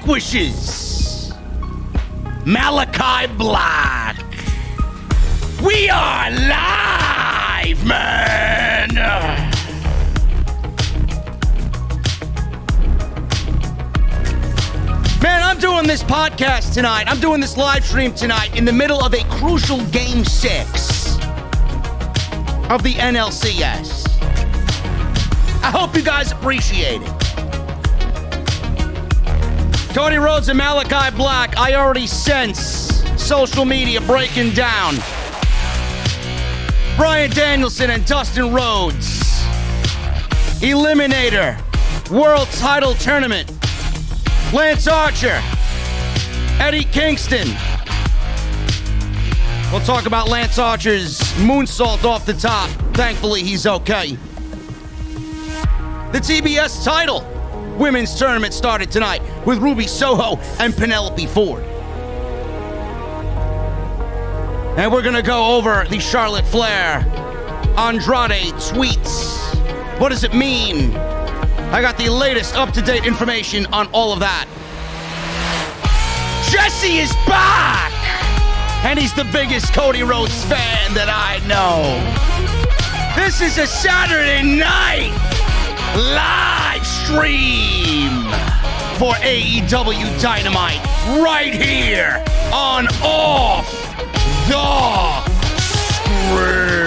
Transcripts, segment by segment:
vanquishes Malakai Black. We are live, man. Man, I'm doing this podcast tonight. I'm doing this live stream tonight in the middle of a crucial Game 6 of the NLCS. I hope you guys appreciate it. Cody Rhodes and Malakai Black, I already sense social media breaking down. Bryan Danielson and Dustin Rhodes. Eliminator. World Title Tournament. Lance Archer. Eddie Kingston. We'll talk about Lance Archer's moonsault off the top. Thankfully, he's okay. The TBS title women's tournament started tonight with Ruby Soho and Penelope Ford. And we're going to go over the Charlotte Flair Andrade tweets. What does it mean? I got the latest up-to-date information on all of that. Jesse is back! And he's the biggest Cody Rhodes fan that I know. This is a Saturday night live stream for AEW Dynamite right here on Off the Screen.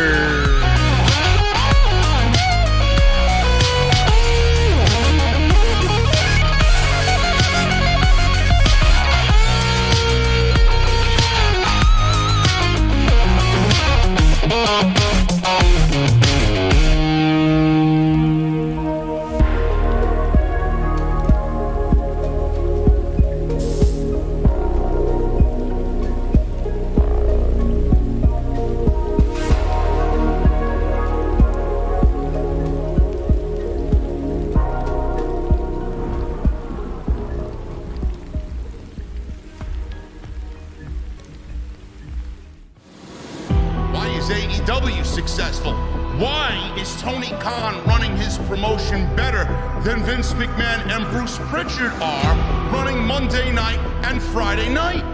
Successful? Why is Tony Khan running his promotion better than Vince McMahon and Bruce Pritchard are running Monday night and Friday night?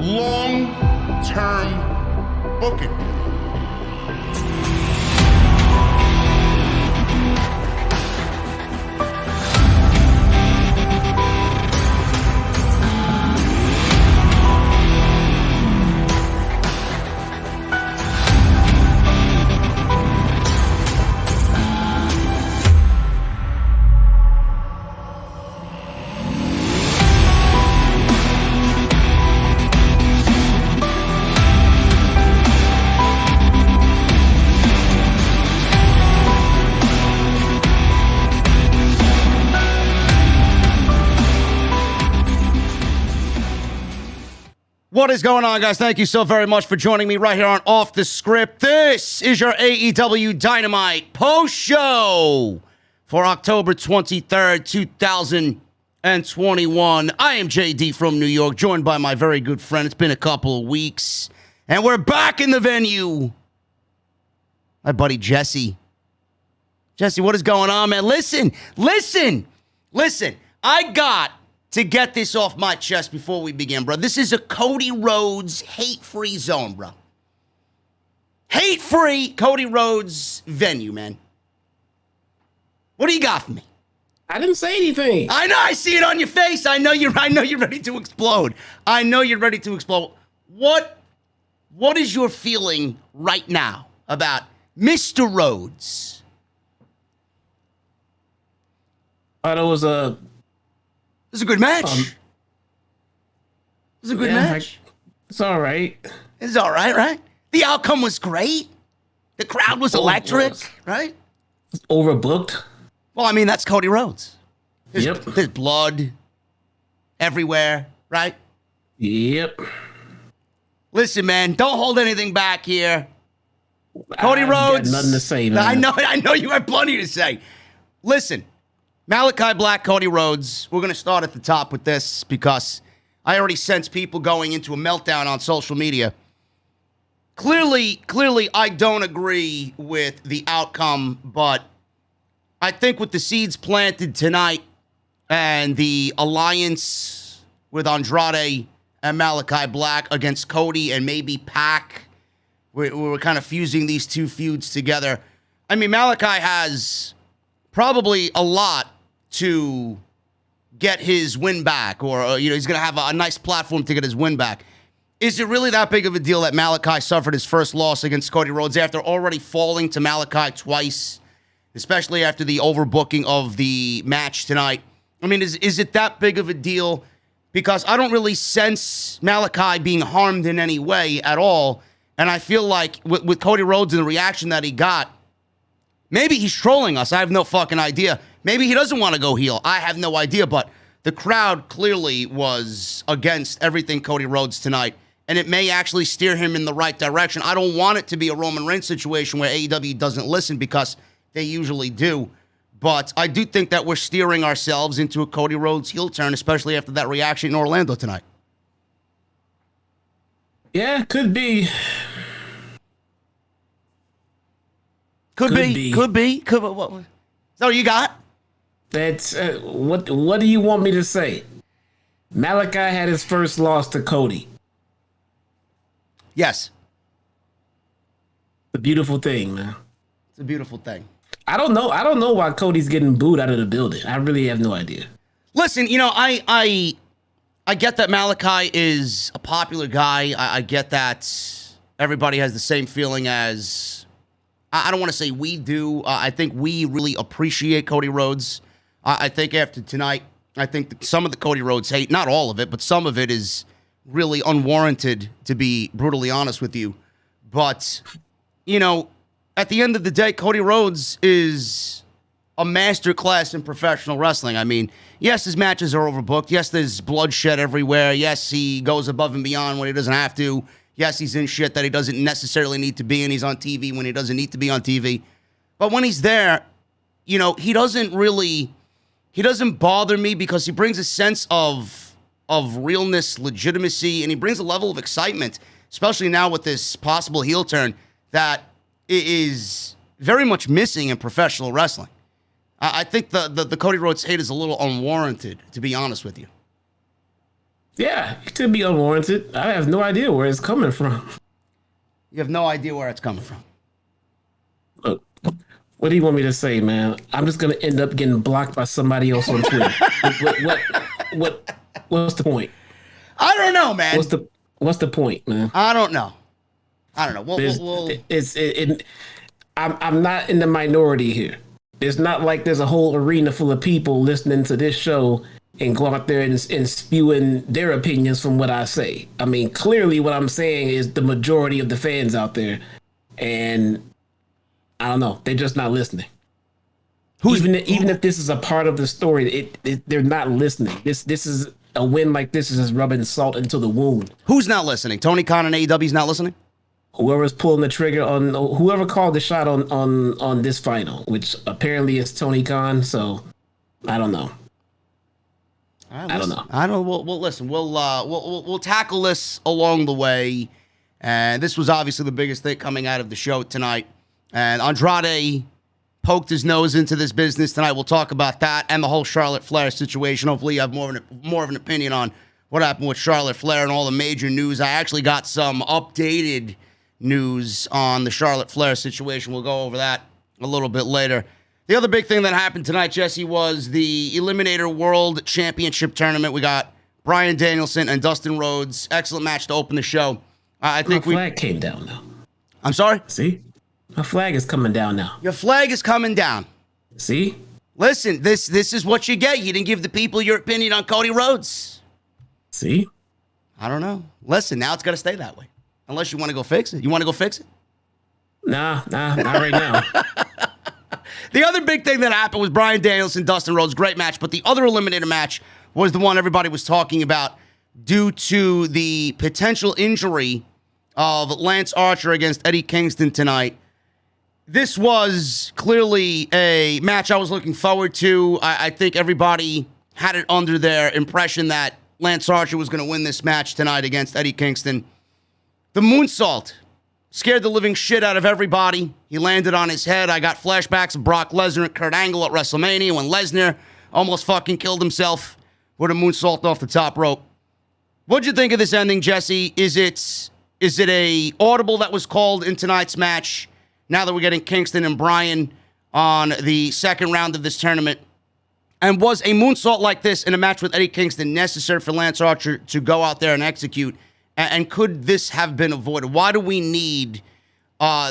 Long-term booking. What is going on, guys? Thank you so very much for joining me right here on Off the Script. This is your AEW Dynamite post-show for October 23rd, 2021. I am JD from New York, joined by my very good friend. It's been a couple of weeks, and we're back in the venue. My buddy Jesse. Jesse, what is going on, man? Listen. I got to get this off my chest before we begin, bro. This is a Cody Rhodes hate-free zone, bro. Hate-free Cody Rhodes venue, man. What do you got for me? I didn't say anything. I know. I see it on your face. I know you're ready to explode. What is your feeling right now about Mr. Rhodes? It was a good match. It's a good match. It's all right. It's all right, right? The outcome was great. The crowd was electric, right? Overbooked. Well, I mean, that's Cody Rhodes. Yep. There's blood everywhere, right? Yep. Listen, man, don't hold anything back here. Cody Rhodes. Got nothing to say, man. I know you have plenty to say. Listen, Malakai Black, Cody Rhodes. We're going to start at the top with this because I already sense people going into a meltdown on social media. Clearly, I don't agree with the outcome, but I think with the seeds planted tonight and the alliance with Andrade and Malakai Black against Cody and maybe Pac. We're kind of fusing these two feuds together. I mean, Malakai has probably a lot to get his win back, or he's going to have a nice platform to get his win back. Is it really that big of a deal that Malakai suffered his first loss against Cody Rhodes after already falling to Malakai twice, especially after the overbooking of the match tonight? I mean, is it that big of a deal? Because I don't really sense Malakai being harmed in any way at all. And I feel like with Cody Rhodes and the reaction that he got, maybe he's trolling us. I have no fucking idea. Maybe he doesn't want to go heel. I have no idea. But the crowd clearly was against everything Cody Rhodes tonight. And it may actually steer him in the right direction. I don't want it to be a Roman Reigns situation where AEW doesn't listen, because they usually do. But I do think that we're steering ourselves into a Cody Rhodes heel turn, especially after that reaction in Orlando tonight. Yeah, could be. Could be. What? Is that what you got? That's what do you want me to say? Malakai had his first loss to Cody. Yes. The beautiful thing, man. It's a beautiful thing. I don't know why Cody's getting booed out of the building. I really have no idea. Listen, I get that Malakai is a popular guy. I get that everybody has the same feeling as, I don't want to say we do. I think we really appreciate Cody Rhodes. I think after tonight, I think some of the Cody Rhodes hate, not all of it, but some of it is really unwarranted, to be brutally honest with you. But, at the end of the day, Cody Rhodes is a masterclass in professional wrestling. I mean, yes, his matches are overbooked. Yes, there's bloodshed everywhere. Yes, he goes above and beyond when he doesn't have to. Yes, he's in shit that he doesn't necessarily need to be in. He's on TV when he doesn't need to be on TV. But when he's there, he doesn't bother me, because he brings a sense of realness, legitimacy, and he brings a level of excitement, especially now with this possible heel turn, that is very much missing in professional wrestling. I think the Cody Rhodes hate is a little unwarranted, to be honest with you. Yeah, it could be unwarranted. I have no idea where it's coming from. You have no idea where it's coming from. Look, what do you want me to say, man? I'm just gonna end up getting blocked by somebody else on Twitter. What's the point? I don't know, man. What's the point, man? I don't know. I'm not in the minority here. It's not like there's a whole arena full of people listening to this show and go out there and spewing their opinions from what I say. I mean, clearly what I'm saying is the majority of the fans out there, and I don't know, they're just not listening. Even if this is a part of the story, they're not listening. This is a win like this is just rubbing salt into the wound. Who's not listening? Tony Khan and AEW's not listening? Whoever's pulling the trigger on whoever called the shot on this final, which apparently is Tony Khan. So I don't know. Right, I don't know. Well, listen. We'll tackle this along the way. And this was obviously the biggest thing coming out of the show tonight. And Andrade poked his nose into this business tonight. We'll talk about that and the whole Charlotte Flair situation. Hopefully, you have more of an opinion on what happened with Charlotte Flair and all the major news. I actually got some updated news on the Charlotte Flair situation. We'll go over that a little bit later. The other big thing that happened tonight, Jesse, was the Eliminator World Championship Tournament. We got Bryan Danielson and Dustin Rhodes. Excellent match to open the show. I think my flag came down now. I'm sorry? See? My flag is coming down now. Your flag is coming down. See? Listen, this is what you get. You didn't give the people your opinion on Cody Rhodes. See? I don't know. Listen, now it's got to stay that way. Unless you want to go fix it. You want to go fix it? Nah, not right now. The other big thing that happened was Bryan Danielson, Dustin Rhodes, great match. But the other Eliminator match was the one everybody was talking about due to the potential injury of Lance Archer against Eddie Kingston tonight. This was clearly a match I was looking forward to. I think everybody had it under their impression that Lance Archer was going to win this match tonight against Eddie Kingston. The moonsault scared the living shit out of everybody. He landed on his head. I got flashbacks of Brock Lesnar and Kurt Angle at WrestleMania when Lesnar almost fucking killed himself with a moonsault off the top rope. What'd you think of this ending, Jesse? Is it a audible that was called in tonight's match? Now that we're getting Kingston and Bryan on the second round of this tournament, and was a moonsault like this in a match with Eddie Kingston necessary for Lance Archer to go out there and execute? And could this have been avoided? Why do we need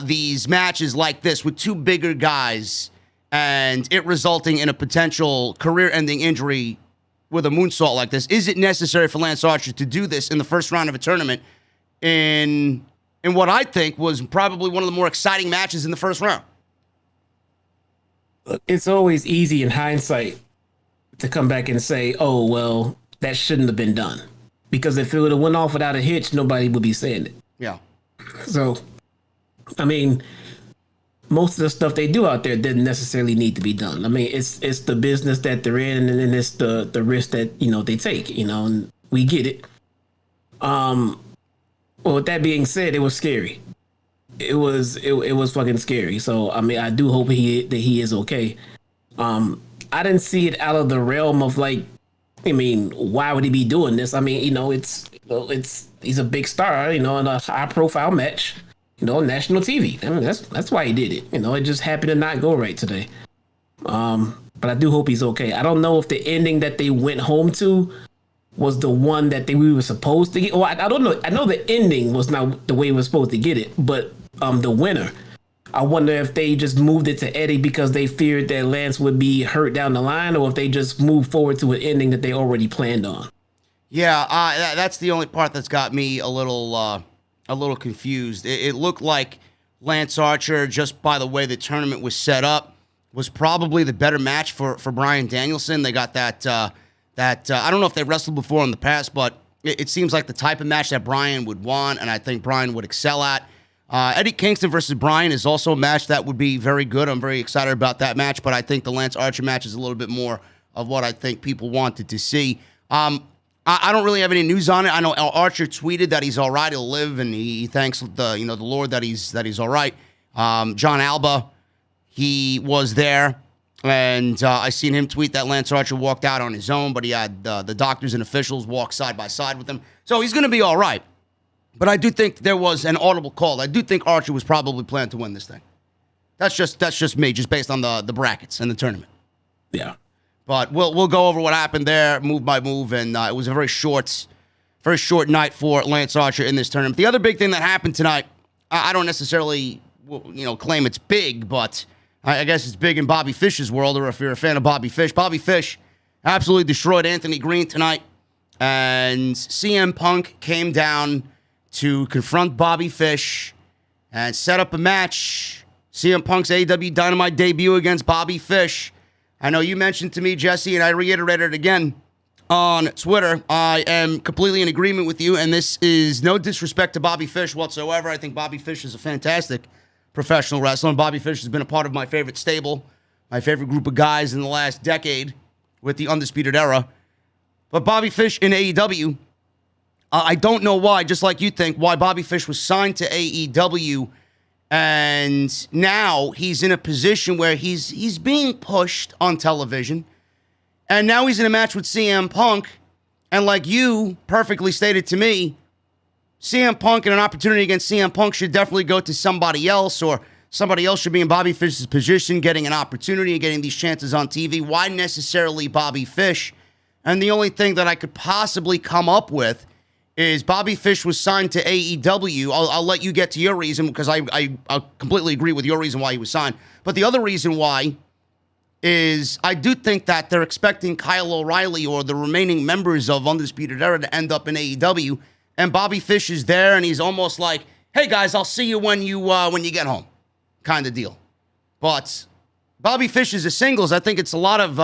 these matches like this with two bigger guys and it resulting in a potential career-ending injury with a moonsault like this? Is it necessary for Lance Archer to do this in the first round of a tournament in what I think was probably one of the more exciting matches in the first round? Look, it's always easy in hindsight to come back and say, oh, well, that shouldn't have been done. Because if it would have went off without a hitch, nobody would be saying it. Yeah. So, I mean, most of the stuff they do out there didn't necessarily need to be done. I mean, it's the business that they're in, and then it's the risk that, you know, they take, you know, and we get it. Well, with that being said, it was scary. It was fucking scary. So, I mean, I do hope that he is okay. I didn't see it out of the realm of, like, I mean, why would he be doing this? I mean, you know, he's a big star, you know, in a high profile match, you know, national TV. I mean, that's why he did it. You know, it just happened to not go right today. But I do hope he's okay. I don't know if the ending that they went home to was the one that we were supposed to get. Well, I don't know. I know the ending was not the way we were supposed to get it, but the winner, I wonder if they just moved it to Eddie because they feared that Lance would be hurt down the line, or if they just moved forward to an ending that they already planned on. Yeah, that's the only part that's got me a little confused. It looked like Lance Archer, just by the way the tournament was set up, was probably the better match for Bryan Danielson. They got that I don't know if they wrestled before in the past, but it seems like the type of match that Bryan would want, and I think Bryan would excel at. Eddie Kingston versus Bryan is also a match that would be very good. I'm very excited about that match, but I think the Lance Archer match is a little bit more of what I think people wanted to see. I don't really have any news on it. I know Archer tweeted that he's all right, he'll live, and he thanks the Lord that he's all right. John Alba, he was there, and I seen him tweet that Lance Archer walked out on his own, but he had the doctors and officials walk side by side with him, so he's going to be all right. But I do think there was an audible call. I do think Archer was probably planned to win this thing. That's just me, just based on the brackets and the tournament. Yeah. But we'll go over what happened there, move by move, and it was a very short night for Lance Archer in this tournament. The other big thing that happened tonight, I don't necessarily claim it's big, but I guess it's big in Bobby Fish's world, or if you're a fan of Bobby Fish. Bobby Fish absolutely destroyed Anthony Green tonight, and CM Punk came down to confront Bobby Fish and set up a match. CM Punk's AEW Dynamite debut against Bobby Fish. I know you mentioned to me, Jesse, and I reiterated it again on Twitter. I am completely in agreement with you, and this is no disrespect to Bobby Fish whatsoever. I think Bobby Fish is a fantastic professional wrestler, and Bobby Fish has been a part of my favorite stable, my favorite group of guys in the last decade with the Undisputed Era. But Bobby Fish in AEW, I don't know why, just like you think, why Bobby Fish was signed to AEW, and now he's in a position where he's being pushed on television, and now he's in a match with CM Punk, and like you perfectly stated to me, CM Punk and an opportunity against CM Punk should definitely go to somebody else, or somebody else should be in Bobby Fish's position, getting an opportunity and getting these chances on TV. Why necessarily Bobby Fish? And the only thing that I could possibly come up with is Bobby Fish was signed to AEW. I'll let you get to your reason, because I completely agree with your reason why he was signed. But the other reason why is I do think that they're expecting Kyle O'Reilly or the remaining members of Undisputed Era to end up in AEW, and Bobby Fish is there, and he's almost like, hey guys, I'll see you when you get home, kind of deal. But Bobby Fish is a singles. I think it's a lot of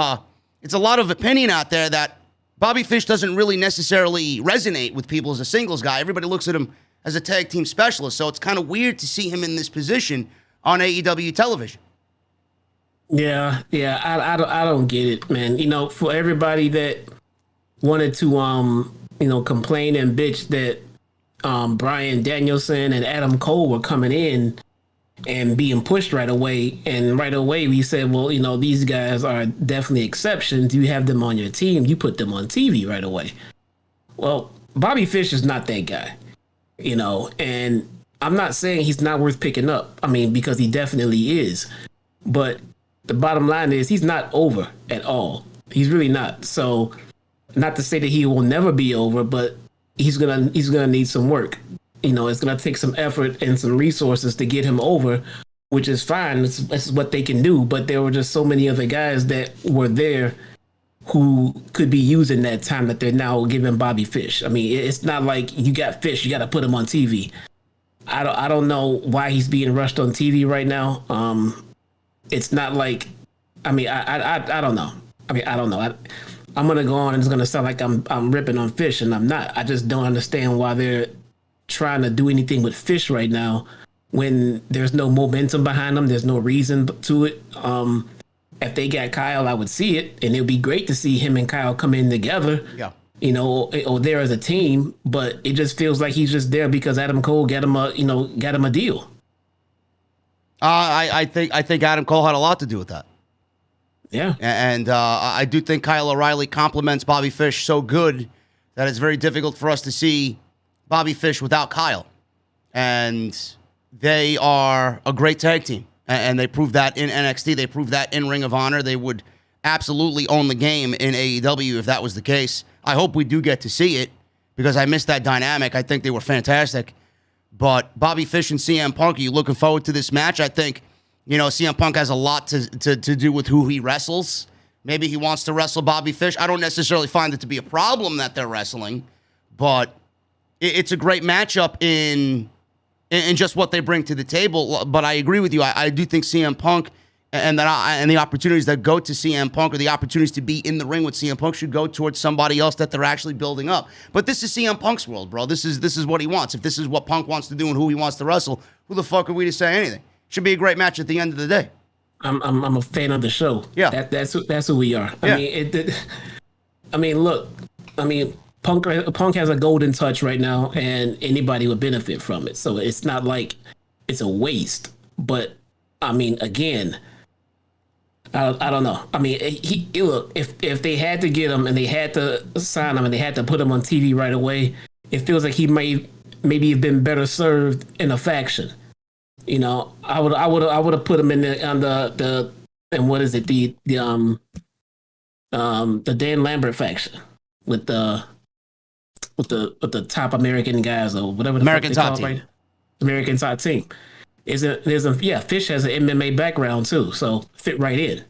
opinion out there that Bobby Fish doesn't really necessarily resonate with people as a singles guy. Everybody looks at him as a tag team specialist, so it's kind of weird to see him in this position on AEW television. Yeah, I don't get it, man. For everybody that wanted to complain and bitch that Bryan Danielson and Adam Cole were coming in and being pushed right away. And right away we said, well, these guys are definitely exceptions. You have them on your team. You put them on TV right away. Well, Bobby Fish is not that guy, and I'm not saying he's not worth picking up. I mean, because he definitely is. But the bottom line is he's not over at all. He's really not. So not to say that he will never be over, but he's gonna need some work. It's gonna take some effort and some resources to get him over, which is fine. That's what they can do. But there were just so many other guys that were there who could be using that time that they're now giving Bobby Fish. I mean, it's not like you got Fish, you got to put him on TV. I don't know why he's being rushed on TV right now. It's not like, I don't know. I don't know. I'm gonna go on and it's gonna sound like I'm ripping on Fish, and I'm not. I just don't understand why they're trying to do anything with Fish right now when there's no momentum behind them. There's no reason to it. If they got Kyle, I would see it, and it would be great to see him and Kyle come in together. Yeah. Or there as a team, but it just feels like he's just there because Adam Cole got him a deal. I think Adam Cole had a lot to do with that. Yeah. And I do think Kyle O'Reilly compliments Bobby Fish so good that it's very difficult for us to see Bobby Fish without Kyle. And they are a great tag team. And they proved that in NXT. They proved that in Ring of Honor. They would absolutely own the game in AEW if that was the case. I hope we do get to see it because I missed that dynamic. I think they were fantastic. But Bobby Fish and CM Punk, are you looking forward to this match? I think, CM Punk has a lot to do with who he wrestles. Maybe he wants to wrestle Bobby Fish. I don't necessarily find it to be a problem that they're wrestling, but it's a great matchup in just what they bring to the table. But I agree with you. I do think CM Punk and the opportunities that go to CM Punk or the opportunities to be in the ring with CM Punk should go towards somebody else that they're actually building up. But this is CM Punk's world, bro. This is what he wants. If this is what Punk wants to do and who he wants to wrestle, who the fuck are we to say anything? Should be a great match at the end of the day. I'm a fan of the show. Yeah, that's who we are. Yeah. Punk has a golden touch right now, and anybody would benefit from it. So it's not like it's a waste. But again, I don't know. Look, if they had to get him and they had to sign him and they had to put him on TV right away, it feels like he maybe have been better served in a faction. I would have put him in the what is it, the Dan Lambert faction with the top American guys or whatever the American top team. Right? American top team. Fish has an MMA background too, so fit right in.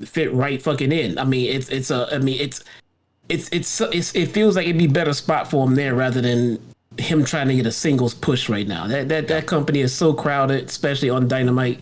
Fit right fucking in. It feels like it'd be a better spot for him there rather than him trying to get a singles push right now. That company is so crowded, especially on Dynamite.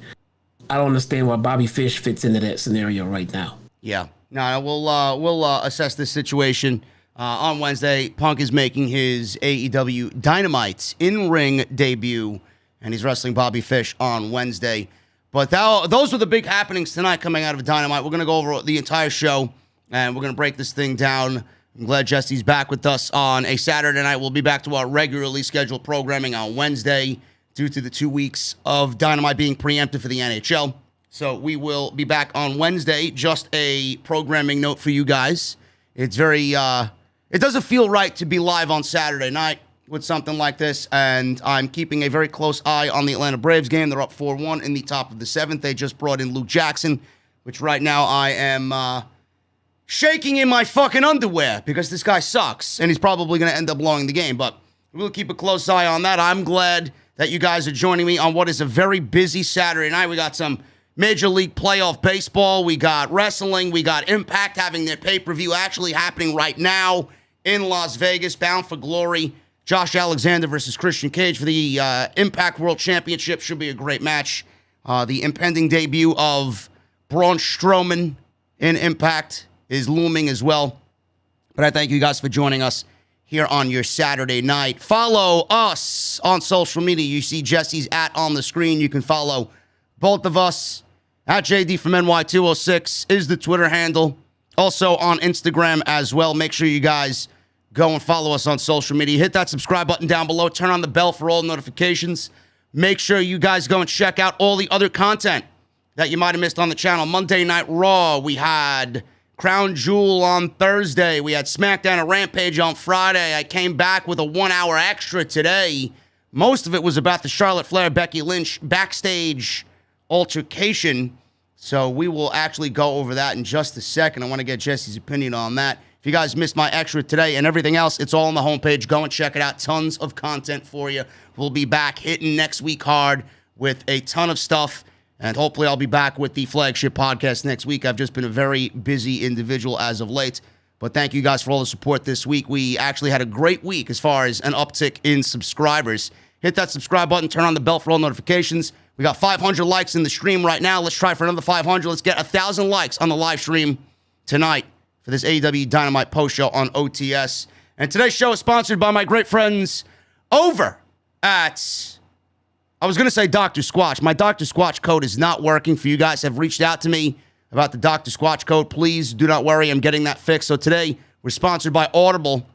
I don't understand why Bobby Fish fits into that scenario right now. Yeah. No, we'll assess this situation on Wednesday. Punk is making his AEW Dynamite in-ring debut, and he's wrestling Bobby Fish on Wednesday. But those were the big happenings tonight coming out of Dynamite. We're going to go over the entire show, and we're going to break this thing down. I'm glad Jesse's back with us on a Saturday night. We'll be back to our regularly scheduled programming on Wednesday due to the 2 weeks of Dynamite being preempted for the NHL. So we will be back on Wednesday. Just a programming note for you guys. It's very, it doesn't feel right to be live on Saturday night with something like this, and I'm keeping a very close eye on the Atlanta Braves game. They're up 4-1 in the top of the seventh. They just brought in Luke Jackson, which right now I am shaking in my fucking underwear because this guy sucks, and he's probably going to end up blowing the game, but we'll keep a close eye on that. I'm glad that you guys are joining me on what is a very busy Saturday night. We got some Major League Playoff Baseball. We got wrestling. We got Impact having their pay-per-view actually happening right now in Las Vegas, Bound for Glory. Josh Alexander versus Christian Cage for the Impact World Championship. Should be a great match. The impending debut of Braun Strowman in Impact is looming as well. But I thank you guys for joining us here on your Saturday night. Follow us on social media. You see Jesse's on the screen. You can follow both of us. @JD from NY206 is the Twitter handle. Also on Instagram as well. Make sure you guys go and follow us on social media. Hit that subscribe button down below. Turn on the bell for all notifications. Make sure you guys go and check out all the other content that you might have missed on the channel. Monday Night Raw, we had Crown Jewel on Thursday. We had SmackDown and Rampage on Friday. I came back with a 1 hour extra today. Most of it was about the Charlotte Flair, Becky Lynch backstage altercation. So we will actually go over that in just a second. I want to get Jesse's opinion on that. If you guys missed my extra today and everything else, it's all on the homepage. Go and check it out. Tons of content for you. We'll be back hitting next week hard with a ton of stuff. And hopefully I'll be back with the flagship podcast next week. I've just been a very busy individual as of late. But thank you guys for all the support this week. We actually had a great week as far as an uptick in subscribers. Hit that subscribe button. Turn on the bell for all notifications. We got 500 likes in the stream right now. Let's try for another 500. Let's get 1,000 likes on the live stream tonight for this AEW Dynamite post show on OTS. And today's show is sponsored by my great friends over at... I was going to say Dr. Squatch. My Dr. Squatch code is not working. For you guys have reached out to me about the Dr. Squatch code. Please do not worry. I'm getting that fixed. So today we're sponsored by Audible.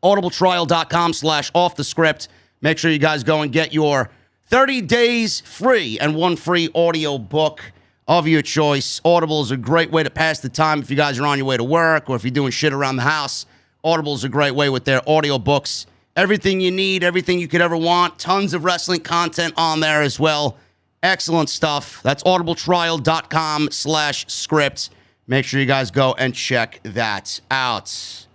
audibletrial.com/offthescript. Make sure you guys go and get your 30 days free and 1 free audio book of your choice. Audible is a great way to pass the time if you guys are on your way to work or if you're doing shit around the house. Audible is a great way with their audio books. Everything you need, everything you could ever want. Tons of wrestling content on there as well. Excellent stuff. That's audibletrial.com/script. Make sure you guys go and check that out.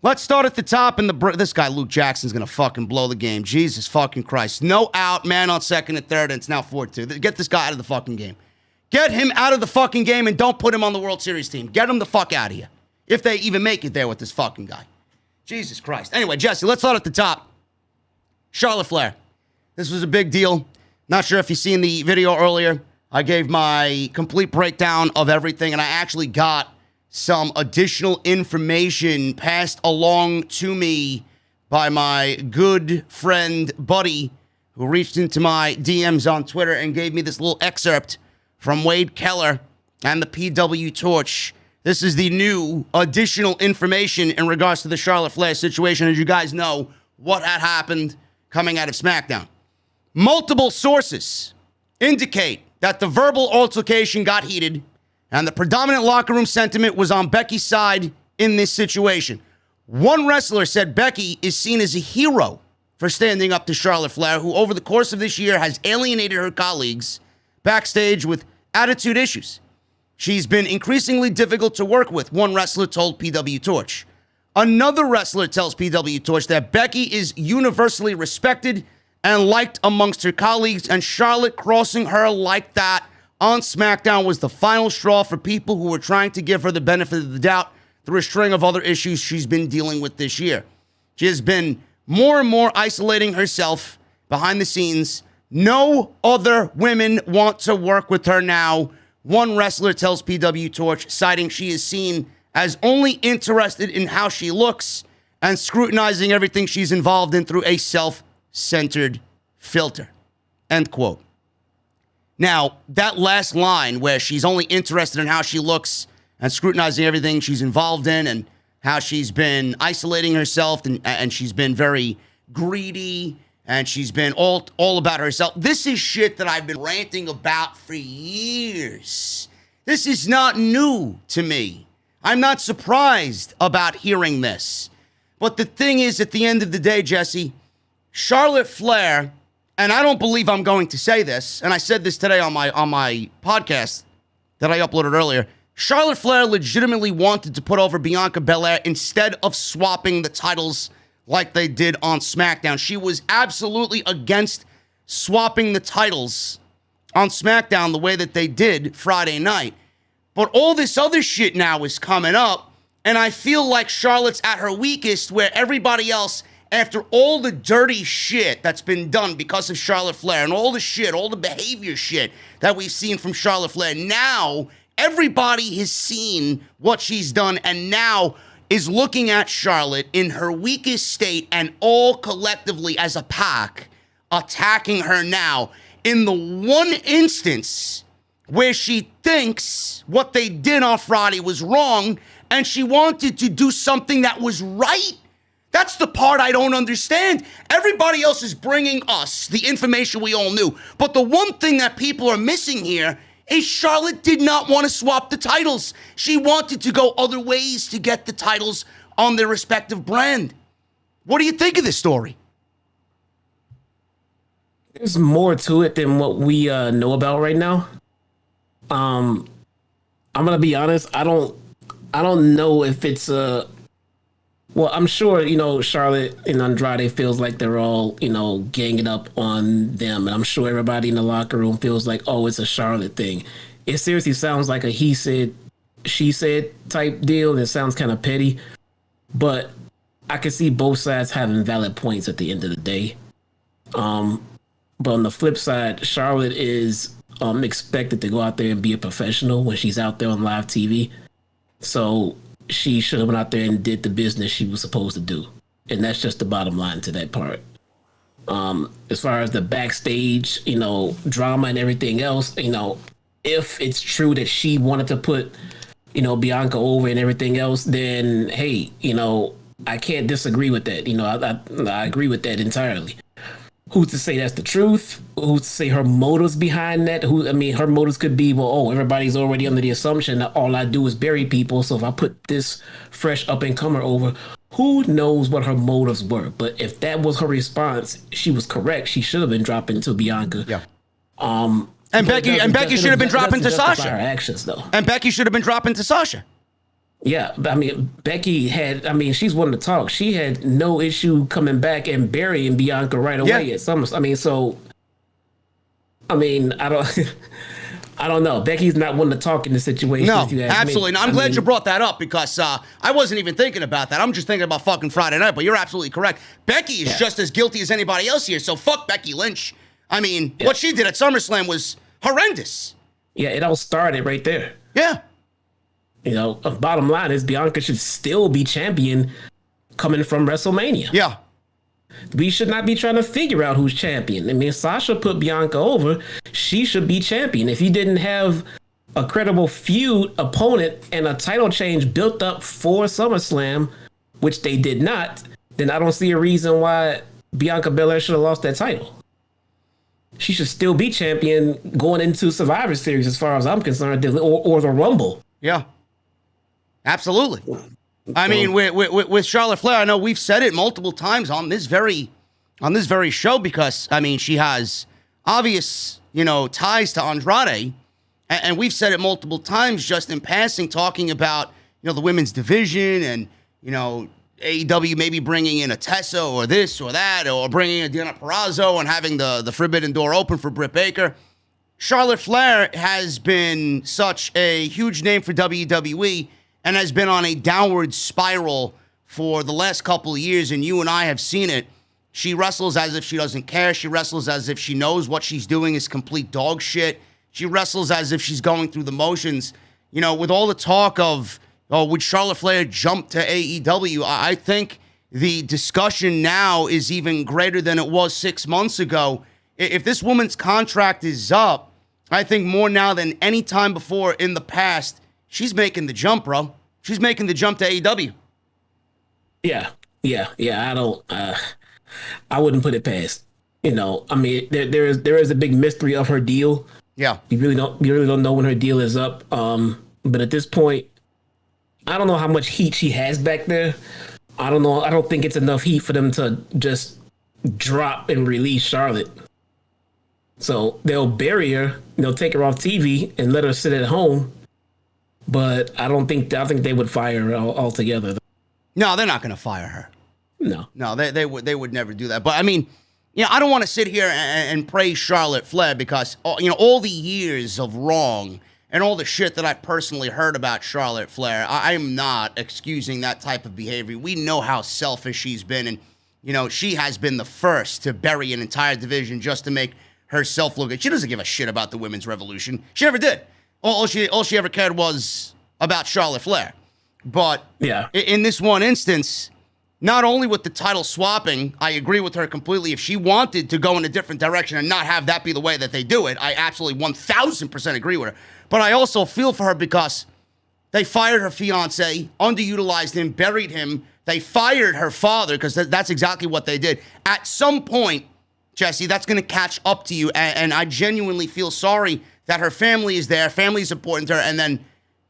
Let's start at the top. And this guy, Luke Jackson's going to fucking blow the game. Jesus fucking Christ. No out, man on second and third, and it's now 4-2. Get this guy out of the fucking game. Get him out of the fucking game and don't put him on the World Series team. Get him the fuck out of here. If they even make it there with this fucking guy. Jesus Christ. Anyway, Jesse, let's start at the top. Charlotte Flair. This was a big deal. Not sure if you've seen the video earlier. I gave my complete breakdown of everything, and I actually got some additional information passed along to me by my good friend, Buddy, who reached into my DMs on Twitter and gave me this little excerpt from Wade Keller and the PW Torch. This is the new additional information in regards to the Charlotte Flair situation. As you guys know, what had happened coming out of SmackDown. Multiple sources indicate that the verbal altercation got heated and the predominant locker room sentiment was on Becky's side in this situation. One wrestler said Becky is seen as a hero for standing up to Charlotte Flair, who over the course of this year has alienated her colleagues backstage with attitude issues. She's been increasingly difficult to work with, one wrestler told PW Torch. Another wrestler tells PW Torch that Becky is universally respected and liked amongst her colleagues, and Charlotte crossing her like that on SmackDown was the final straw for people who were trying to give her the benefit of the doubt through a string of other issues she's been dealing with this year. She has been more and more isolating herself behind the scenes. No other women want to work with her now. One wrestler tells PW Torch, citing she is seen as only interested in how she looks and scrutinizing everything she's involved in through a self-centered filter. End quote. Now, that last line where she's only interested in how she looks and scrutinizing everything she's involved in and how she's been isolating herself and she's been very greedy and she's been all about herself. This is shit that I've been ranting about for years. This is not new to me. I'm not surprised about hearing this. But the thing is, at the end of the day, Jesse, Charlotte Flair, and I don't believe I'm going to say this, and I said this today on my podcast that I uploaded earlier, Charlotte Flair legitimately wanted to put over Bianca Belair instead of swapping the titles like they did on SmackDown. She was absolutely against swapping the titles on SmackDown the way that they did Friday night. But all this other shit now is coming up, and I feel like Charlotte's at her weakest where everybody else, after all the dirty shit that's been done because of Charlotte Flair and all the shit, all the behavior shit that we've seen from Charlotte Flair, now everybody has seen what she's done and now is looking at Charlotte in her weakest state and all collectively as a pack attacking her now in the one instance where she thinks what they did on Friday was wrong and she wanted to do something that was right. That's the part I don't understand. Everybody else is bringing us the information we all knew. But the one thing that people are missing here is Charlotte did not want to swap the titles. She wanted to go other ways to get the titles on their respective brand. What do you think of this story? There's more to it than what we know about right now. I'm gonna be honest. I don't know if it's a. Well, I'm sure Charlotte and Andrade feels like they're all ganging up on them, and I'm sure everybody in the locker room feels like, oh, it's a Charlotte thing. It seriously sounds like a he said, she said type deal. And it sounds kind of petty, but I can see both sides having valid points at the end of the day. But on the flip side, Charlotte is expected to go out there and be a professional when she's out there on live TV. So she should have went out there and did the business she was supposed to do. And that's just the bottom line to that part. As far as the backstage, drama and everything else, if it's true that she wanted to put, Bianca over and everything else, then, hey, I can't disagree with that. I agree with that entirely. Who's to say that's the truth? Who's to say her motives behind that? Her motives could be, everybody's already under the assumption that all I do is bury people. So if I put this fresh up and comer over, who knows what her motives were? But if that was her response, she was correct. She should have been dropping to Bianca. Yeah. And Becky should have been dropping to Sasha. Her actions, though. And Becky should have been dropping to Sasha. Yeah, Becky she's one to talk. She had no issue coming back and burying Bianca right away at SummerSlam. I don't know. Becky's not one to talk in this situation. No, absolutely. No, I'm glad you brought that up because I wasn't even thinking about that. I'm just thinking about fucking Friday night, but you're absolutely correct. Becky is just as guilty as anybody else here, so fuck Becky Lynch. What she did at SummerSlam was horrendous. Yeah, it all started right there. Yeah. Bottom line is Bianca should still be champion coming from WrestleMania. Yeah. We should not be trying to figure out who's champion. Sasha put Bianca over. She should be champion. If you didn't have a credible feud opponent and a title change built up for SummerSlam, which they did not, then I don't see a reason why Bianca Belair should have lost that title. She should still be champion going into Survivor Series as far as I'm concerned, or the Rumble. Yeah. Absolutely. With Charlotte Flair, I know we've said it multiple times on this very show because she has obvious ties to Andrade, and we've said it multiple times just in passing, talking about the women's division and AEW maybe bringing in a Tessa or this or that, or bringing in Deonna Purrazzo and having the forbidden door open for Britt Baker. Charlotte Flair has been such a huge name for WWE and has been on a downward spiral for the last couple of years, and you and I have seen it. She wrestles as if she doesn't care. She wrestles as if she knows what she's doing is complete dog shit. She wrestles as if she's going through the motions. With all the talk of, would Charlotte Flair jump to AEW, I think the discussion now is even greater than it was 6 months ago. If this woman's contract is up, I think more now than any time before in the past, she's making the jump, bro. She's making the jump to AEW. Yeah. I wouldn't put it past. There is a big mystery of her deal. Yeah. You really don't know when her deal is up. But at this point, I don't know how much heat she has back there. I don't know. I don't think it's enough heat for them to just drop and release Charlotte. So they'll bury her, they'll take her off TV and let her sit at home. But I think they would fire her altogether. No, they're not going to fire her. No, they would never do that. But I don't want to sit here and praise Charlotte Flair because all the years of wrong and all the shit that I've personally heard about Charlotte Flair, I'm not excusing that type of behavior. We know how selfish she's been, and she has been the first to bury an entire division just to make herself look good. She doesn't give a shit about the women's revolution. She never did. All she ever cared was about Charlotte Flair. But in this one instance, not only with the title swapping, I agree with her completely. If she wanted to go in a different direction and not have that be the way that they do it, I absolutely 1,000% agree with her. But I also feel for her because they fired her fiance, underutilized him, buried him. They fired her father because that's exactly what they did. At some point, Jesse, that's going to catch up to you. And I genuinely feel sorry that her family is there, family is important to her, and then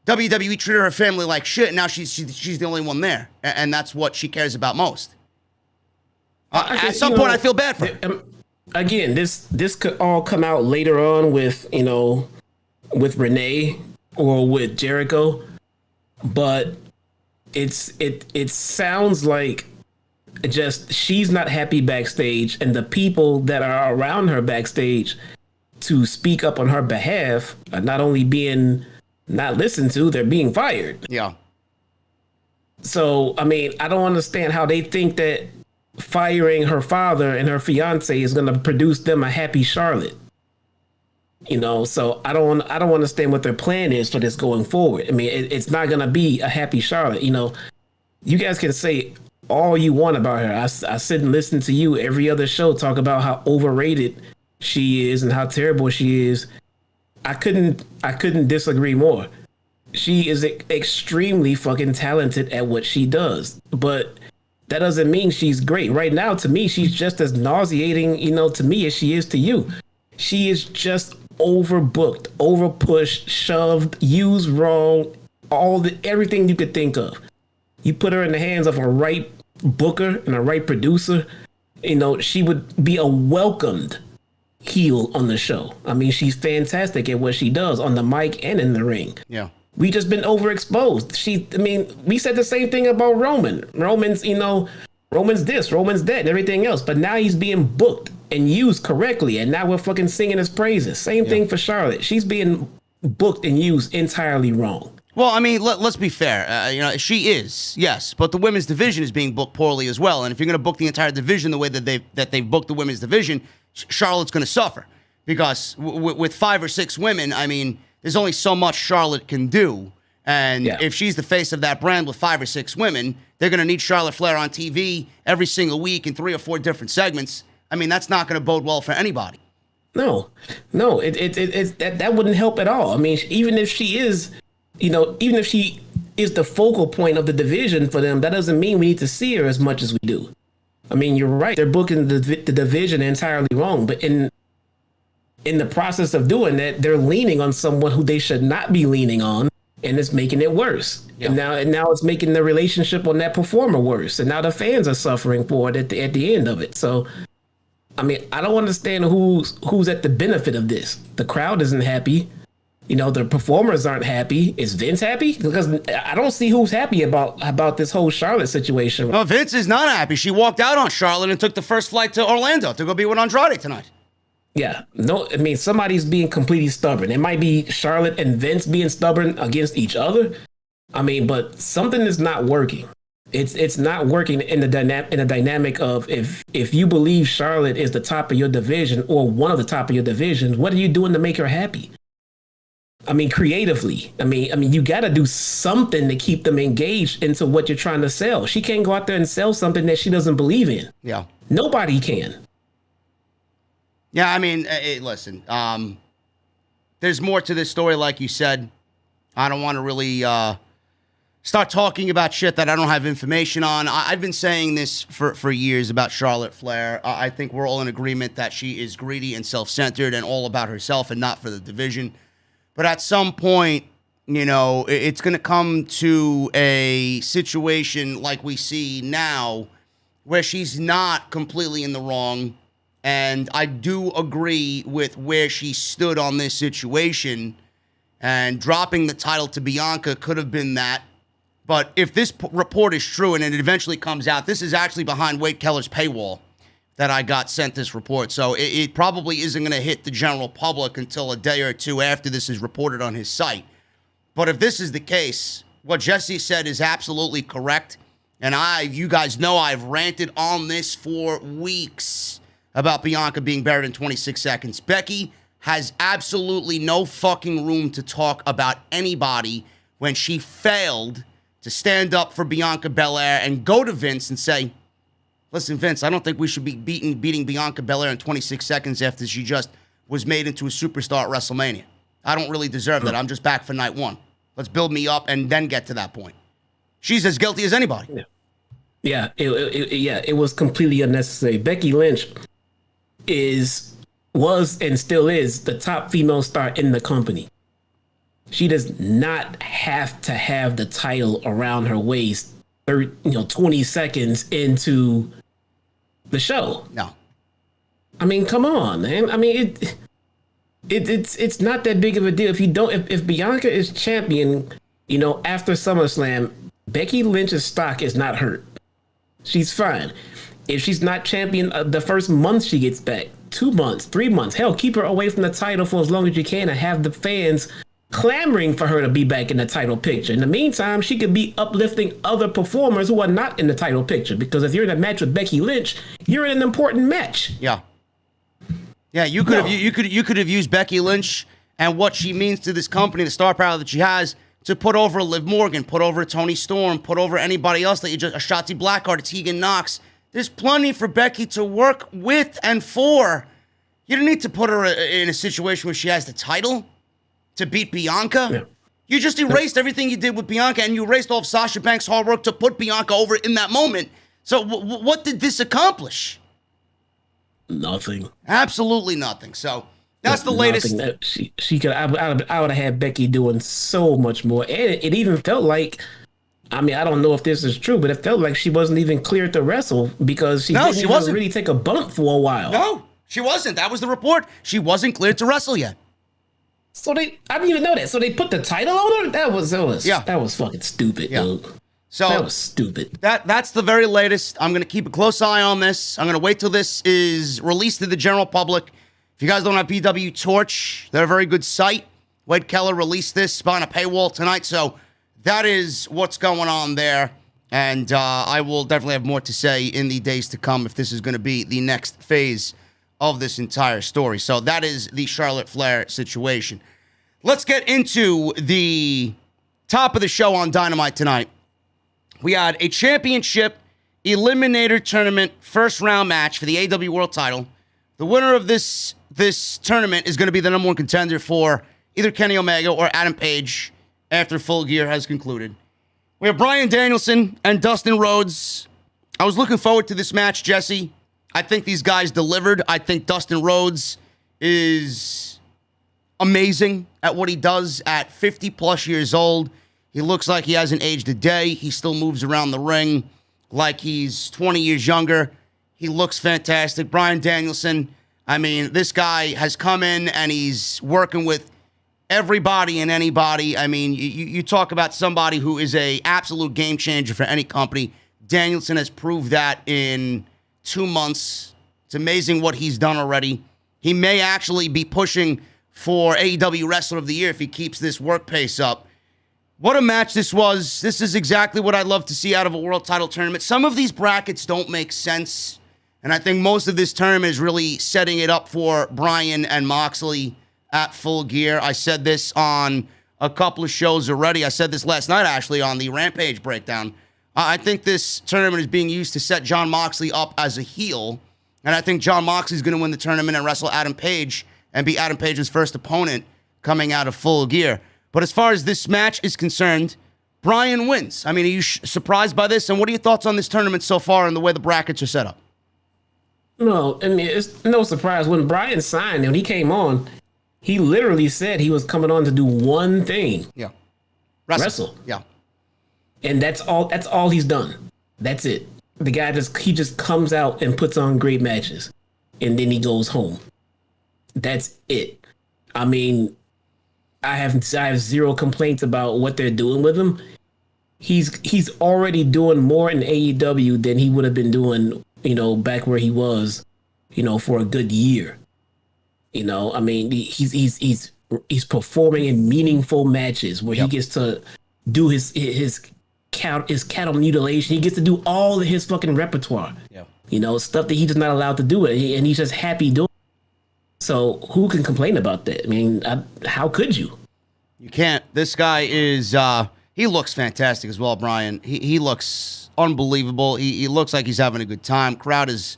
WWE treated her family like shit, and now she's the only one there, and that's what she cares about most. At some point, I feel bad for her. Again, this could all come out later on with Renee or with Jericho, but it sounds like just she's not happy backstage, and the people that are around her backstage to speak up on her behalf are not only being not listened to, they're being fired. Yeah. So, I mean, I don't understand how they think that firing her father and her fiance is going to produce them a happy Charlotte. So I don't understand what their plan is for this going forward. I mean, it's not going to be a happy Charlotte. You guys can say all you want about her. I sit and listen to you every other show talk about how overrated she is and how terrible she is. I couldn't disagree more. She is extremely fucking talented at what she does, but that doesn't mean she's great. Right now, to me, she's just as nauseating, to me as she is to you. She is just overbooked, overpushed, shoved, used wrong, everything you could think of. You put her in the hands of a right booker and a right producer, she would be a welcomed heel on the show. I mean, she's fantastic at what she does on the mic and in the ring. Yeah. We just been overexposed. We said the same thing about Roman. Roman's this, Roman's that, and everything else. But now he's being booked and used correctly, and now we're fucking singing his praises. Same thing for Charlotte. She's being booked and used entirely wrong. Well, I mean, let's be fair. She is, yes, but the women's division is being booked poorly as well. And if you're going to book the entire division the way that they've booked the women's division, Charlotte's going to suffer because with 5 or 6 women, I mean, there's only so much Charlotte can do. And if she's the face of that brand with 5 or 6 women, they're going to need Charlotte Flair on TV every single week in 3 or 4 different segments. I mean, that's not going to bode well for anybody. No, that wouldn't help at all. I mean, even if she is the focal point of the division for them, that doesn't mean we need to see her as much as we do. I mean, you're right. They're booking the division entirely wrong, but in the process of doing that, they're leaning on someone who they should not be leaning on, and it's making it worse. Yeah. And now it's making the relationship on that performer worse, and now the fans are suffering for it at the end of it. So, I mean, I don't understand who's at the benefit of this. The crowd isn't happy. The performers aren't happy. Is Vince happy? Because I don't see who's happy about this whole Charlotte situation. No, Vince is not happy. She walked out on Charlotte and took the first flight to Orlando to go be with Andrade tonight. Yeah. No, I mean, somebody's being completely stubborn. It might be Charlotte and Vince being stubborn against each other. I mean, but something is not working. It's not working in the dynamic of if you believe Charlotte is the top of your division or one of the top of your divisions, what are you doing to make her happy? I mean, creatively. I mean, you got to do something to keep them engaged into what you're trying to sell. She can't go out there and sell something that she doesn't believe in. Yeah. Nobody can. Yeah, I mean, listen, there's more to this story, like you said. I don't want to really start talking about shit that I don't have information on. I've been saying this for years about Charlotte Flair. I think we're all in agreement that she is greedy and self-centered and all about herself and not for the division. But at some point, it's going to come to a situation like we see now where she's not completely in the wrong. And I do agree with where she stood on this situation. And dropping the title to Bianca could have been that. But if this report is true and it eventually comes out, this is actually behind Wade Keller's paywall that I got sent this report. So it probably isn't going to hit the general public until a day or two after this is reported on his site. But if this is the case, what Jesse said is absolutely correct. And you guys know I've ranted on this for weeks about Bianca being buried in 26 seconds. Becky has absolutely no fucking room to talk about anybody when she failed to stand up for Bianca Belair and go to Vince and say, listen, Vince, I don't think we should be beating Bianca Belair in 26 seconds after she just was made into a superstar at WrestleMania. I don't really deserve that. I'm just back for night one. Let's build me up and then get to that point. She's as guilty as anybody. Yeah, it was completely unnecessary. Becky Lynch is was and still is the top female star in the company. She does not have to have the title around her waist 20 seconds into the show. No. I mean, come on, man. I mean, it's not that big of a deal. If Bianca is champion, after SummerSlam, Becky Lynch's stock is not hurt. She's fine. If she's not champion the first month she gets back, 2 months, 3 months, hell, keep her away from the title for as long as you can and have the fans clamoring for her to be back in the title picture. In the meantime, she could be uplifting other performers who are not in the title picture, because if you're in a match with Becky Lynch, you're in an important match. Yeah. Yeah, you could have used Becky Lynch and what she means to this company, the star power that she has, to put over Liv Morgan, put over Toni Storm, put over anybody else that a Shotzi Blackheart, a Tegan Knox. There's plenty for Becky to work with and for. You don't need to put her in a situation where she has the title to beat Bianca. Yeah. You just erased everything you did with Bianca, and you erased all of Sasha Banks' hard work to put Bianca over in that moment. So what did this accomplish? Nothing. Absolutely nothing. So that's the latest. She could. I would have had Becky doing so much more, and it even felt like. I mean, I don't know if this is true, but it felt like she wasn't even cleared to wrestle because she didn't really take a bump for a while. No, she wasn't. That was the report. She wasn't cleared to wrestle yet. So I didn't even know that. So they put the title on her? That was fucking stupid, dude. So that was stupid. That's the very latest. I'm going to keep a close eye on this. I'm going to wait till this is released to the general public. If you guys don't have PW Torch, they're a very good site. Wade Keller released this behind a paywall tonight, so that is what's going on there. And I will definitely have more to say in the days to come if this is going to be the next phase of this entire story. So that is the Charlotte Flair situation. Let's get into the top of the show on Dynamite tonight. We had a championship eliminator tournament first round match for the AEW World title. The winner of this tournament is going to be the number one contender for either Kenny Omega or Adam Page after Full Gear has concluded. We have Bryan Danielson and Dustin Rhodes. I was looking forward to this match, Jesse. I think these guys delivered. I think Dustin Rhodes is amazing at what he does at 50-plus years old. He looks like he hasn't aged a day. He still moves around the ring like he's 20 years younger. He looks fantastic. Bryan Danielson, I mean, this guy has come in and he's working with everybody and anybody. I mean, you talk about somebody who is a absolute game changer for any company. Danielson has proved that in 2 months. It's amazing what he's done already. He may actually be pushing for AEW Wrestler of the Year if he keeps this work pace up. What a match this was. This is exactly what I'd love to see out of a world title tournament. Some of these brackets don't make sense, and I think most of this tournament is really setting it up for Bryan and Moxley at Full Gear. I said this on a couple of shows already. I said this last night, actually, on the Rampage breakdown. I think this tournament is being used to set Jon Moxley up as a heel, and I think Jon Moxley is going to win the tournament and wrestle Adam Page and be Adam Page's first opponent coming out of Full Gear. But as far as this match is concerned, Bryan wins. I mean, are you surprised by this? And what are your thoughts on this tournament so far and the way the brackets are set up? No, I mean, it's no surprise. When Bryan signed, when he came on, he literally said he was coming on to do one thing. Yeah. Wrestle. Yeah. And that's all he's done. That's it. The guy just comes out and puts on great matches. And then he goes home. That's it. I mean, I have zero complaints about what they're doing with him. He's already doing more in AEW than he would have been doing, back where he was, for a good year. I mean, he's performing in meaningful matches where he gets to do his cattle mutilation. He gets to do all of his fucking repertoire. Yeah. Stuff that he's just not allowed to do it, and he's just happy doing it. So who can complain about that? I mean, how could you? You can't. This guy is, he looks fantastic as well, Bryan. He looks unbelievable. He looks like he's having a good time. Crowd is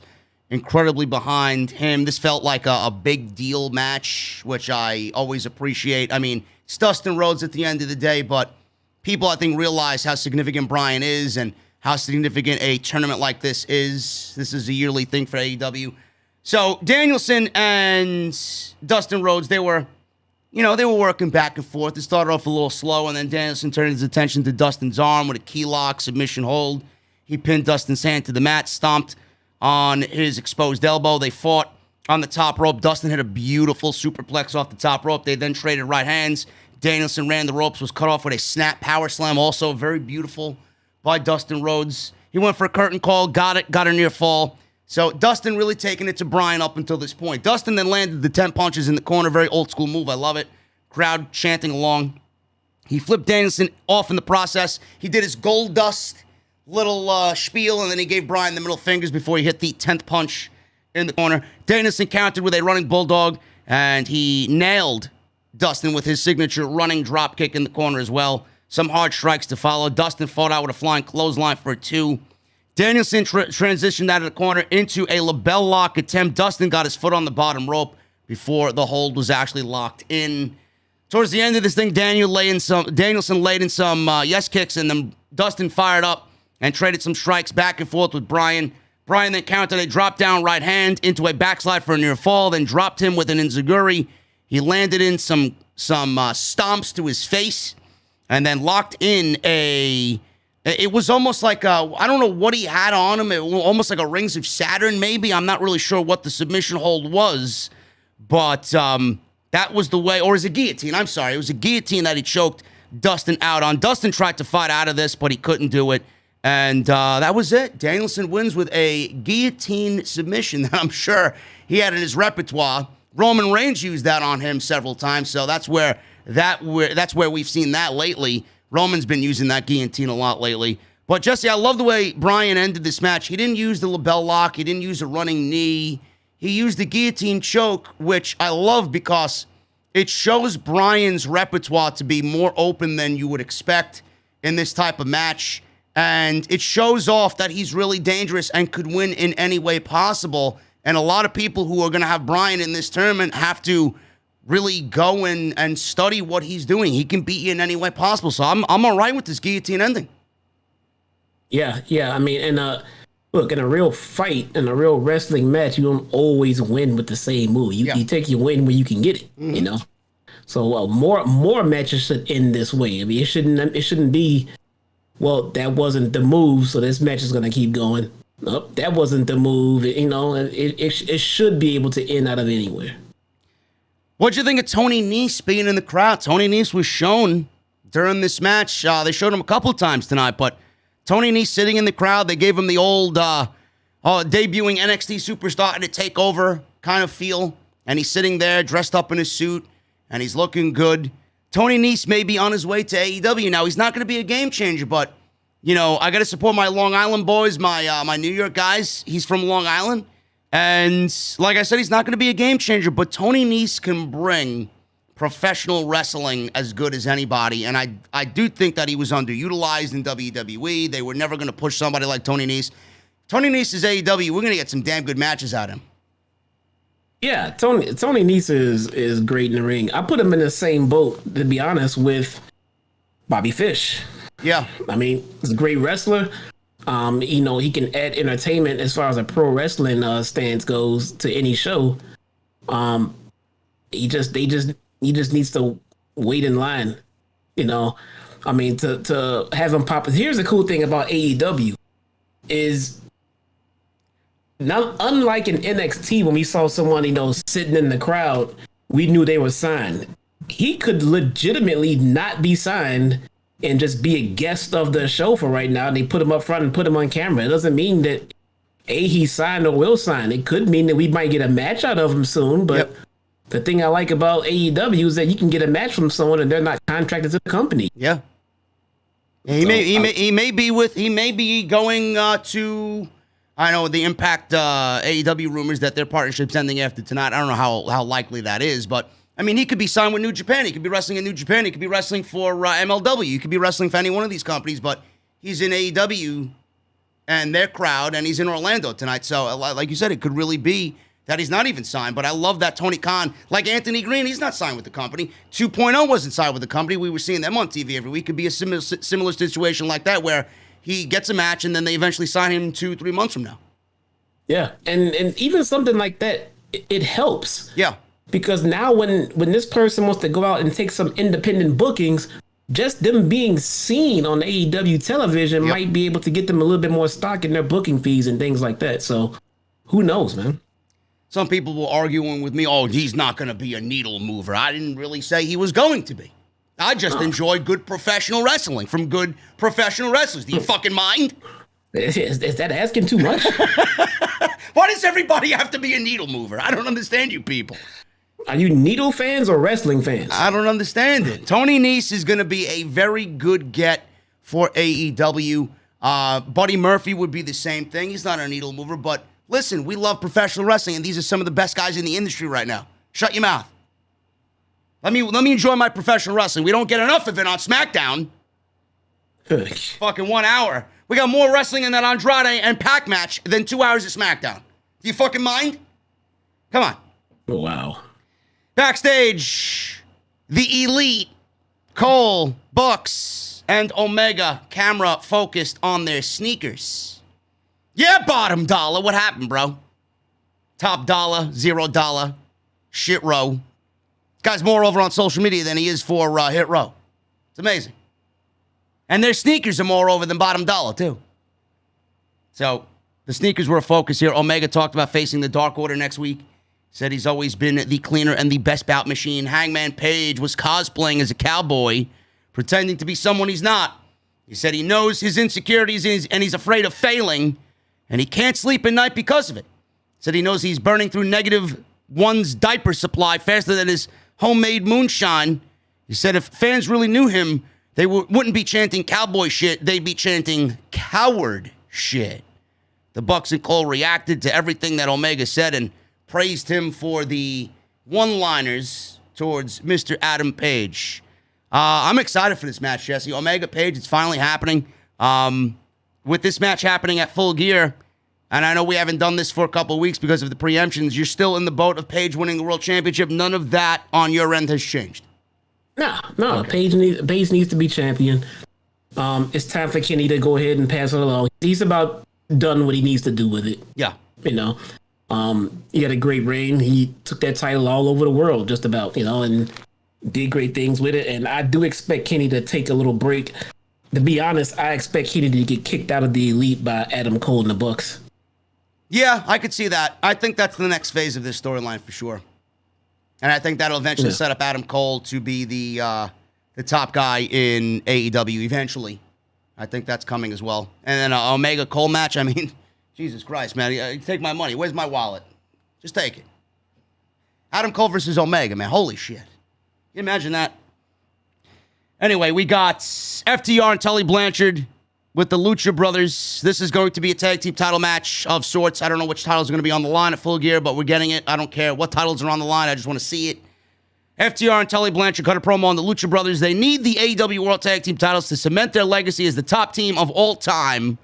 incredibly behind him. This felt like a big deal match, which I always appreciate. I mean, it's Dustin Rhodes at the end of the day, but people, I think, realize how significant Bryan is and how significant a tournament like this is. This is a yearly thing for AEW. So Danielson and Dustin Rhodes, they were working back and forth. It started off a little slow, and then Danielson turned his attention to Dustin's arm with a key lock submission hold. He pinned Dustin's hand to the mat, stomped on his exposed elbow. They fought on the top rope. Dustin hit a beautiful superplex off the top rope. They then traded right hands. Danielson ran the ropes, was cut off with a snap power slam, also very beautiful by Dustin Rhodes. He went for a curtain call, got a near fall. So Dustin really taking it to Bryan up until this point. Dustin then landed the 10 punches in the corner. Very old school move. I love it. Crowd chanting along. He flipped Danielson off in the process. He did his gold dust little spiel, and then he gave Bryan the middle fingers before he hit the 10th punch in the corner. Danielson countered with a running bulldog, and he nailed Dustin with his signature running drop kick in the corner as well. Some hard strikes to follow. Dustin fought out with a flying clothesline for a 2. Danielson transitioned out of the corner into a label lock attempt. Dustin got his foot on the bottom rope before the hold was actually locked in. Towards the end of this thing, Danielson laid in some yes kicks, and then Dustin fired up and traded some strikes back and forth with Bryan. Bryan then countered a drop-down right hand into a backslide for a near fall, then dropped him with an enziguri. He landed in some stomps to his face, and then locked in it was almost like I don't know what he had on him. It was almost like a Rings of Saturn, maybe. I'm not really sure what the submission hold was, but that was the way, or is it guillotine? I'm sorry. It was a guillotine that he choked Dustin out on. Dustin tried to fight out of this, but he couldn't do it. And that was it. Danielson wins with a guillotine submission that I'm sure he had in his repertoire. Roman Reigns used that on him several times, so that's where we've seen that lately. Roman's been using that guillotine a lot lately. But Jesse, I love the way Bryan ended this match. He didn't use the label lock. He didn't use a running knee. He used the guillotine choke, which I love because it shows Bryan's repertoire to be more open than you would expect in this type of match. And it shows off that he's really dangerous and could win in any way possible. And a lot of people who are going to have Bryan in this tournament have to really go and study what he's doing. He can beat you in any way possible. So I'm all right with this guillotine ending. Yeah. I mean, look, in a real fight, in a real wrestling match, you don't always win with the same move. You take your win where you can get it, you know? So more matches should end this way. I mean, it shouldn't be, well, that wasn't the move, so this match is going to keep going. Nope, that wasn't the move. You know, it should be able to end out of anywhere. What'd you think of Tony Nese being in the crowd? Tony Nese was shown during this match. They showed him a couple of times tonight, but Tony Nese sitting in the crowd. They gave him the old debuting NXT superstar to take over kind of feel, and he's sitting there dressed up in his suit, and he's looking good. Tony Nese may be on his way to AEW now. He's not going to be a game changer, but you know, I got to support my Long Island boys, my New York guys. He's from Long Island. And like I said, he's not going to be a game changer, but Tony Nese can bring professional wrestling as good as anybody. And I do think that he was underutilized in WWE. They were never going to push somebody like Tony Nese. Tony Nese is AEW. We're going to get some damn good matches out of him. Yeah, Tony Nese is great in the ring. I put him in the same boat, to be honest, with Bobby Fish. Yeah. I mean, he's a great wrestler. You know, he can add entertainment as far as a pro wrestling stance goes to any show. He just needs to wait in line. You know, I mean, to have him pop. Here's the cool thing about AEW is, not unlike in NXT when we saw someone, you know, sitting in the crowd, we knew they were signed. He could legitimately not be signed and just be a guest of the show for right now. They put him up front and put him on camera. It doesn't mean that he's signed or will sign. It could mean that we might get a match out of him soon. But The thing I like about AEW is that you can get a match from someone and they're not contracted to the company. Yeah. He may be going to, I know the Impact AEW rumors that their partnership's ending after tonight. I don't know how likely that is, but I mean, he could be signed with New Japan. He could be wrestling in New Japan. He could be wrestling for MLW. He could be wrestling for any one of these companies, but he's in AEW and their crowd, and he's in Orlando tonight. So, like you said, it could really be that he's not even signed. But I love that Tony Khan, like Anthony Green, he's not signed with the company. 2.0 wasn't signed with the company. We were seeing them on TV every week. Could be a similar situation like that where he gets a match and then they eventually sign him 2-3 months from now. Yeah, and even something like that, it helps. Yeah. Because now when this person wants to go out and take some independent bookings, just them being seen on AEW television might be able to get them a little bit more stock in their booking fees and things like that. So who knows, man? Some people were arguing with me, oh, he's not going to be a needle mover. I didn't really say he was going to be. I just enjoy good professional wrestling from good professional wrestlers. Do you fucking mind? Is that asking too much? Why does everybody have to be a needle mover? I don't understand you people. Are you needle fans or wrestling fans? I don't understand it. Tony Nese is going to be a very good get for AEW. Buddy Murphy would be the same thing. He's not a needle mover, but listen, we love professional wrestling, and these are some of the best guys in the industry right now. Shut your mouth. Let me enjoy my professional wrestling. We don't get enough of it on SmackDown. Fucking 1 hour. We got more wrestling in that Andrade and Pac match than 2 hours of SmackDown. Do you fucking mind? Come on. Oh, wow. Backstage, the Elite, Cole, Bucks, and Omega, camera focused on their sneakers. Yeah, bottom dollar. What happened, bro? Top dollar, $0, shit row. Guy's more over on social media than he is for Hit Row. It's amazing. And their sneakers are more over than bottom dollar, too. So, the sneakers were a focus here. Omega talked about facing the Dark Order next week. Said he's always been the cleaner and the best bout machine. Hangman Page was cosplaying as a cowboy, pretending to be someone he's not. He said he knows his insecurities and he's afraid of failing, and he can't sleep at night because of it. Said he knows he's burning through -1's diaper supply faster than his homemade moonshine. He said if fans really knew him, they wouldn't be chanting cowboy shit. They'd be chanting coward shit. The Bucks and Cole reacted to everything that Omega said and praised him for the one-liners towards Mr. Adam Page. I'm excited for this match, Jesse. Omega Page, it's finally happening. With this match happening at Full Gear, and I know we haven't done this for a couple of weeks because of the preemptions, you're still in the boat of Page winning the World Championship. None of that on your end has changed. No. Okay. Page needs to be champion. It's time for Kenny to go ahead and pass it along. He's about done what he needs to do with it. Yeah. You know, he had a great reign. He took that title all over the world, just about, and did great things with it. And I do expect Kenny to take a little break. To be honest, I expect Kenny to get kicked out of the Elite by Adam Cole and the Bucks. Yeah, I could see that. I think that's the next phase of this storyline for sure. And I think that'll eventually set up Adam Cole to be the top guy in AEW eventually. I think that's coming as well. And then an Omega Cole match, I mean, Jesus Christ, man. Take my money. Where's my wallet? Just take it. Adam Cole versus Omega, man. Holy shit. Can you imagine that? Anyway, we got FTR and Tully Blanchard with the Lucha Brothers. This is going to be a tag team title match of sorts. I don't know which titles are going to be on the line at Full Gear, but we're getting it. I don't care what titles are on the line. I just want to see it. FTR and Tully Blanchard cut a promo on the Lucha Brothers. They need the AEW World Tag Team titles to cement their legacy as the top team of all time.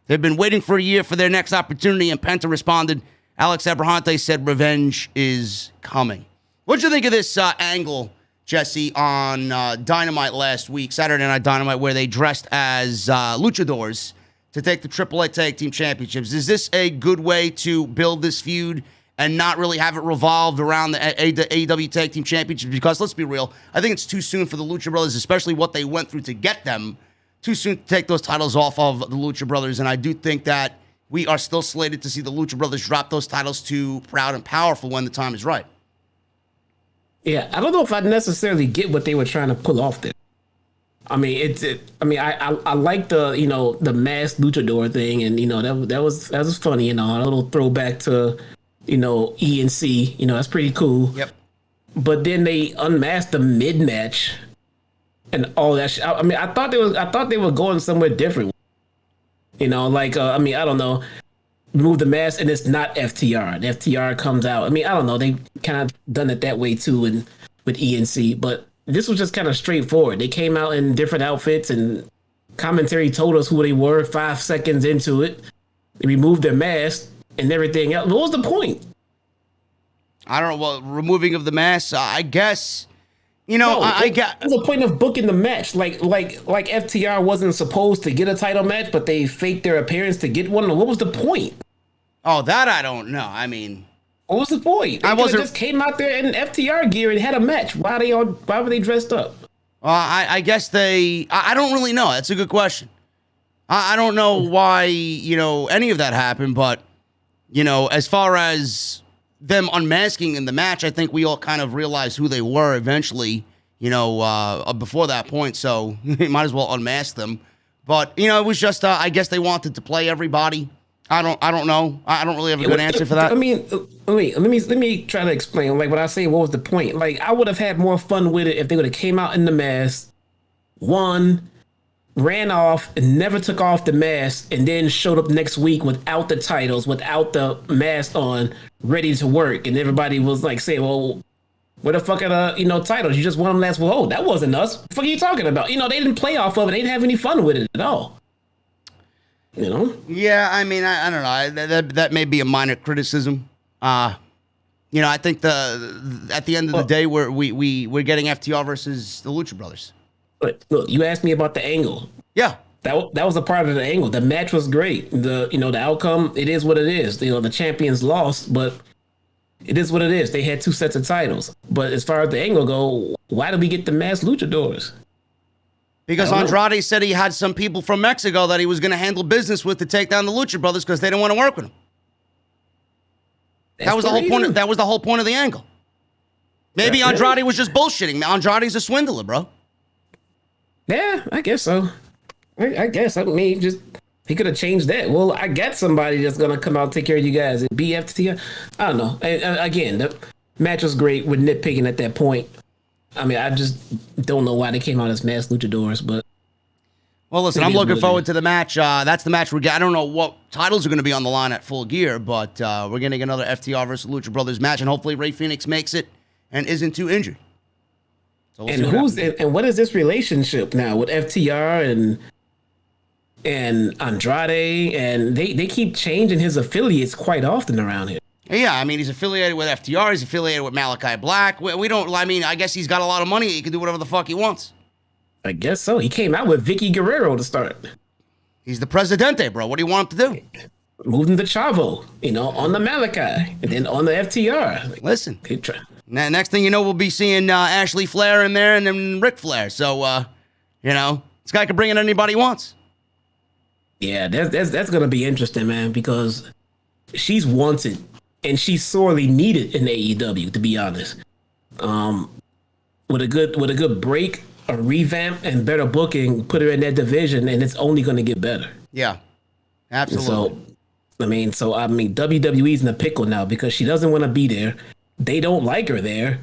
They've been waiting for a year for their next opportunity, and Penta responded. Alex Abrahante said revenge is coming. What'd you think of this angle, Jesse, on Dynamite last week, Saturday Night Dynamite, where they dressed as luchadors to take the AAA Tag Team Championships? Is this a good way to build this feud and not really have it revolved around the AEW Tag Team Championships? Because let's be real, I think it's too soon for the Lucha Brothers, especially what they went through to get them. Too soon to take those titles off of the Lucha Brothers, and I do think that we are still slated to see the Lucha Brothers drop those titles to Proud and Powerful when the time is right. Yeah, I don't know if I necessarily get what they were trying to pull off there. I mean, I like the the masked luchador thing, and that was funny, a little throwback to ENC. That's pretty cool. Yep. But then they unmasked the mid match, and all that shit. I mean, I thought they were going somewhere different. I don't know. Remove the mask and it's not FTR. And FTR comes out. I mean, I don't know. They kind of done it that way too, and with ENC, but this was just kind of straightforward. They came out in different outfits, and commentary told us who they were 5 seconds into it. They removed their mask and everything else. What was the point? I don't know. Well, removing of the mask, I guess. I got the point of booking the match. Like FTR wasn't supposed to get a title match, but they faked their appearance to get one. What was the point? Oh, that I don't know. I mean, what was the point? They just came out there in FTR gear and had a match. Why were they dressed up? I guess I don't really know. That's a good question. I don't know why, any of that happened, but, as far as them unmasking in the match, I think we all kind of realized who they were eventually, before that point. So you might as well unmask them. But, it was just, I guess they wanted to play everybody. I don't know. I don't really have a good answer for that. I mean, let me try to explain. Like, when I say what was the point? Like, I would have had more fun with it if they would have came out in the mask, won, ran off, and never took off the mask, and then showed up next week without the titles, without the mask on, ready to work, and everybody was like saying, "Well, where the fuck are the titles? You just won them last." Well, oh, that wasn't us. What the fuck are you talking about? They didn't play off of it. They didn't have any fun with it at all. Yeah, I mean, I don't know. That may be a minor criticism. I think at the end of the day, we're getting FTR versus the Lucha Brothers. But look, you asked me about the angle. Yeah, that was a part of the angle. The match was great. The outcome, it is what it is. The champions lost, but it is what it is. They had 2 sets of titles. But as far as the angle go, why did we get the masked luchadors? Because Andrade said he had some people from Mexico that he was going to handle business with to take down the Lucha Brothers because they didn't want to work with him. That was the whole point. That was the whole point of the angle. Maybe Andrade was just bullshitting. Andrade's a swindler, bro. Yeah, I guess so. I guess. I mean, he could have changed that. Well, I got somebody that's going to come out and take care of you guys at BFT. I don't know. And again, the match was great. We're nitpicking at that point. I mean, I just don't know why they came out as masked luchadors, but... Well, listen, I'm looking forward to the match. That's the match we're getting. I don't know what titles are going to be on the line at Full Gear, but we're getting another FTR versus Lucha Brothers match, and hopefully Rey Fenix makes it and isn't too injured. So we'll what is this relationship now with FTR and Andrade? And they keep changing his affiliates quite often around here. Yeah, I mean, he's affiliated with FTR. He's affiliated with Malakai Black. I guess he's got a lot of money. He can do whatever the fuck he wants. I guess so. He came out with Vicky Guerrero to start. He's the Presidente, bro. What do you want him to do? Moved him to Chavo, on the Malakai, and then on the FTR. Listen, next thing you know, we'll be seeing Ashley Flair in there and then Ric Flair. So, this guy can bring in anybody he wants. Yeah, that's going to be interesting, man, because she's wanted. And she's sorely needed in AEW, to be honest. With a good break, a revamp, and better booking, put her in that division, and it's only going to get better. Yeah, absolutely. So WWE's in a pickle now because she doesn't want to be there. They don't like her there,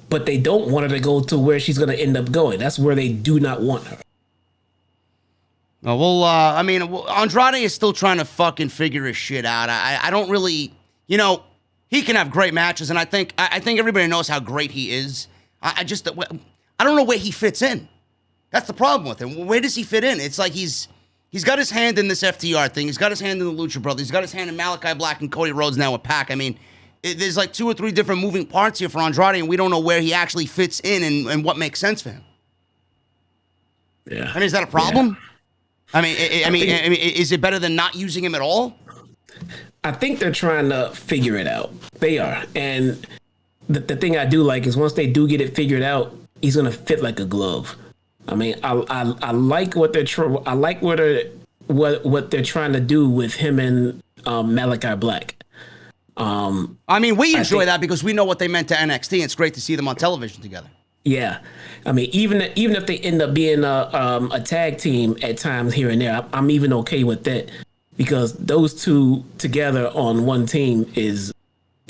but they don't want her to go to where she's going to end up going. That's where they do not want her. Andrade is still trying to fucking figure his shit out. I don't really, he can have great matches, and I think everybody knows how great he is. I don't know where he fits in. That's the problem with him. Where does he fit in? It's like he's got his hand in this FTR thing. He's got his hand in the Lucha Brothers. He's got his hand in Malakai Black and Cody Rhodes now with Pac. I mean, there's like 2 or 3 different moving parts here for Andrade, and we don't know where he actually fits in and what makes sense for him. Yeah. I mean, is that a problem? Yeah. I mean, is it better than not using him at all? I think they're trying to figure it out. They are. And the thing I do like is once they do get it figured out, he's going to fit like a glove. I mean, I like what they're what they're trying to do with him and Malakai Black. We enjoy that because we know what they meant to NXT. And it's great to see them on television together. Yeah, I mean, even if they end up being a tag team at times here and there, I'm even okay with that because those two together on one team is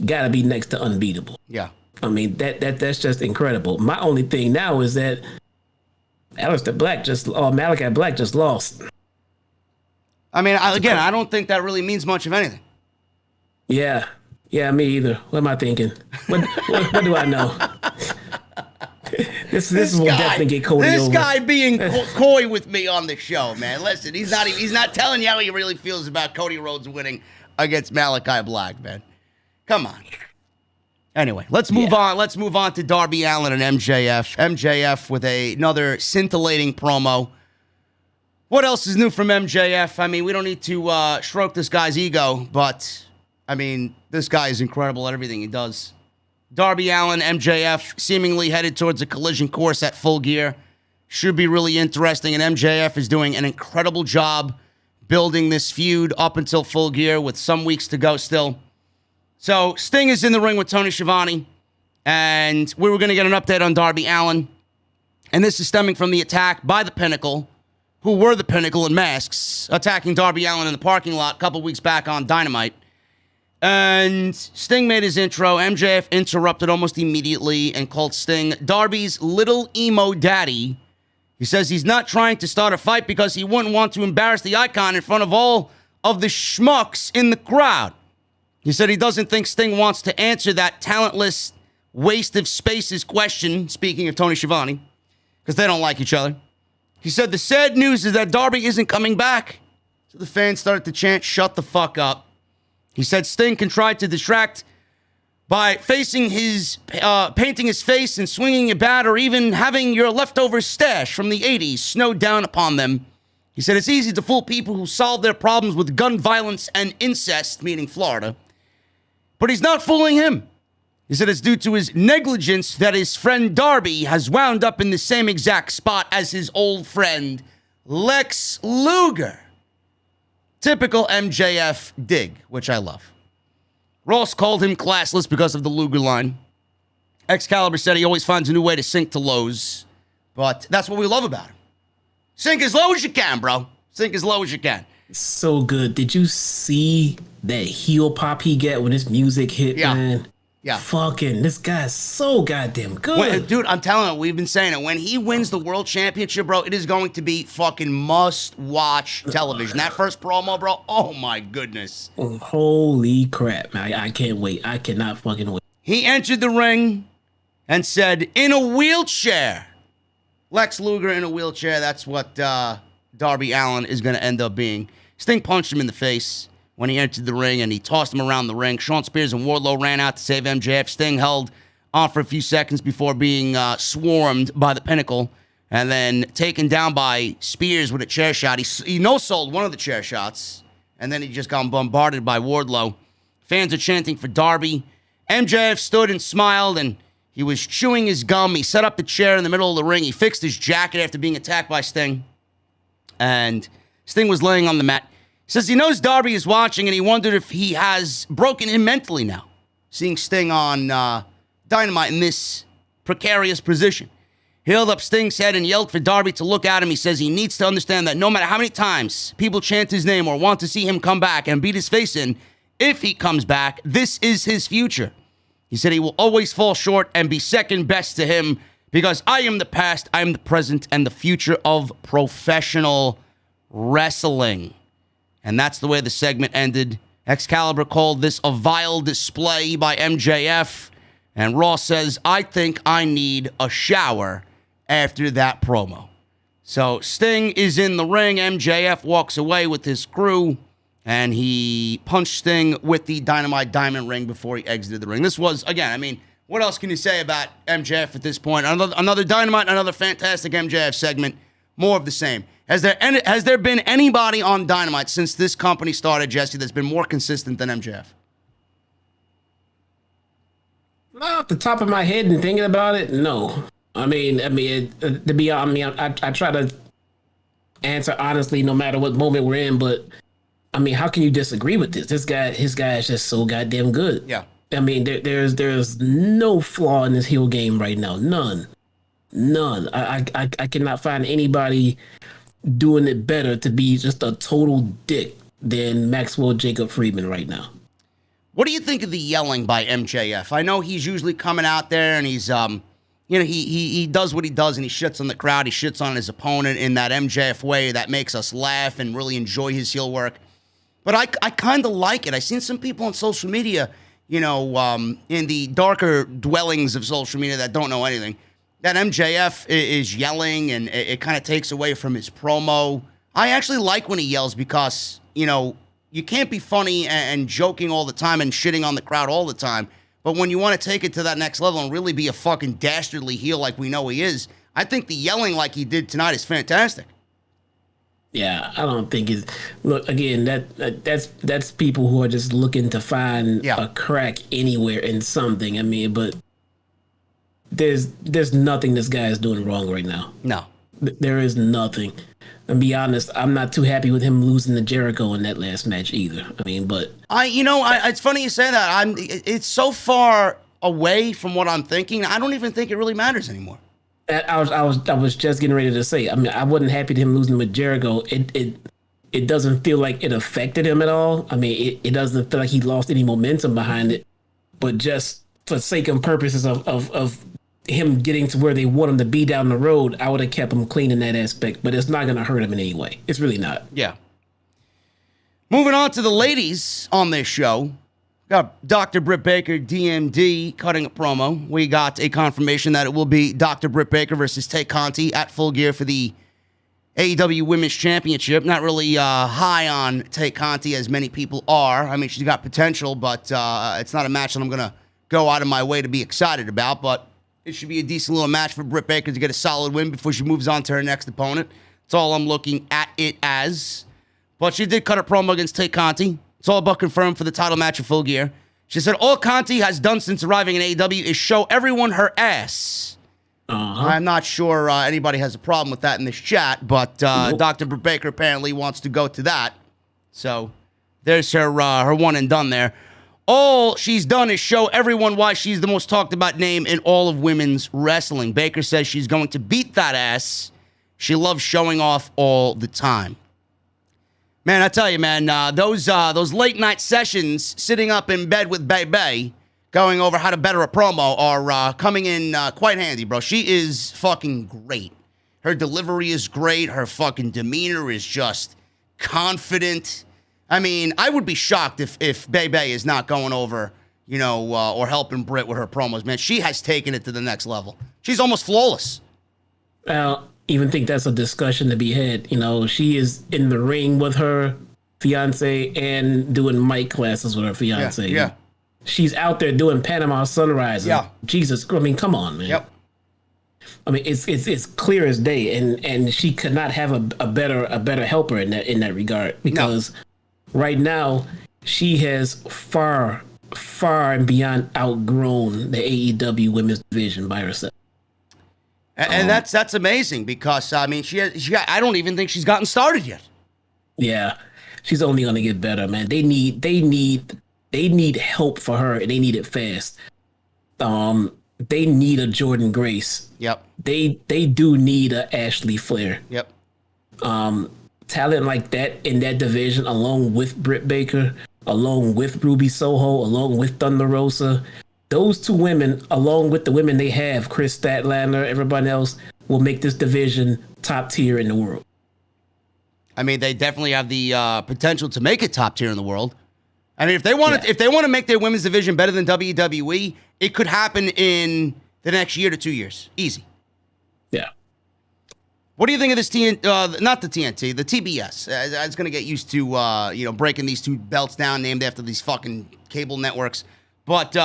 gotta be next to unbeatable. Yeah, I mean that's just incredible. My only thing now is that Malakai Black just lost. I mean, I don't think that really means much of anything. Yeah, me either. What am I thinking? What do I know? This will definitely get Cody over. This guy being coy with me on the show, man. Listen, he's not telling you how he really feels about Cody Rhodes winning against Malakai Black, man. Come on. Anyway, let's move on. Let's move on to Darby Allen and MJF. MJF with another scintillating promo. What else is new from MJF? I mean, we don't need to stroke this guy's ego, but, I mean, this guy is incredible at everything he does. Darby Allen, MJF, seemingly headed towards a collision course at Full Gear. Should be really interesting, and MJF is doing an incredible job building this feud up until Full Gear with some weeks to go still. So, Sting is in the ring with Tony Schiavone, and we were going to get an update on Darby Allen, and this is stemming from the attack by the Pinnacle, who were the Pinnacle in masks, attacking Darby Allen in the parking lot a couple weeks back on Dynamite. And Sting made his intro. MJF interrupted almost immediately and called Sting Darby's little emo daddy. He says he's not trying to start a fight because he wouldn't want to embarrass the icon in front of all of the schmucks in the crowd. He said he doesn't think Sting wants to answer that talentless waste of spaces question, speaking of Tony Schiavone, because they don't like each other. He said the sad news is that Darby isn't coming back. So the fans started to chant, shut the fuck up. He said Sting can try to distract by painting his face and swinging a bat, or even having your leftover stash from the 80s snowed down upon them. He said it's easy to fool people who solve their problems with gun violence and incest, meaning Florida. But he's not fooling him. He said it's due to his negligence that his friend Darby has wound up in the same exact spot as his old friend Lex Luger. Typical MJF dig, which I love. Ross called him classless because of the Luger line. Excalibur said he always finds a new way to sink to lows, but that's what we love about him. Sink as low as you can, bro. Sink as low as you can. So good. Did you see that heel pop he get when his music hit, man? Yeah. Fucking, this guy's so goddamn good. Dude, I'm telling you, we've been saying it. When he wins the world championship, bro, it is going to be fucking must-watch television. That first promo, bro, oh my goodness. Holy crap, man. I can't wait. I cannot fucking wait. He entered the ring and said, in a wheelchair. Lex Luger in a wheelchair, that's what Darby Allen is going to end up being. Sting punched him in the face when he entered the ring, and he tossed him around the ring. Shawn Spears and Wardlow ran out to save MJF. Sting held on for a few seconds before being swarmed by the Pinnacle and then taken down by Spears with a chair shot. He no-sold one of the chair shots, and then he just got bombarded by Wardlow. Fans are chanting for Darby. MJF stood and smiled, and he was chewing his gum. He set up the chair in the middle of the ring. He fixed his jacket after being attacked by Sting, and Sting was laying on the mat. He says he knows Darby is watching, and he wondered if he has broken him mentally now, seeing Sting on Dynamite in this precarious position. He held up Sting's head and yelled for Darby to look at him. He says he needs to understand that no matter how many times people chant his name or want to see him come back and beat his face in, if he comes back, this is his future. He said he will always fall short and be second best to him because I am the past, I am the present, and the future of professional wrestling. And that's the way the segment ended. Excalibur called this a vile display by MJF. And Ross says, I think I need a shower after that promo. So Sting is in the ring. MJF walks away with his crew. And he punched Sting with the Dynamite Diamond ring before he exited the ring. This was, again, I mean, what else can you say about MJF at this point? Another Dynamite, another fantastic MJF segment. More of the same. Has there been anybody on Dynamite since this company started, Jesse, that's been more consistent than MJF? No, off the top of my head and thinking about it, no. I try to answer honestly, no matter what moment we're in. But I mean, how can you disagree with this? His guy is just so goddamn good. Yeah. I mean, there's no flaw in his heel game right now. None. I cannot find anybody doing it better to be just a total dick than Maxwell Jacob Friedman right now. What do you think of the yelling by MJF? I know he's usually coming out there and he's, he does what he does and he shits on the crowd. He shits on his opponent in that MJF way that makes us laugh and really enjoy his heel work. But I kind of like it. I've seen some people on social media, in the darker dwellings of social media that don't know anything, that MJF is yelling and it kind of takes away from his promo. I actually like when he yells because, you can't be funny and joking all the time and shitting on the crowd all the time. But when you want to take it to that next level and really be a fucking dastardly heel like we know he is, I think the yelling like he did tonight is fantastic. Yeah, I don't think it's. Look again. That's people who are just looking to find a crack anywhere in something. I mean, but there's nothing this guy is doing wrong right now. No, there is nothing. And be honest, I'm not too happy with him losing to Jericho in that last match either. I mean, but it's funny you say that. It's so far away from what I'm thinking. I don't even think it really matters anymore. I was just getting ready to say. I mean, I wasn't happy to him losing with Jericho. It doesn't feel like it affected him at all. I mean, it doesn't feel like he lost any momentum behind it. But just for sake and purposes of him getting to where they want him to be down the road, I would have kept him clean in that aspect. But it's not going to hurt him in any way. It's really not. Yeah. Moving on to the ladies on this show. Got Dr. Britt Baker, DMD, cutting a promo. We got a confirmation that it will be Dr. Britt Baker versus Tay Conti at Full Gear for the AEW Women's Championship. Not really high on Tay Conti as many people are. I mean, she's got potential, but it's not a match that I'm going to go out of my way to be excited about. But it should be a decent little match for Britt Baker to get a solid win before she moves on to her next opponent. That's all I'm looking at it as. But she did cut a promo against Tay Conti. It's all but confirmed for the title match of Full Gear. She said, all Conti has done since arriving in AEW is show everyone her ass. I'm not sure anybody has a problem with that in this chat, but nope. Dr. Baker apparently wants to go to that. So there's her one and done there. All she's done is show everyone why she's the most talked about name in all of women's wrestling. Baker says she's going to beat that ass. She loves showing off all the time. Man, I tell you, man, those late night sessions, sitting up in bed with Bay, going over how to better a promo, are coming in quite handy, bro. She is fucking great. Her delivery is great. Her fucking demeanor is just confident. I mean, I would be shocked if Bay is not going over, or helping Britt with her promos, man. She has taken it to the next level. She's almost flawless. Well, even think that's a discussion to be had. She is in the ring with her fiance and doing mic classes with her fiance. Yeah. She's out there doing Panama Sunrise. Yeah. Jesus, I mean, come on, man. Yep. I mean, it's clear as day, and she could not have a better helper in that regard, because right now she has far and beyond outgrown the AEW women's division by herself. And that's amazing, because I mean I don't even think she's gotten started yet. Yeah, she's only gonna get better, man. They need help for her, and they need it fast. They need a Jordan Grace. Yep. They do need a Ashley Flair. Yep. Talent like that in that division, along with Britt Baker, along with Ruby Soho, along with Thunder Rosa. Those two women, along with the women they have, Chris Statlander, everybody else, will make this division top tier in the world. I mean, they definitely have the potential to make it top tier in the world. I mean, if they want to make their women's division better than WWE, it could happen in the next year to 2 years. Easy. Yeah. What do you think of this not the TNT, the TBS? I was going to get used to breaking these two belts down, named after these fucking cable networks. But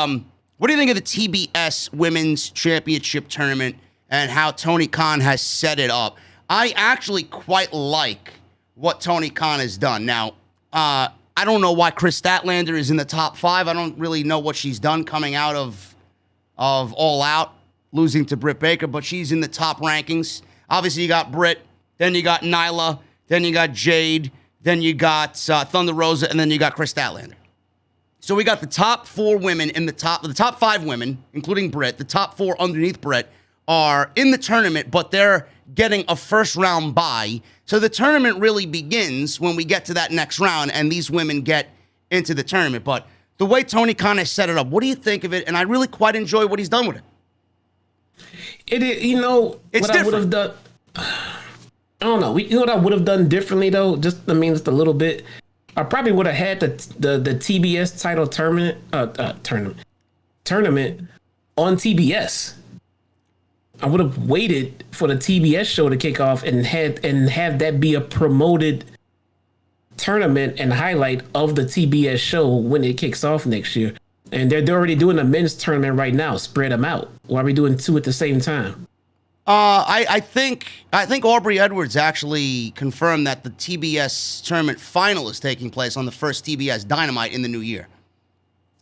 what do you think of the TBS Women's Championship Tournament and how Tony Khan has set it up? I actually quite like what Tony Khan has done. Now, I don't know why Chris Statlander is in the top 5. I don't really know what she's done coming out of All Out, losing to Britt Baker, but she's in the top rankings. Obviously, you got Britt, then you got Nyla, then you got Jade, then you got Thunder Rosa, and then you got Chris Statlander. So we got the top 4 women in the top 5 women, including Britt. The top 4 underneath Britt are in the tournament, but they're getting a first round bye. So the tournament really begins when we get to that next round and these women get into the tournament. But the way Tony Khan has set it up, what do you think of it? And I really quite enjoy what he's done with it. It is, it's what different. I would have done. I don't know. What I would have done differently though, just a little bit. I probably would have had the TBS title tournament on TBS. I would have waited for the TBS show to kick off and have that be a promoted tournament and highlight of the TBS show when it kicks off next year. And they're already doing a men's tournament right now. Spread them out. Why are we doing 2 at the same time? I think Aubrey Edwards actually confirmed that the TBS tournament final is taking place on the first TBS Dynamite in the new year.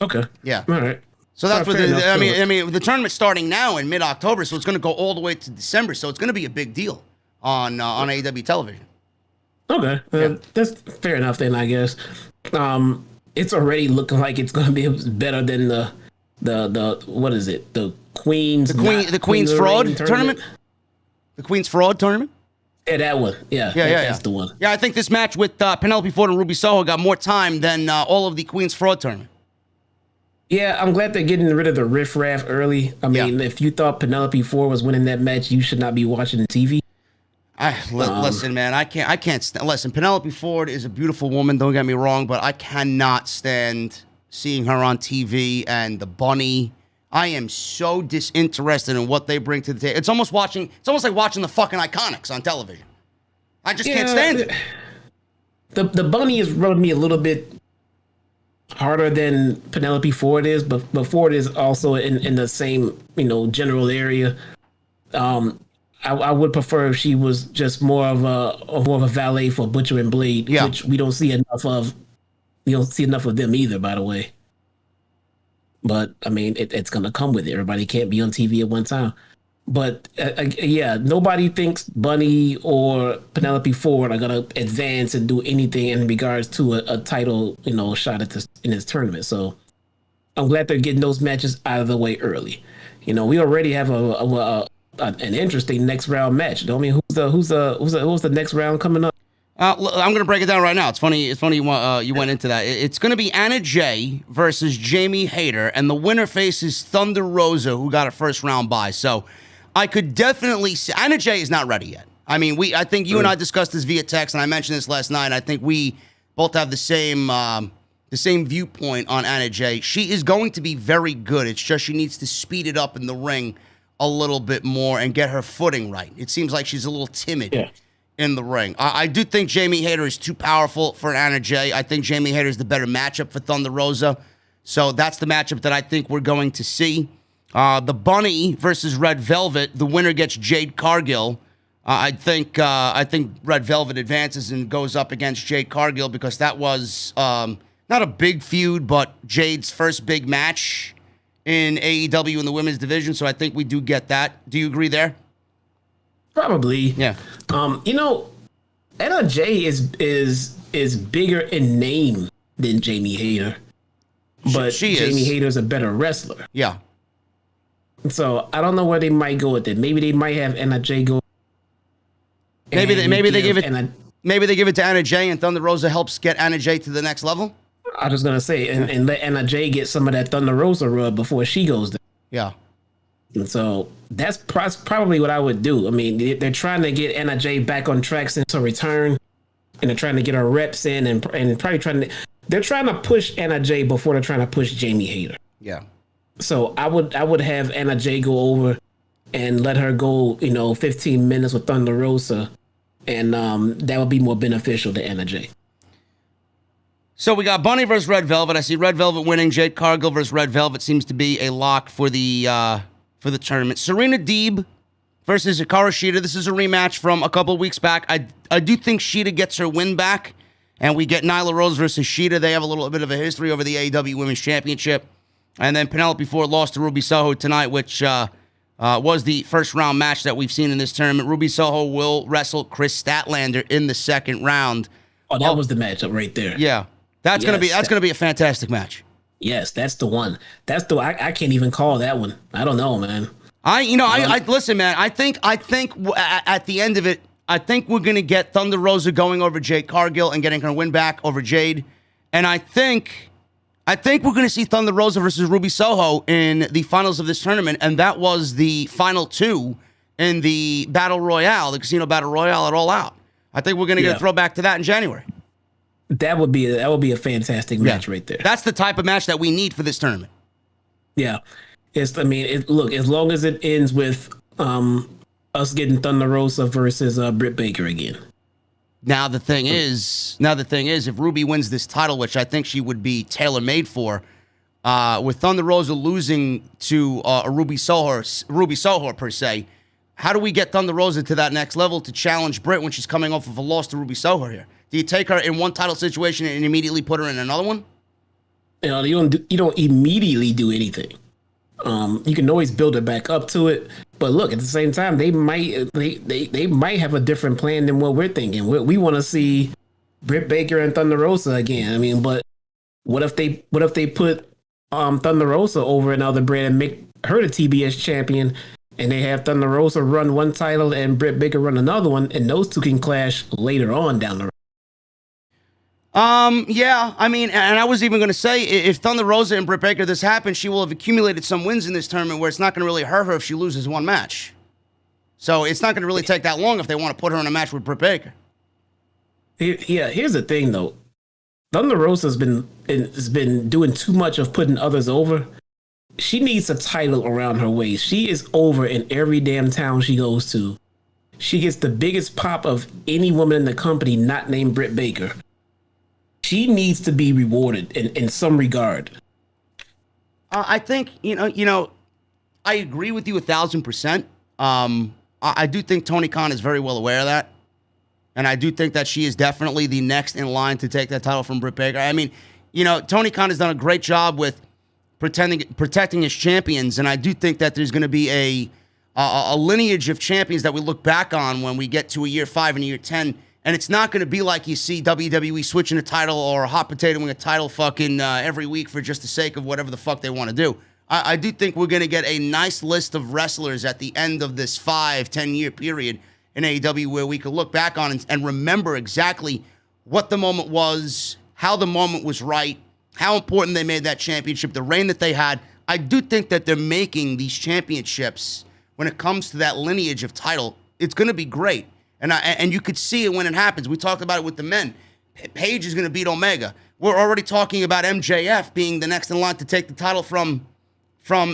Okay. Yeah. All right. So that's what enough. I mean, the tournament's starting now in mid-October, so it's going to go all the way to December. So it's going to be a big deal on AEW television. Okay, that's fair enough then, I guess. It's already looking like it's going to be better than the what is it? The Queen's Fraud tournament. The Queen's Fraud tournament. Yeah, that one. Yeah, that's the one. Yeah, I think this match with Penelope Ford and Ruby Soho got more time than all of the Queen's Fraud tournament. Yeah, I'm glad they're getting rid of the riffraff early. I mean, if you thought Penelope Ford was winning that match, you should not be watching the TV. Listen, man, I can't listen. Penelope Ford is a beautiful woman. Don't get me wrong, but I cannot stand seeing her on TV and the bunny. I am so disinterested in what they bring to the table. It's almost like watching the fucking Iconics on television. I just can't stand it. The bunny is rubbing me a little bit harder than Penelope Ford is, but Ford is also in the same general area. I would prefer if she was just more of a valet for Butcher and Blade, which we don't see enough of. We don't see enough of them either, by the way. But I mean, it's gonna come with it. Everybody can't be on TV at one time. But nobody thinks Bunny or Penelope Ford are gonna advance and do anything in regards to a title, shot in this tournament. So I'm glad they're getting those matches out of the way early. We already have an interesting next round match. I mean, who's the next round coming up? I'm going to break it down right now. It's funny you went into that. It's going to be Anna Jay versus Jamie Hayter, and the winner faces Thunder Rosa, who got a first round bye. So I could definitely see Anna Jay is not ready yet. I mean, I think you and I discussed this via text, and I mentioned this last night. I think we both have the same viewpoint on Anna Jay. She is going to be very good. It's just she needs to speed it up in the ring a little bit more and get her footing right. It seems like she's a little timid in the ring. I do think Jamie Hayter is too powerful for Anna Jay. I think Jamie Hayter is the better matchup for Thunder Rosa. So that's the matchup that I think we're going to see. The Bunny versus Red Velvet. The winner gets Jade Cargill. I think Red Velvet advances and goes up against Jade Cargill because that was not a big feud, but Jade's first big match in AEW in the women's division, so I think we do get that. Do you agree there? Probably. Yeah. Anna Jay is bigger in name than Jamie Hayter, but Jamie Hayter's a better wrestler. Yeah. So I don't know where they might go with it. Maybe they might have Anna Jay go. Maybe they give it to Anna Jay, and Thunder Rosa helps get Anna Jay to the next level. I was just gonna say, and let Anna Jay get some of that Thunder Rosa rub before she goes there. Yeah. And so that's probably what I would do. I mean, they're trying to get Anna Jay back on track since her return, and they're trying to get her reps in, and probably they're trying to push Anna Jay before they're trying to push Jamie Hayter. Yeah. So I would have Anna Jay go over and let her go, 15 minutes with Thunder Rosa, and that would be more beneficial to Anna Jay. So we got Bunny versus Red Velvet. I see Red Velvet winning. Jade Cargill versus Red Velvet seems to be a lock for the tournament. Serena Deeb versus Zakaroshita. This is a rematch from a couple of weeks back. I do think Shida gets her win back, and we get Nyla Rose versus Shida. They have a little bit of a history over the AEW Women's Championship. And then Penelope Ford lost to Ruby Soho tonight, which was the first round match that we've seen in this tournament. Ruby Soho will wrestle Chris Statlander in the second round. Oh, that was the matchup right there. Yeah. That's gonna be a fantastic match. Yes, that's the one. I can't even call that one. I don't know, man. Listen, man. I think at the end of it, I think we're gonna get Thunder Rosa going over Jade Cargill and getting her win back over Jade, and I think we're gonna see Thunder Rosa versus Ruby Soho in the finals of this tournament, and that was the final two in the Battle Royale, the Casino Battle Royale at All Out. I think we're gonna get a throwback to that in January. That would be a fantastic match right there. That's the type of match that we need for this tournament. Yeah, look, as long as it ends with us getting Thunder Rosa versus Britt Baker again. Now the thing is, if Ruby wins this title, which I think she would be tailor made for, with Thunder Rosa losing to Ruby Soho per se, how do we get Thunder Rosa to that next level to challenge Britt when she's coming off of a loss to Ruby Soho here? Do you take her in one title situation and immediately put her in another one? You don't immediately do anything. You can always build it back up to it. But look, at the same time, they might have a different plan than what we're thinking. We want to see Britt Baker and Thunder Rosa again. I mean, but what if they put Thunder Rosa over another brand and make her the TBS champion, and they have Thunder Rosa run one title and Britt Baker run another one, and those two can clash later on down the road. Yeah, I mean, and I was even going to say, if Thunder Rosa and Britt Baker this happens, she will have accumulated some wins in this tournament where it's not going to really hurt her if she loses one match. So it's not going to really take that long if they want to put her in a match with Britt Baker. Yeah, here's the thing though. Thunder Rosa has been doing too much of putting others over. She needs a title around her waist. She is over in every damn town she goes to. She gets the biggest pop of any woman in the company not named Britt Baker. She needs to be rewarded in some regard. I think, you know, I agree with you 1,000%. I do think Tony Khan is very well aware of that. And I do think that she is definitely the next in line to take that title from Britt Baker. I mean, you know, Tony Khan has done a great job with protecting his champions. And I do think that there's going to be a lineage of champions that we look back on when we get to a year 5 and a year 10. And it's not going to be like you see WWE switching a title or hot potatoing a title fucking every week for just the sake of whatever the fuck they want to do. I do think we're going to get a nice list of wrestlers at the end of this 5-10 year period in AEW where we could look back on and remember exactly what the moment was, how the moment was right, how important they made that championship, the reign that they had. I do think that they're making these championships, when it comes to that lineage of title, it's going to be great. And you could see it when it happens. We talked about it with the men. Paige is going to beat Omega. We're already talking about MJF being the next in line to take the title from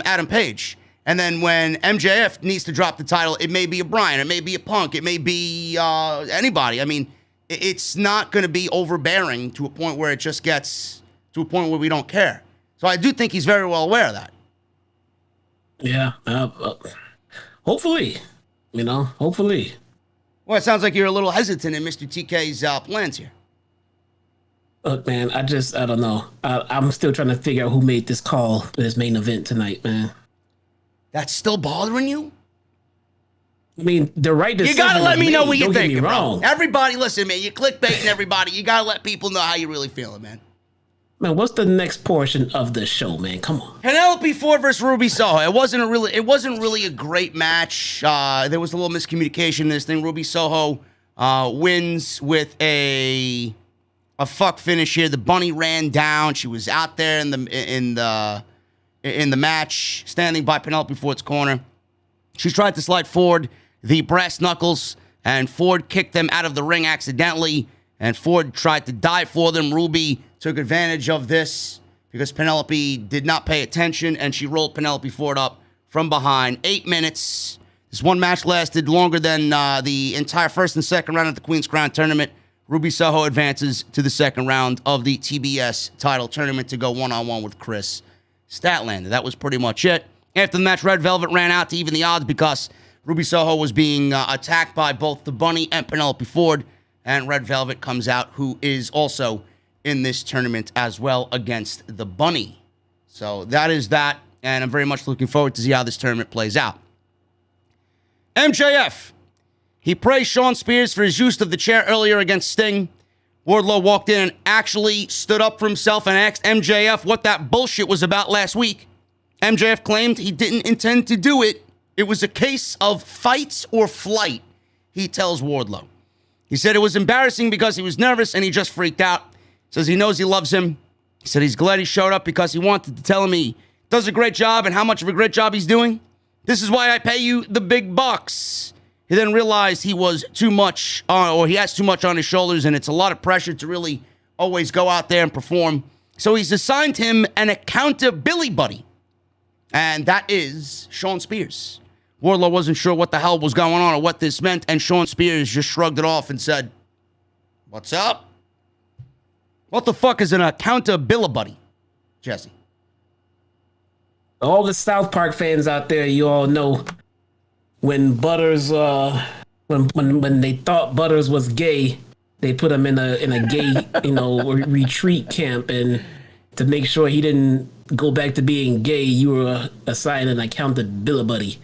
Adam Page. And then when MJF needs to drop the title, it may be a Bryan, it may be a Punk, it may be anybody. I mean, it's not going to be overbearing to a point where it just gets to a point where we don't care. So I do think he's very well aware of that. Yeah, hopefully, hopefully. Well, it sounds like you're a little hesitant in Mr. TK's plans here. Look, man, I don't know. I'm still trying to figure out who made this call for this main event tonight, man. That's still bothering you? I mean, the right decision. You gotta let me know what you think, bro. Everybody, listen, man. You're clickbaiting everybody. You gotta let people know how you're really feeling, man. Man, what's the next portion of the show, man? Come on. Penelope Ford versus Ruby Soho. It wasn't really a great match. There was a little miscommunication in this thing. Ruby Soho wins with a fuck finish here. The bunny ran down. She was out there in the match, standing by Penelope Ford's corner. She tried to slide Ford the brass knuckles, and Ford kicked them out of the ring accidentally, and Ford tried to dive for them. Ruby took advantage of this because Penelope did not pay attention, and she rolled Penelope Ford up from behind. 8 minutes. This one match lasted longer than the entire first and second round of the Queen's Crown tournament. Ruby Soho advances to the second round of the TBS title tournament to go one-on-one with Chris Statlander. That was pretty much it. After the match, Red Velvet ran out to even the odds because Ruby Soho was being attacked by both the Bunny and Penelope Ford, and Red Velvet comes out, who is also in this tournament as well against the Bunny. So that is that, and I'm very much looking forward to see how this tournament plays out. MJF. He praised Shawn Spears for his use of the chair earlier against Sting. Wardlow walked in and actually stood up for himself and asked MJF what that bullshit was about last week. MJF claimed he didn't intend to do it. It was a case of fight or flight, he tells Wardlow. He said it was embarrassing because he was nervous and he just freaked out. Says he knows he loves him. He said he's glad he showed up because he wanted to tell him he does a great job and how much of a great job he's doing. This is why I pay you the big bucks. He then realized he was too much, or he has too much on his shoulders, and it's a lot of pressure to really always go out there and perform. So he's assigned him an accountability buddy, and that is Shawn Spears. Wardlow wasn't sure what the hell was going on or what this meant, and Shawn Spears just shrugged it off and said, "What's up? What the fuck is an accountability buddy, Jesse?" All the South Park fans out there, you all know when Butters when they thought Butters was gay, they put him in a gay retreat camp, and to make sure he didn't go back to being gay, you were assigned an accountability,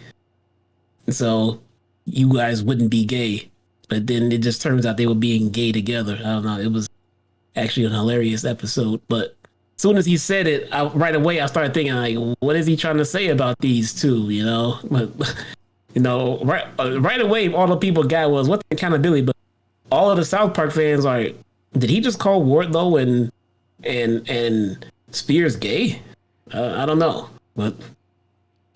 so you guys wouldn't be gay. But then it just turns out they were being gay together. I don't know. It was actually an hilarious episode. But as soon as he said it, right away I started thinking, like, what is he trying to say about these two? But right away all the people got was, what's the accountability? But all of the South Park fans are, did he just call Wardlow and Spears gay? I don't know, but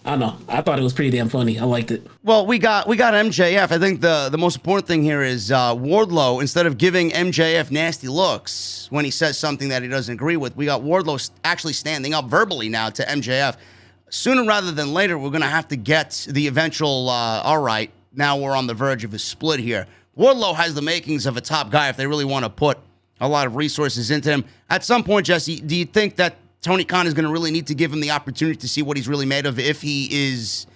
I don't know. I thought it was pretty damn funny. I liked it. Well, we got MJF. I think the most important thing here is Wardlow, instead of giving MJF nasty looks when he says something that he doesn't agree with, we got Wardlow actually standing up verbally now to MJF. Sooner rather than later, we're going to have to get the eventual, all right, now we're on the verge of a split here. Wardlow has the makings of a top guy if they really want to put a lot of resources into him. At some point, Jesse, do you think that Tony Khan is going to really need to give him the opportunity to see what he's really made of? If he is,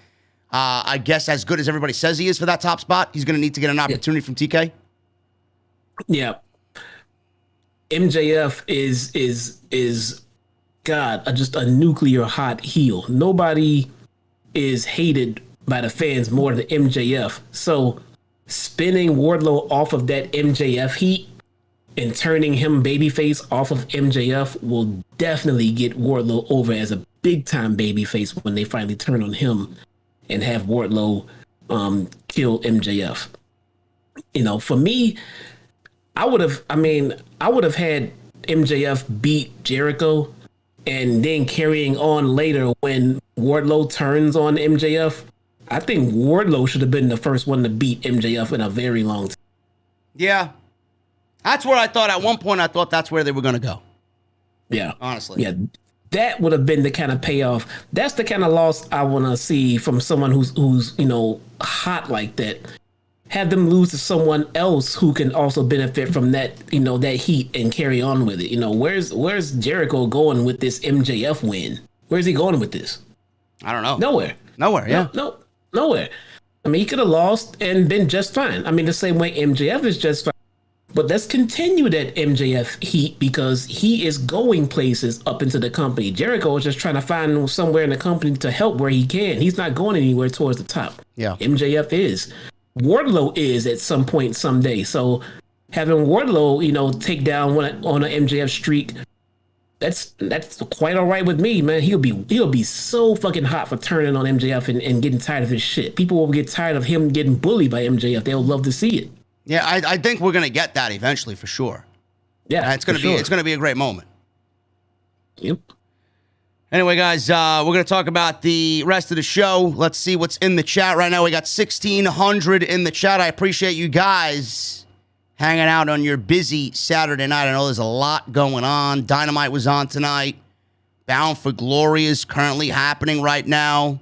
I guess, as good as everybody says he is for that top spot, he's going to need to get an opportunity from TK? Yeah. MJF is God, just a nuclear hot heel. Nobody is hated by the fans more than MJF. So spinning Wardlow off of that MJF heat and turning him babyface off of MJF will definitely get Wardlow over as a big time babyface when they finally turn on him and have Wardlow kill MJF. For me, I would have had MJF beat Jericho, and then carrying on later when Wardlow turns on MJF. I think Wardlow should have been the first one to beat MJF in a very long time. Yeah. That's where I thought at one point, I thought that's where they were going to go. Yeah. Honestly. Yeah. That would have been the kind of payoff. That's the kind of loss I want to see from someone who's hot like that. Have them lose to someone else who can also benefit from that, that heat and carry on with it. Where's Jericho going with this MJF win? Where's he going with this? I don't know. Nowhere. Yeah. No, nowhere. I mean, he could have lost and been just fine. I mean, the same way MJF is just fine. But let's continue that MJF heat because he is going places up into the company. Jericho is just trying to find somewhere in the company to help where he can. He's not going anywhere towards the top. Yeah. MJF is. Wardlow is at some point someday. So having Wardlow, take down on an MJF streak, that's quite all right with me, man. He'll be so fucking hot for turning on MJF and getting tired of his shit. People will get tired of him getting bullied by MJF. They'll love to see it. Yeah, I think we're gonna get that eventually for sure. Yeah, it's gonna be a great moment. Yep. Anyway, guys, we're gonna talk about the rest of the show. Let's see what's in the chat right now. We got 1,600 in the chat. I appreciate you guys hanging out on your busy Saturday night. I know there's a lot going on. Dynamite was on tonight. Bound for Glory is currently happening right now.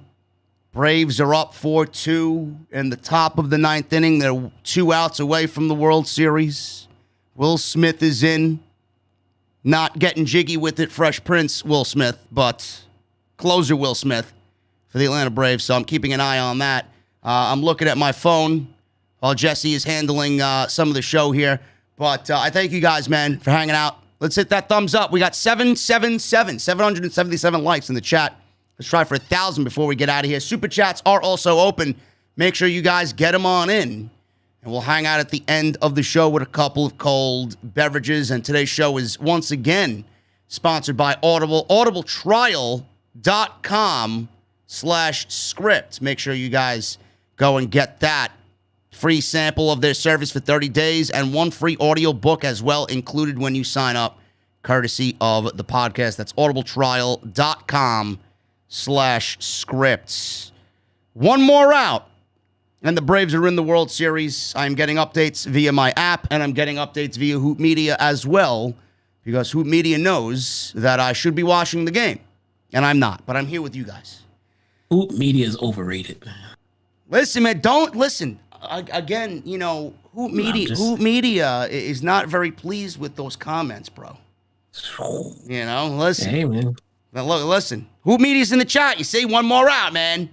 Braves are up 4-2 in the top of the ninth inning. They're 2 outs away from the World Series. Will Smith is in. Not getting jiggy with it, Fresh Prince Will Smith, but closer Will Smith for the Atlanta Braves. So I'm keeping an eye on that. I'm looking at my phone while Jesse is handling some of the show here. But I thank you guys, man, for hanging out. Let's hit that thumbs up. We got 777 likes in the chat. Let's try for 1,000 before we get out of here. Super chats are also open. Make sure you guys get them on in. And we'll hang out at the end of the show with a couple of cold beverages. And today's show is once again sponsored by Audible. audibletrial.com/script. Make sure you guys go and get that. Free sample of their service for 30 days and 1 free audio book as well included when you sign up, courtesy of the podcast. That's audibletrial.com/scripts. One more out, and the Braves are in the World Series. I'm getting updates via my app, and I'm getting updates via Hoop Media as well, because Hoop Media knows that I should be watching the game, and I'm not, but I'm here with you guys. Hoop Media is overrated. Listen, man, don't listen. Again, Hoop Media is not very pleased with those comments, bro. Listen. Hey, man. Now, look, listen. Hoop Media's in the chat. You say one more out, man.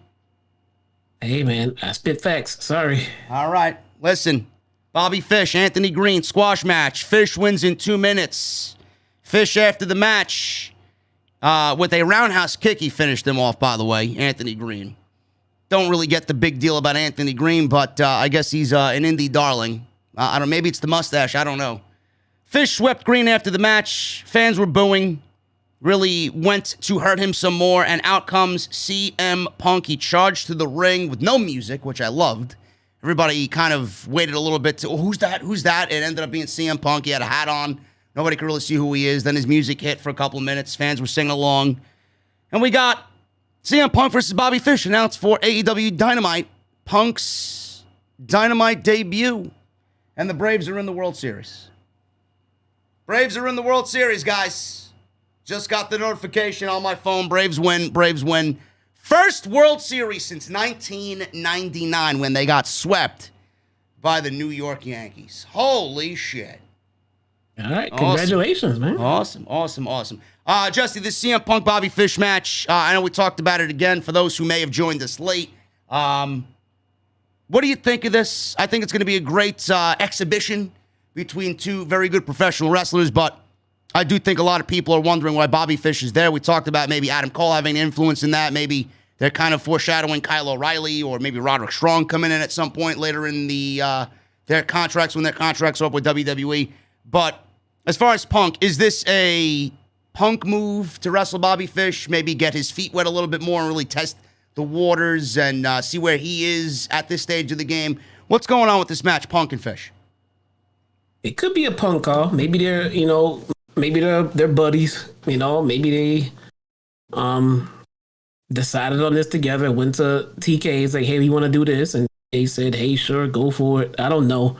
Hey, man, I spit facts. Sorry. All right. Listen, Bobby Fish, Anthony Green, squash match. Fish wins in 2 minutes. Fish, after the match, with a roundhouse kick, he finished him off, by the way, Anthony Green. Don't really get the big deal about Anthony Green, but I guess he's an indie darling. I don't. Maybe it's the mustache. I don't know. Fish swept Green after the match. Fans were booing. Really went to hurt him some more, and out comes CM Punk. He charged to the ring with no music, which I loved. Everybody kind of waited a little bit to, who's that? Who's that? It ended up being CM Punk. He had a hat on. Nobody could really see who he is. Then his music hit for a couple of minutes. Fans were singing along. And we got CM Punk versus Bobby Fish announced for AEW Dynamite. Punk's Dynamite debut. And the Braves are in the World Series. Braves are in the World Series, guys. Just got the notification on my phone. Braves win. Braves win. First World Series since 1999 when they got swept by the New York Yankees. Holy shit. All right. Congratulations, man. Awesome. Justy, this CM Punk Bobby Fish match, I know we talked about it again for those who may have joined us late. What do you think of this? I think it's going to be a great exhibition between two very good professional wrestlers, but I do think a lot of people are wondering why Bobby Fish is there. We talked about maybe Adam Cole having an influence in that. Maybe they're kind of foreshadowing Kyle O'Reilly or maybe Roderick Strong coming in at some point later in their contracts when their contracts are up with WWE. But as far as Punk, is this a Punk move to wrestle Bobby Fish? Maybe get his feet wet a little bit more and really test the waters and see where he is at this stage of the game. What's going on with this match, Punk and Fish? It could be a Punk call. Maybe they're buddies, maybe they decided on this together, went to TK's like, hey, we want to do this. And they said, hey, sure, go for it. I don't know.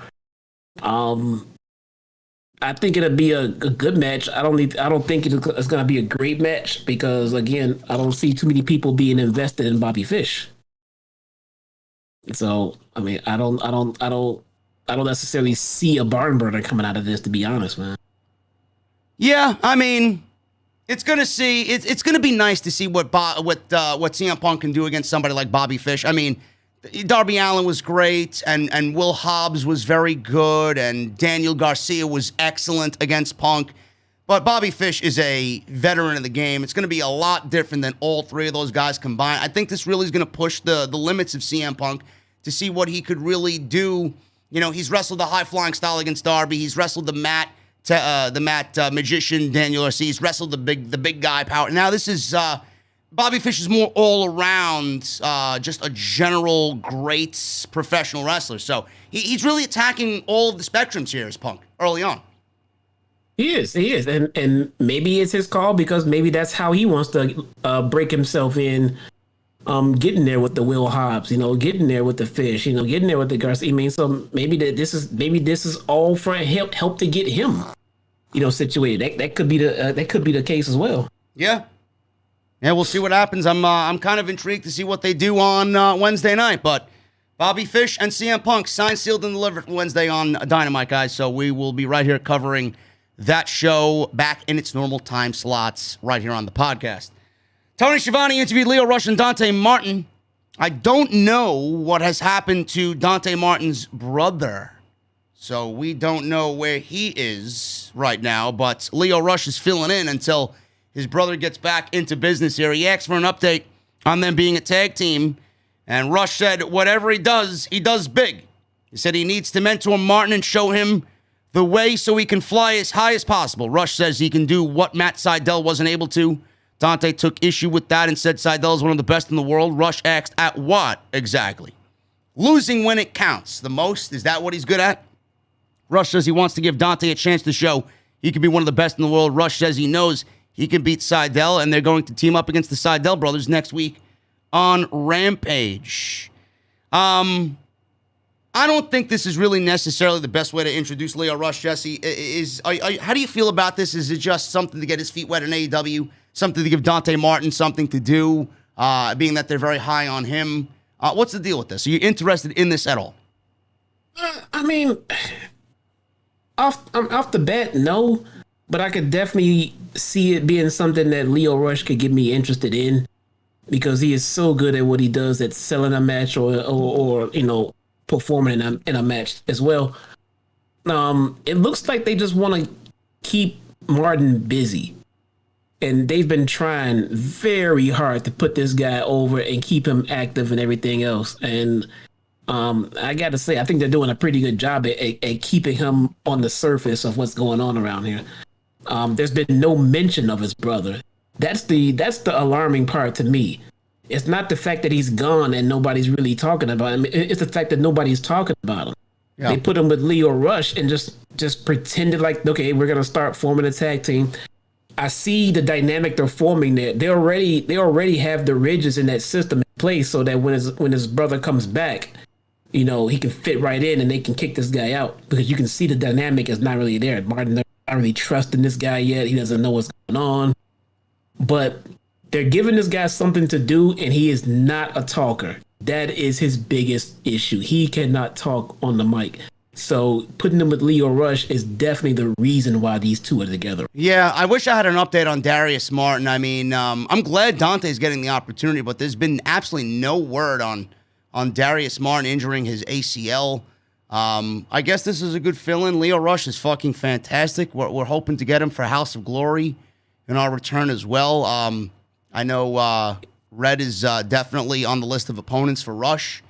I think it'll be a good match. I don't think it's going to be a great match because, again, I don't see too many people being invested in Bobby Fish. So, I mean, I don't necessarily see a barn burner coming out of this, to be honest, man. Yeah, I mean, it's gonna be nice to see what CM Punk can do against somebody like Bobby Fish. I mean, Darby Allen was great, and Will Hobbs was very good, and Daniel Garcia was excellent against Punk. But Bobby Fish is a veteran of the game. It's going to be a lot different than all three of those guys combined. I think this really is going to push the limits of CM Punk to see what he could really do. He's wrestled the high-flying style against Darby. He's wrestled the mat magician Daniel Garcia. He's wrestled the big guy power. Now this is Bobby Fish is more all around just a general great professional wrestler. So he's really attacking all of the spectrums here as Punk early on. He is, and maybe it's his call because maybe that's how he wants to break himself in. Getting there with the Will Hobbs, getting there with the Fish, getting there with the Garcia. I mean, so maybe this is all for help to get him, situated. That could be the case as well. Yeah, we'll see what happens. I'm kind of intrigued to see what they do on Wednesday night. But Bobby Fish and CM Punk signed, sealed, and delivered Wednesday on Dynamite, guys. So we will be right here covering that show back in its normal time slots right here on the podcast. Tony Schiavone interviewed Lio Rush and Dante Martin. I don't know what has happened to Dante Martin's brother, so we don't know where he is right now, but Lio Rush is filling in until his brother gets back into business here. He asked for an update on them being a tag team, and Rush said whatever he does big. He said he needs to mentor Martin and show him the way so he can fly as high as possible. Rush says he can do what Matt Sydal wasn't able to. Dante took issue with that and said Sydal is one of the best in the world. Rush asked, at what exactly? Losing when it counts. The most? Is that what he's good at? Rush says he wants to give Dante a chance to show he can be one of the best in the world. Rush says he knows he can beat Sydal, and they're going to team up against the Sydal brothers next week on Rampage. I don't think this is really necessarily the best way to introduce Lio Rush, Jesse. How do you feel about this? Is it just something to get his feet wet in AEW? Something to give Dante Martin something to do, being that they're very high on him. What's the deal with this? Are you interested in this at all? I mean, off the bat, no. But I could definitely see it being something that Lio Rush could get me interested in. because he is so good at what he does at selling a match or performing in a match as well. It looks like they just want to keep Martin busy. And they've been trying very hard to put this guy over and keep him active and everything else. And I got to say, I think they're doing a pretty good job at keeping him on the surface of what's going on around here. There's been no mention of his brother. That's the alarming part to me. It's not the fact that he's gone and nobody's really talking about him. It's the fact that nobody's talking about him. Yeah. They put him with Leo Rush and just pretended like, okay, we're gonna start forming a tag team. I see the dynamic they're forming there. They already have the ridges in that system in place so that when his brother comes back, he can fit right in and they can kick this guy out, because you can see the dynamic is not really there. Martin not really trusting this guy yet. He doesn't know what's going on, but they're giving this guy something to do, and he is not a talker. That is his biggest issue. He cannot talk on the mic. So putting him with Leo Rush is definitely the reason why these two are together. Yeah, I wish I had an update on Darius Martin. I mean, I'm glad Dante's getting the opportunity, but there's been absolutely no word on Darius Martin injuring his ACL. I guess this is a good fill-in. Leo Rush is fucking fantastic. We're hoping to get him for House of Glory in our return as well. I know Red is definitely on the list of opponents for Rush.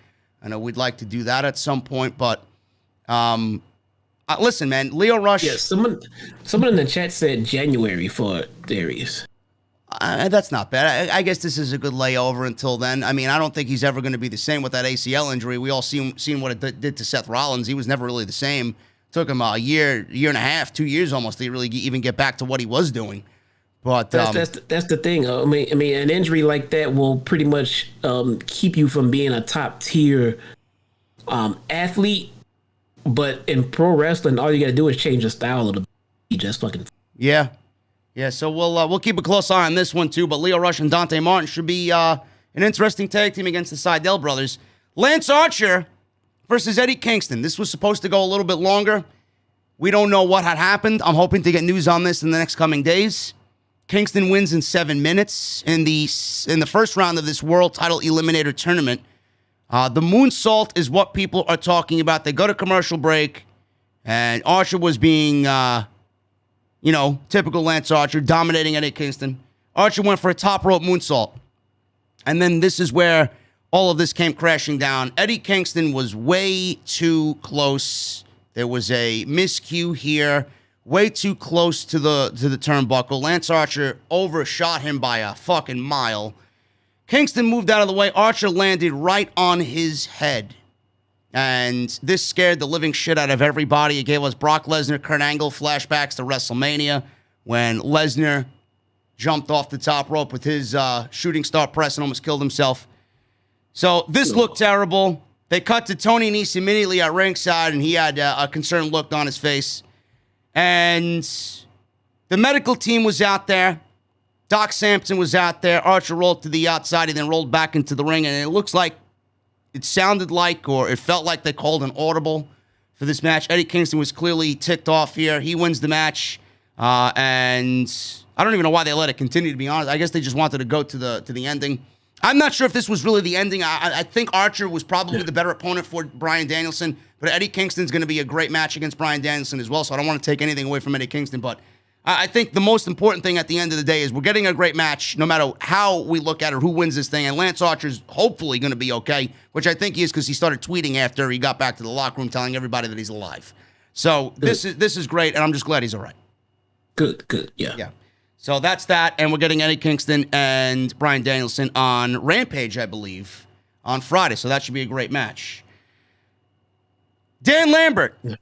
I know we'd like to do that at some point, but listen, man, Leo Rush. Yeah, someone in the chat said January for Darius. That's not bad. I guess this is a good layover until then. I mean, I don't think he's ever going to be the same with that ACL injury. We all seen what it did to Seth Rollins. He was never really the same. Took him a year and a half, 2 years almost to really even get back to what he was doing. But that's the thing. I mean, an injury like that will pretty much keep you from being a top tier athlete. But in pro wrestling, all you got to do is change the style a little bit. You just fucking yeah. So we'll keep a close eye on this one too. But Leo Rush and Dante Martin should be an interesting tag team against the Seidel brothers. Lance Archer versus Eddie Kingston. This was supposed to go a little bit longer. We don't know what had happened. I'm hoping to get news on this in the next coming days. Kingston wins in 7 minutes in the first round of this World Title Eliminator tournament. The moonsault is what people are talking about. They go to commercial break, and Archer was being, typical Lance Archer, dominating Eddie Kingston. Archer went for a top rope moonsault. And then this is where all of this came crashing down. Eddie Kingston was way too close. There was a miscue here. Way too close to the turnbuckle. Lance Archer overshot him by a fucking mile. Kingston moved out of the way. Archer landed right on his head. And this scared the living shit out of everybody. It gave us Brock Lesnar, Kurt Angle flashbacks to WrestleMania when Lesnar jumped off the top rope with his shooting star press and almost killed himself. So this looked terrible. They cut to Tony Nese immediately at ringside, and he had a concerned look on his face. And the medical team was out there. Doc Sampson was out there. Archer rolled to the outside. He then rolled back into the ring. And it sounded like, or it felt like they called an audible for this match. Eddie Kingston was clearly ticked off here. He wins the match. And I don't even know why they let it continue, to be honest. I guess they just wanted to go to the ending. I'm not sure if this was really the ending. I think Archer was probably the better opponent for Bryan Danielson. But Eddie Kingston's going to be a great match against Bryan Danielson as well. So I don't want to take anything away from Eddie Kingston. But I think the most important thing at the end of the day is we're getting a great match, no matter how we look at it, who wins this thing. And Lance Archer's hopefully going to be okay, which I think he is, because he started tweeting after he got back to the locker room telling everybody that he's alive. So this is great, and I'm just glad he's all right. Good, yeah. Yeah. So that's that, and we're getting Eddie Kingston and Bryan Danielson on Rampage, I believe, on Friday. So that should be a great match. Dan Lambert. Yeah.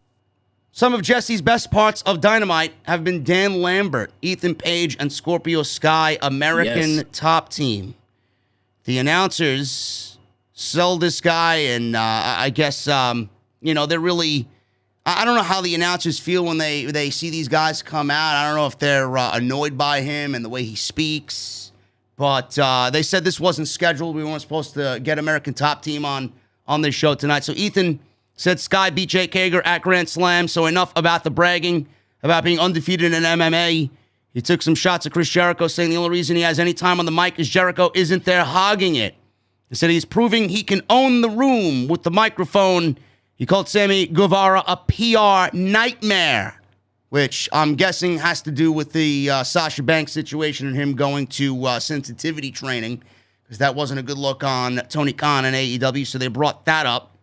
Some of Jesse's best parts of Dynamite have been Dan Lambert, Ethan Page, and Scorpio Sky, American Top Team. The announcers sell this guy, and I guess, they're really... I don't know how the announcers feel when they see these guys come out. I don't know if they're annoyed by him and the way he speaks. But they said this wasn't scheduled. We weren't supposed to get American Top Team on this show tonight. So Ethan said Sky beat Jake Hager at Grand Slam. So enough about the bragging about being undefeated in MMA. He took some shots at Chris Jericho, saying the only reason he has any time on the mic is Jericho isn't there hogging it. He said he's proving he can own the room with the microphone. He called Sammy Guevara a PR nightmare, which I'm guessing has to do with the Sasha Banks situation and him going to sensitivity training, because that wasn't a good look on Tony Khan and AEW, so they brought that up.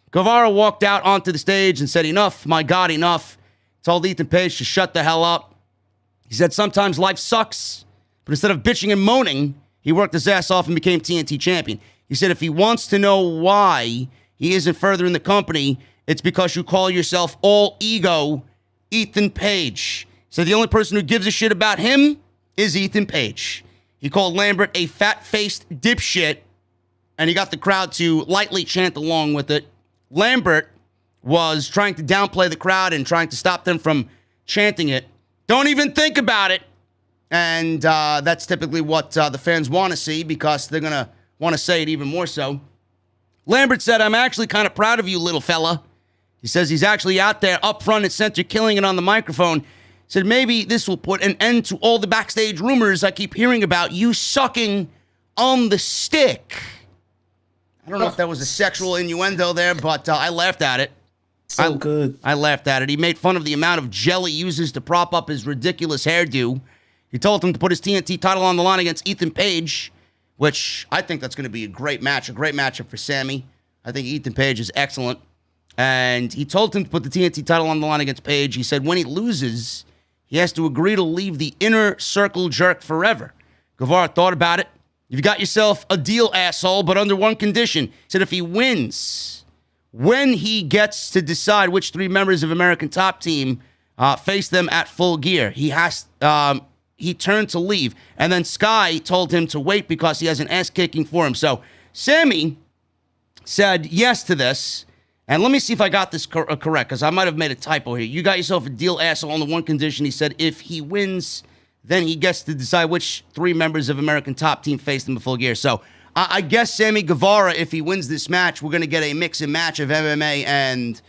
Guevara walked out onto the stage and said, enough, my God, enough. Told Ethan Page to shut the hell up. He said sometimes life sucks, but instead of bitching and moaning, he worked his ass off and became TNT champion. He said if he wants to know why he isn't further in the company, it's because you call yourself all ego Ethan Page. So the only person who gives a shit about him is Ethan Page. He called Lambert a fat-faced dipshit, and he got the crowd to lightly chant along with it. Lambert was trying to downplay the crowd and trying to stop them from chanting it. Don't even think about it. And that's typically what the fans want to see, because they're going to want to say it even more so. Lambert said, I'm actually kind of proud of you, little fella. He says he's actually out there up front and center killing it on the microphone. He said maybe this will put an end to all the backstage rumors I keep hearing about you sucking on the stick. I don't know if that was a sexual innuendo there, but I laughed at it. So good. I laughed at it. He made fun of the amount of gel he uses to prop up his ridiculous hairdo. He told him to put his TNT title on the line against Ethan Page, which I think that's going to be a great matchup for Sammy. I think Ethan Page is excellent. And he told him to put the TNT title on the line against Page. He said when he loses, he has to agree to leave the inner circle jerk forever. Guevara thought about it. You've got yourself a deal, asshole, but under one condition. He said if he wins, when he gets to decide which three members of American Top Team face them at Full Gear, he turned to leave. And then Sky told him to wait because he has an ass-kicking for him. So Sammy said yes to this. And let me see if I got this correct, because I might have made a typo here. You got yourself a deal, asshole, on the one condition. He said if he wins, then he gets to decide which three members of American Top Team face them at Full Gear. So I guess Sammy Guevara, if he wins this match, we're going to get a mix and match of MMA and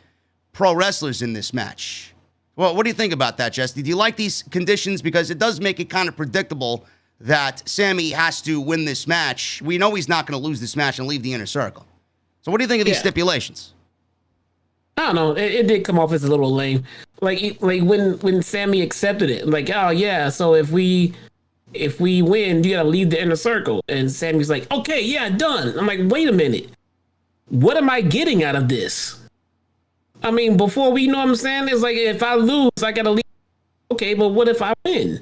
pro wrestlers in this match. Well, what do you think about that, Jesse? Do you like these conditions? Because it does make it kind of predictable that Sammy has to win this match. We know he's not going to lose this match and leave the inner circle. So what do you think of these stipulations? I don't know. It did come off as a little lame. Like when Sammy accepted it, like, oh yeah, so if we win, you gotta leave the inner circle. And Sammy's like, okay, yeah, done. I'm like, wait a minute. What am I getting out of this? I mean, before we know what I'm saying, it's like, if I lose, I gotta leave. Okay, but what if I win?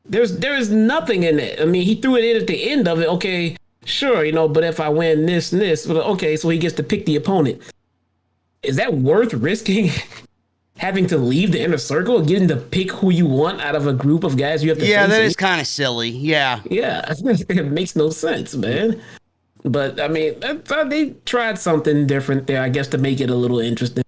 There is nothing in it. I mean, he threw it in at the end of it. Okay, sure, but if I win this and this, but okay, so he gets to pick the opponent. Is that worth risking? Having to leave the inner circle and getting to pick who you want out of a group of guys you have to face? Yeah, that is kind of silly. Yeah. Yeah, it makes no sense, man. But, I mean, they tried something different there, I guess, to make it a little interesting.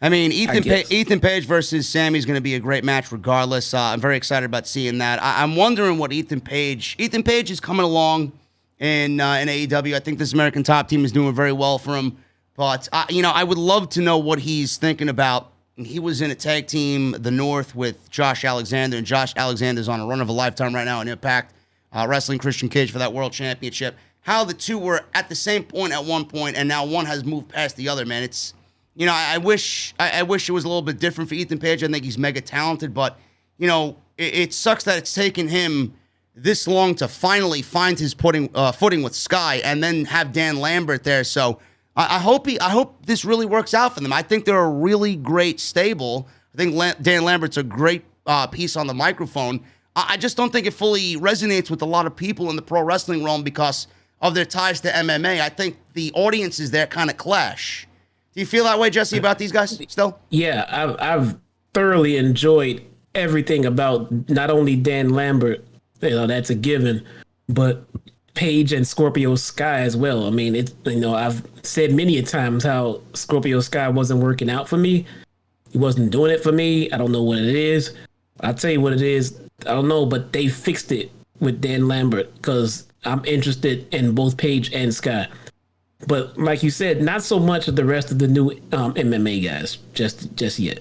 I mean, Ethan Page versus Sammy is going to be a great match regardless. I'm very excited about seeing that. I'm wondering what Ethan Page is coming along in AEW. I think this American Top Team is doing very well for him. But, I would love to know what he's thinking about. He was in a tag team, The North, with Josh Alexander, and Josh Alexander's on a run of a lifetime right now in Impact, wrestling Christian Cage for that World Championship. How the two were at the same point at one point, and now one has moved past the other, man. It's, I wish it was a little bit different for Ethan Page. I think he's mega talented, but, it sucks that it's taken him this long to finally find his footing with Sky and then have Dan Lambert there. So I hope this really works out for them. I think they're a really great stable. I think Dan Lambert's a great piece on the microphone. I just don't think it fully resonates with a lot of people in the pro wrestling realm because of their ties to MMA. I think the audiences there kind of clash. Do you feel that way, Jesse, about these guys still? Yeah, I've thoroughly enjoyed everything about not only Dan Lambert, that's a given, but Page and Scorpio Sky as well. I mean, I've said many a times how Scorpio Sky wasn't working out for me. He wasn't doing it for me. I don't know what it is. I'll tell you what it is. I don't know, but they fixed it with Dan Lambert because I'm interested in both Page and Sky. But like you said, not so much of the rest of the new MMA guys just yet.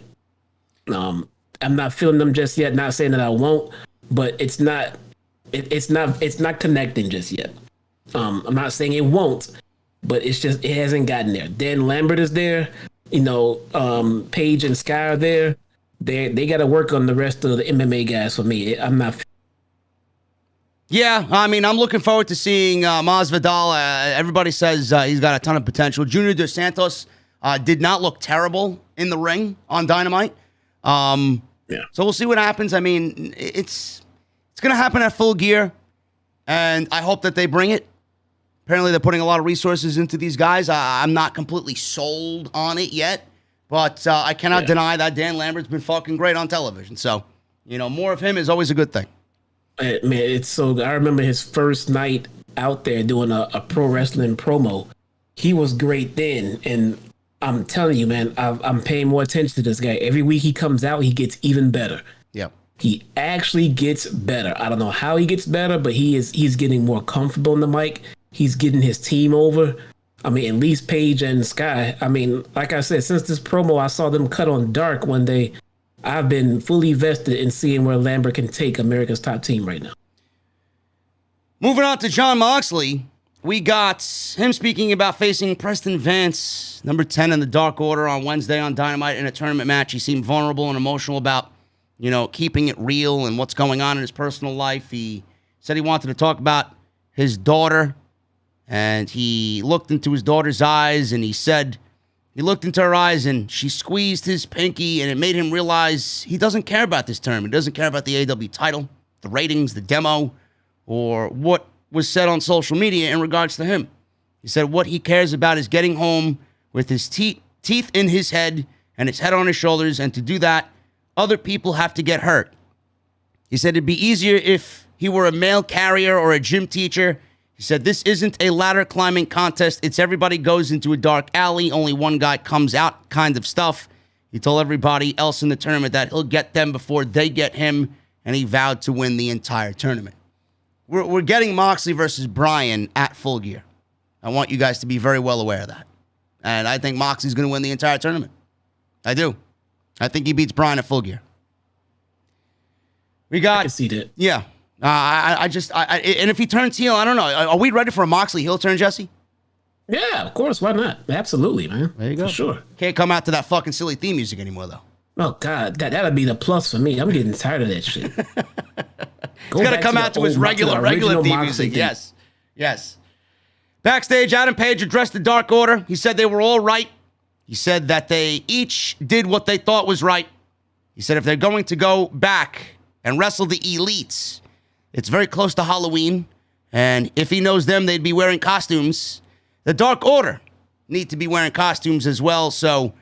I'm not feeling them just yet. Not saying that I won't, but it's not connecting just yet. I'm not saying it won't, but it hasn't gotten there. Dan Lambert is there. Paige and Sky are there. They got to work on the rest of the MMA guys for me. I'm not. Yeah, I mean, I'm looking forward to seeing Masvidal. Everybody says he's got a ton of potential. Junior Dos Santos did not look terrible in the ring on Dynamite. So we'll see what happens. I mean, it's going to happen at Full Gear, and I hope that they bring it. Apparently, they're putting a lot of resources into these guys. I'm not completely sold on it yet, but I cannot deny that Dan Lambert's been fucking great on television. So, more of him is always a good thing. Man, it's so. I remember his first night out there doing a pro wrestling promo. He was great then, and I'm telling you, man, I'm paying more attention to this guy. Every week he comes out, he gets even better. Yeah, he actually gets better. I don't know how he gets better, but he's getting more comfortable in the mic. He's getting his team over. I mean, at least Paige and Sky. I mean, like I said, since this promo, I saw them cut on Dark one day. I've been fully vested in seeing where Lambert can take America's top team right now. Moving on to Jon Moxley, we got him speaking about facing Preston Vance, number 10 in the Dark Order, on Wednesday on Dynamite in a tournament match. He seemed vulnerable and emotional about, keeping it real and what's going on in his personal life. He said he wanted to talk about his daughter, and he looked into his daughter's eyes, and he said he looked into her eyes, and she squeezed his pinky, and it made him realize he doesn't care about this tournament. He doesn't care about the AEW title, the ratings, the demo, or what was said on social media in regards to him. He said what he cares about is getting home with his teeth in his head and his head on his shoulders, and to do that, other people have to get hurt. He said it'd be easier if he were a mail carrier or a gym teacher. He said, this isn't a ladder climbing contest. It's everybody goes into a dark alley. Only one guy comes out kind of stuff. He told everybody else in the tournament that he'll get them before they get him, and he vowed to win the entire tournament. We're getting Moxley versus Bryan at Full Gear. I want you guys to be very well aware of that. And I think Moxley's going to win the entire tournament. I do. I think he beats Bryan at Full Gear. I can see that. Yeah. And if he turns heel, I don't know. Are we ready for a Moxley heel turn, Jesse? Yeah, of course. Why not? Absolutely, man. There you go. For sure. Can't come out to that fucking silly theme music anymore, though. Oh, God. That'd be the plus for me. I'm getting tired of that shit. He's got to come out to his regular theme music. Yes. Backstage, Adam Page addressed the Dark Order. He said they were all right. He said that they each did what they thought was right. He said if they're going to go back and wrestle the Elites, it's very close to Halloween, and if he knows them, they'd be wearing costumes. The Dark Order need to be wearing costumes as well, so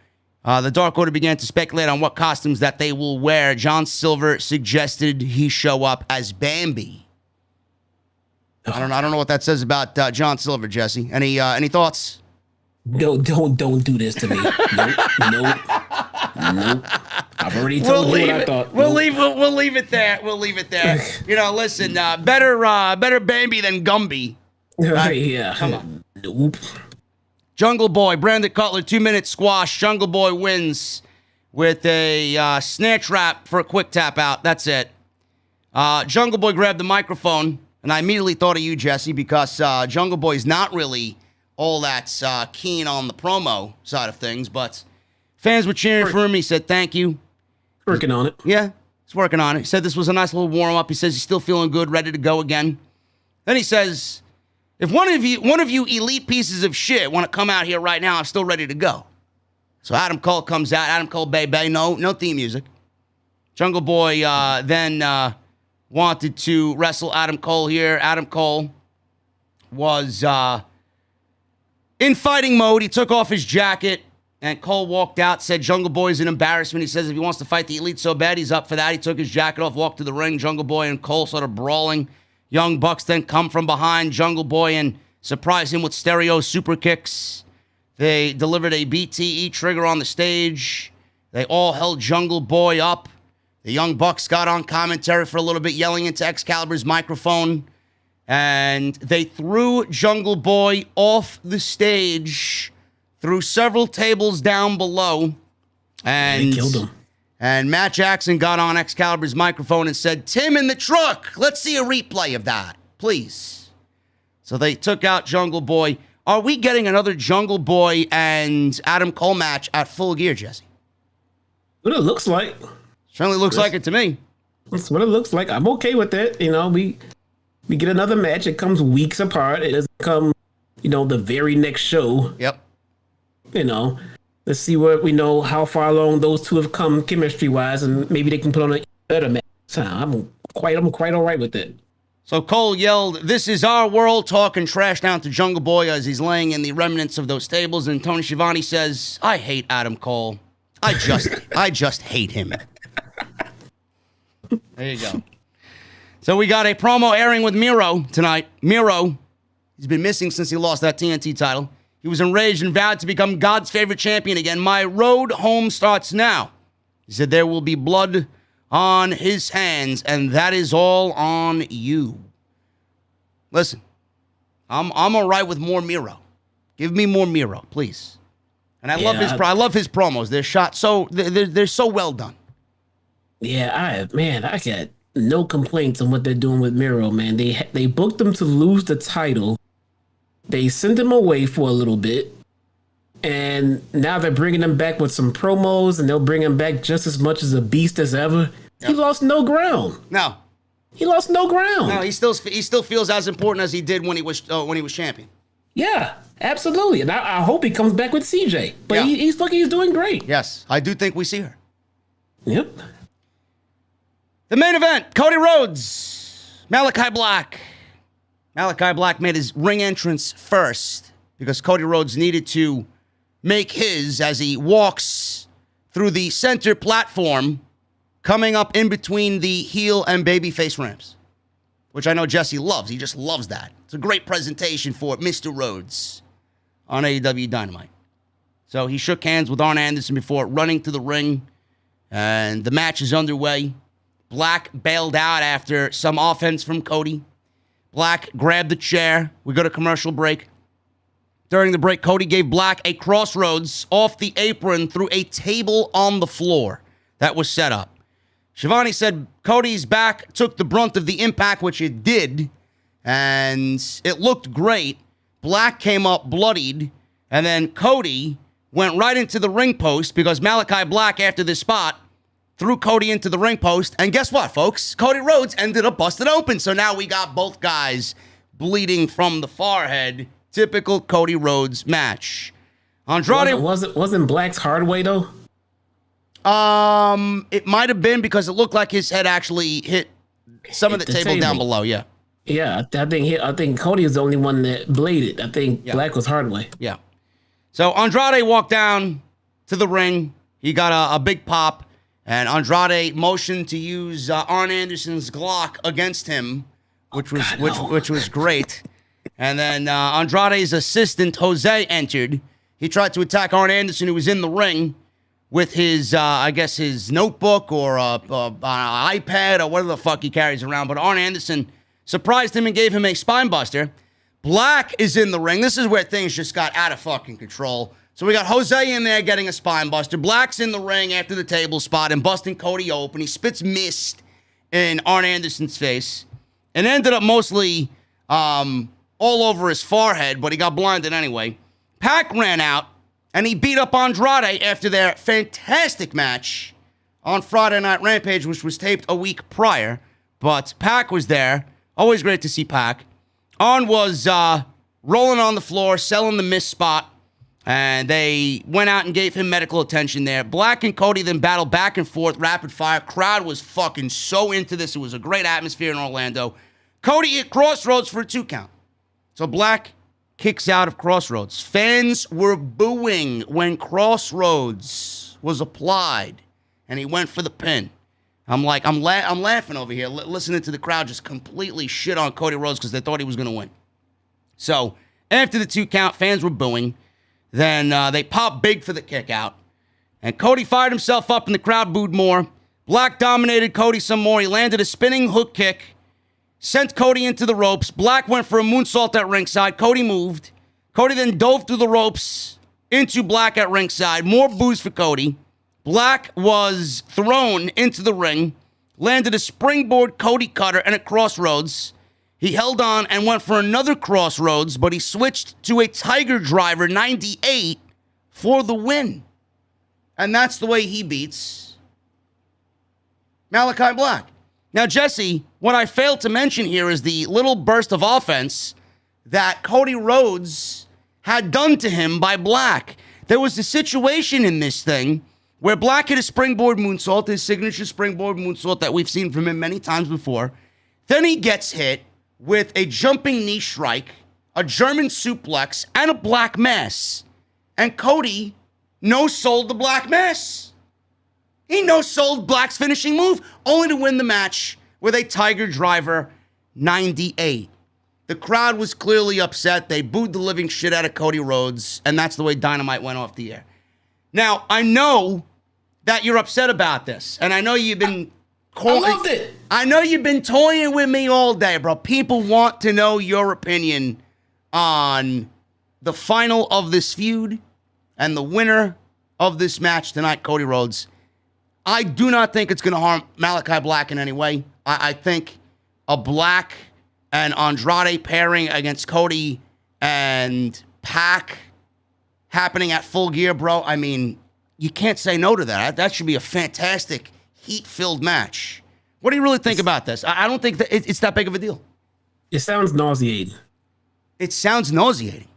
the Dark Order began to speculate on what costumes that they will wear. John Silver suggested he show up as Bambi. I don't know what that says about John Silver, Jesse. Any thoughts? No, don't do this to me. Nope. I've already told you what I thought. We'll leave it there. Listen, better Bambi than Gumby. Yeah. Come on. Nope. Jungle Boy, Brandon Cutler, 2-minute squash. Jungle Boy wins with a snare trap for a quick tap out. That's it. Jungle Boy grabbed the microphone, and I immediately thought of you, Jesse, because Jungle Boy's not really all that keen on the promo side of things, but fans were cheering for him. He said thank you. Working on it. Yeah, he's working on it. He said this was a nice little warm-up. He says he's still feeling good, ready to go again. Then he says, if one of you elite pieces of shit want to come out here right now, I'm still ready to go. So Adam Cole comes out. Adam Cole, baby, no theme music. Jungle Boy then wanted to wrestle Adam Cole here. Adam Cole was in fighting mode. He took off his jacket, and Cole walked out, said Jungle Boy's an embarrassment. He says if he wants to fight the Elite so bad, he's up for that. He took his jacket off, walked to the ring. Jungle Boy and Cole started brawling. Young Bucks then come from behind Jungle Boy and surprise him with stereo super kicks. They delivered a BTE trigger on the stage. They all held Jungle Boy up. The Young Bucks got on commentary for a little bit, yelling into Excalibur's microphone. And they threw Jungle Boy off the stage through several tables down below. And they killed him. And Matt Jackson got on Excalibur's microphone and said, Tim in the truck, let's see a replay of that, please. So they took out Jungle Boy. Are we getting another Jungle Boy and Adam Cole match at Full Gear, Jesse? What it looks like. Certainly looks like it to me. That's what it looks like. I'm okay with that. You know, we get another match. It comes weeks apart. It doesn't come, the very next show. Yep. Let's see what we know, how far along those two have come chemistry-wise, and maybe they can put on a better match. I'm quite all right with that. So Cole yelled, "This is our world," talking trash down to Jungle Boy as he's laying in the remnants of those tables. And Tony Schiavone says, "I hate Adam Cole. I just hate him." There you go. So we got a promo airing with Miro tonight. Miro, he's been missing since he lost that TNT title. He was enraged and vowed to become God's favorite champion again. "My road home starts now." He said there will be blood on his hands, and that is all on you. Listen, I'm all right with more Miro. Give me more Miro, please. And I love his promos. They're shot so they're so well done. Yeah, I got no complaints on what they're doing with Miro, man. They booked him to lose the title. They sent him away for a little bit. And now they're bringing him back with some promos, and they'll bring him back just as much as a beast as ever. Yep. He lost no ground. No. He lost no ground. No, he still feels as important as he did when he was champion. Yeah, absolutely. And I hope he comes back with CJ. But yeah. he's doing great. Yes, I do think we see her. Yep. The main event, Cody Rhodes, Malakai Black. Malakai Black made his ring entrance first because Cody Rhodes needed to make his as he walks through the center platform coming up in between the heel and babyface ramps, which I know Jesse loves. He just loves that. It's a great presentation for Mr. Rhodes on AEW Dynamite. So he shook hands with Arn Anderson before running to the ring, and the match is underway. Black bailed out after some offense from Cody. Black grabbed the chair. We go to commercial break. During the break, Cody gave Black a crossroads off the apron through a table on the floor that was set up. Schiavone said Cody's back took the brunt of the impact, which it did, and it looked great. Black came up bloodied, and then Cody went right into the ring post because Malakai Black, after this spot, threw Cody into the ring post. And guess what, folks? Cody Rhodes ended up busted open. So now we got both guys bleeding from the forehead. Typical Cody Rhodes match. Andrade wasn't Black's hard way though? It might have been because it looked like his head actually hit some of the table down below. Yeah. Yeah, I think Cody is the only one that bladed. I think Black was hard way. Yeah. So Andrade walked down to the ring. He got a big pop. And Andrade motioned to use Arn Anderson's Glock against him, which was great. And then Andrade's assistant Jose entered. He tried to attack Arn Anderson, who was in the ring, with his his notebook or an iPad or whatever the fuck he carries around. But Arn Anderson surprised him and gave him a spine buster. Black is in the ring. This is where things just got out of fucking control. So we got Jose in there getting a spine buster. Black's in the ring after the table spot and busting Cody open. He spits mist in Arn Anderson's face and ended up mostly all over his forehead, but he got blinded anyway. Pac ran out, and he beat up Andrade after their fantastic match on Friday Night Rampage, which was taped a week prior. But Pac was there. Always great to see Pac. Arn was rolling on the floor, selling the mist spot. And they went out and gave him medical attention there. Black and Cody then battled back and forth, rapid fire. Crowd was fucking so into this. It was a great atmosphere in Orlando. Cody hit Crossroads for a 2 count. So Black kicks out of Crossroads. Fans were booing when Crossroads was applied, and he went for the pin. I'm laughing over here, listening to the crowd just completely shit on Cody Rhodes because they thought he was going to win. So after the 2 count, fans were booing. Then they popped big for the kick out. And Cody fired himself up and the crowd booed more. Black dominated Cody some more. He landed a spinning hook kick. Sent Cody into the ropes. Black went for a moonsault at ringside. Cody moved. Cody then dove through the ropes into Black at ringside. More boos for Cody. Black was thrown into the ring, landed a springboard Cody cutter and a crossroads. He held on and went for another crossroads, but he switched to a Tiger Driver 98 for the win. And that's the way he beats Malakai Black. Now, Jesse, what I failed to mention here is the little burst of offense that Cody Rhodes had done to him by Black. There was a situation in this thing where Black hit a springboard moonsault, his signature springboard moonsault that we've seen from him many times before. Then he gets hit with a jumping knee strike, a German suplex, and a Black Mass. And Cody no-sold the Black Mass. He no-sold Black's finishing move, only to win the match with a Tiger Driver 98. The crowd was clearly upset. They booed the living shit out of Cody Rhodes, and that's the way Dynamite went off the air. Now, I know that you're upset about this, and I know you've been... I loved it. I know you've been toying with me all day, bro. People want to know your opinion on the final of this feud and the winner of this match tonight, Cody Rhodes. I do not think it's going to harm Malakai Black in any way. I think a Black and Andrade pairing against Cody and Pac happening at Full Gear, bro. I mean, you can't say no to that. That should be a fantastic, heat-filled match. What do you really think about this? I don't think that it's that big of a deal. It sounds nauseating. It sounds nauseating.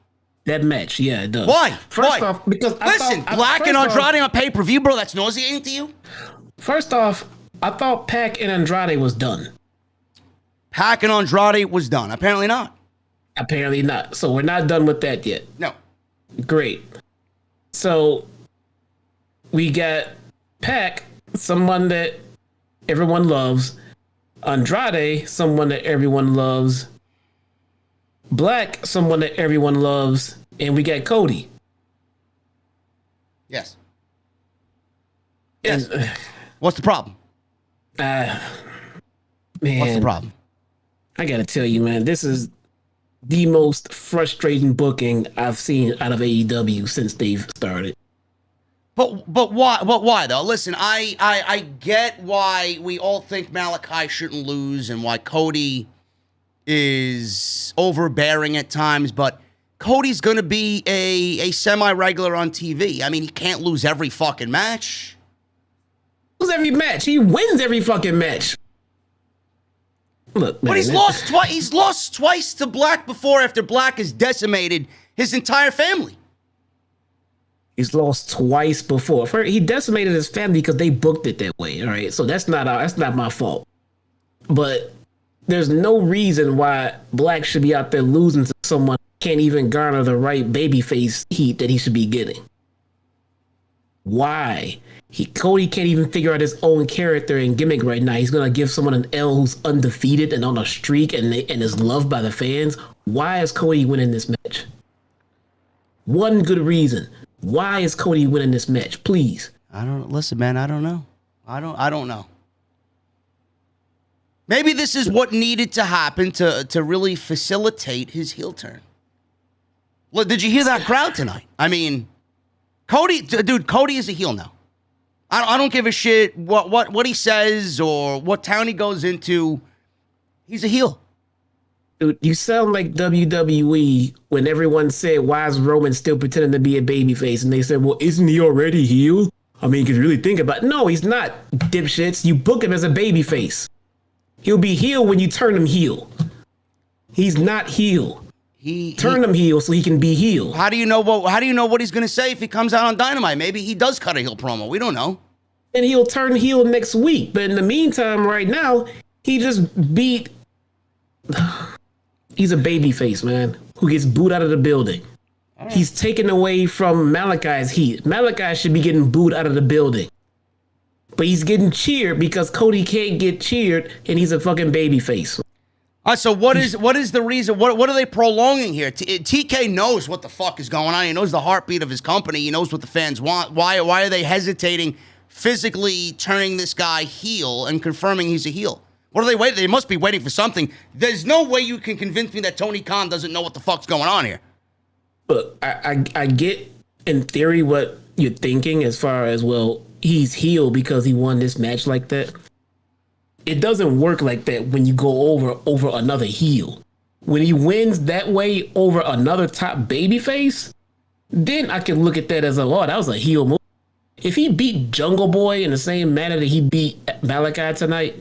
That match, yeah, it does. Why? First Why? off, because Black and Andrade on pay-per-view, bro, that's nauseating to you? First off, I thought Pac and Andrade was done. Pac and Andrade was done. Apparently not. Apparently not. So we're not done with that yet. No. Great. So we got Pac, someone that everyone loves. Andrade, someone that everyone loves. Black, someone that everyone loves. And we got Cody. Yes. Yes. And, what's the problem? man, What's the problem? I gotta tell you, man, this is the most frustrating booking I've seen out of AEW since they've started. But why? But why though? Listen, I get why we all think Malakai shouldn't lose and why Cody is overbearing at times, but Cody's gonna be a semi-regular on TV. I mean, he can't lose every fucking match. Lose every match. He wins every fucking match. Look, man, but he's lost twice. He's lost twice to Black before after Black has decimated his entire family. He's lost twice before. First, he decimated his family because they booked it that way. All right, so that's not my fault. But there's no reason why Black should be out there losing to someone who can't even garner the right babyface heat that he should be getting. Why? Cody can't even figure out his own character and gimmick right now. He's gonna give someone an L who's undefeated and on a streak and is loved by the fans. Why is Cody winning this match? One good reason. Why is Cody winning this match? Please. Listen, man, I don't know. I don't know. Maybe this is what needed to happen to really facilitate his heel turn. Look, did you hear that crowd tonight? I mean, Cody is a heel now. I don't give a shit what he says or what town he goes into. He's a heel. Dude, you sound like WWE when everyone said, why is Roman still pretending to be a babyface? And they said, well, isn't he already heel? I mean, you can really think about it. No, he's not, dipshits. You book him as a babyface. He'll be heel when you turn him heel. He's not heel. Turn him heel so he can be heel. How do you know what he's going to say if he comes out on Dynamite? Maybe he does cut a heel promo. We don't know. And he'll turn heel next week. But in the meantime, right now, he just beat... He's a babyface, man, who gets booed out of the building. Right. He's taken away from Malakai's heat. Malakai should be getting booed out of the building. But he's getting cheered because Cody can't get cheered, and he's a fucking babyface. All right, so what is the reason? What are they prolonging here? TK knows what the fuck is going on. He knows the heartbeat of his company. He knows what the fans want. Why are they hesitating, physically turning this guy heel and confirming he's a heel? What are they waiting? They must be waiting for something. There's no way you can convince me that Tony Khan doesn't know what the fuck's going on here. Look, I get in theory what you're thinking as far as, well, he's heel because he won this match like that. It doesn't work like that when you go over another heel. When he wins that way over another top babyface, then I can look at that as that was a heel move. If he beat Jungle Boy in the same manner that he beat Malakai tonight,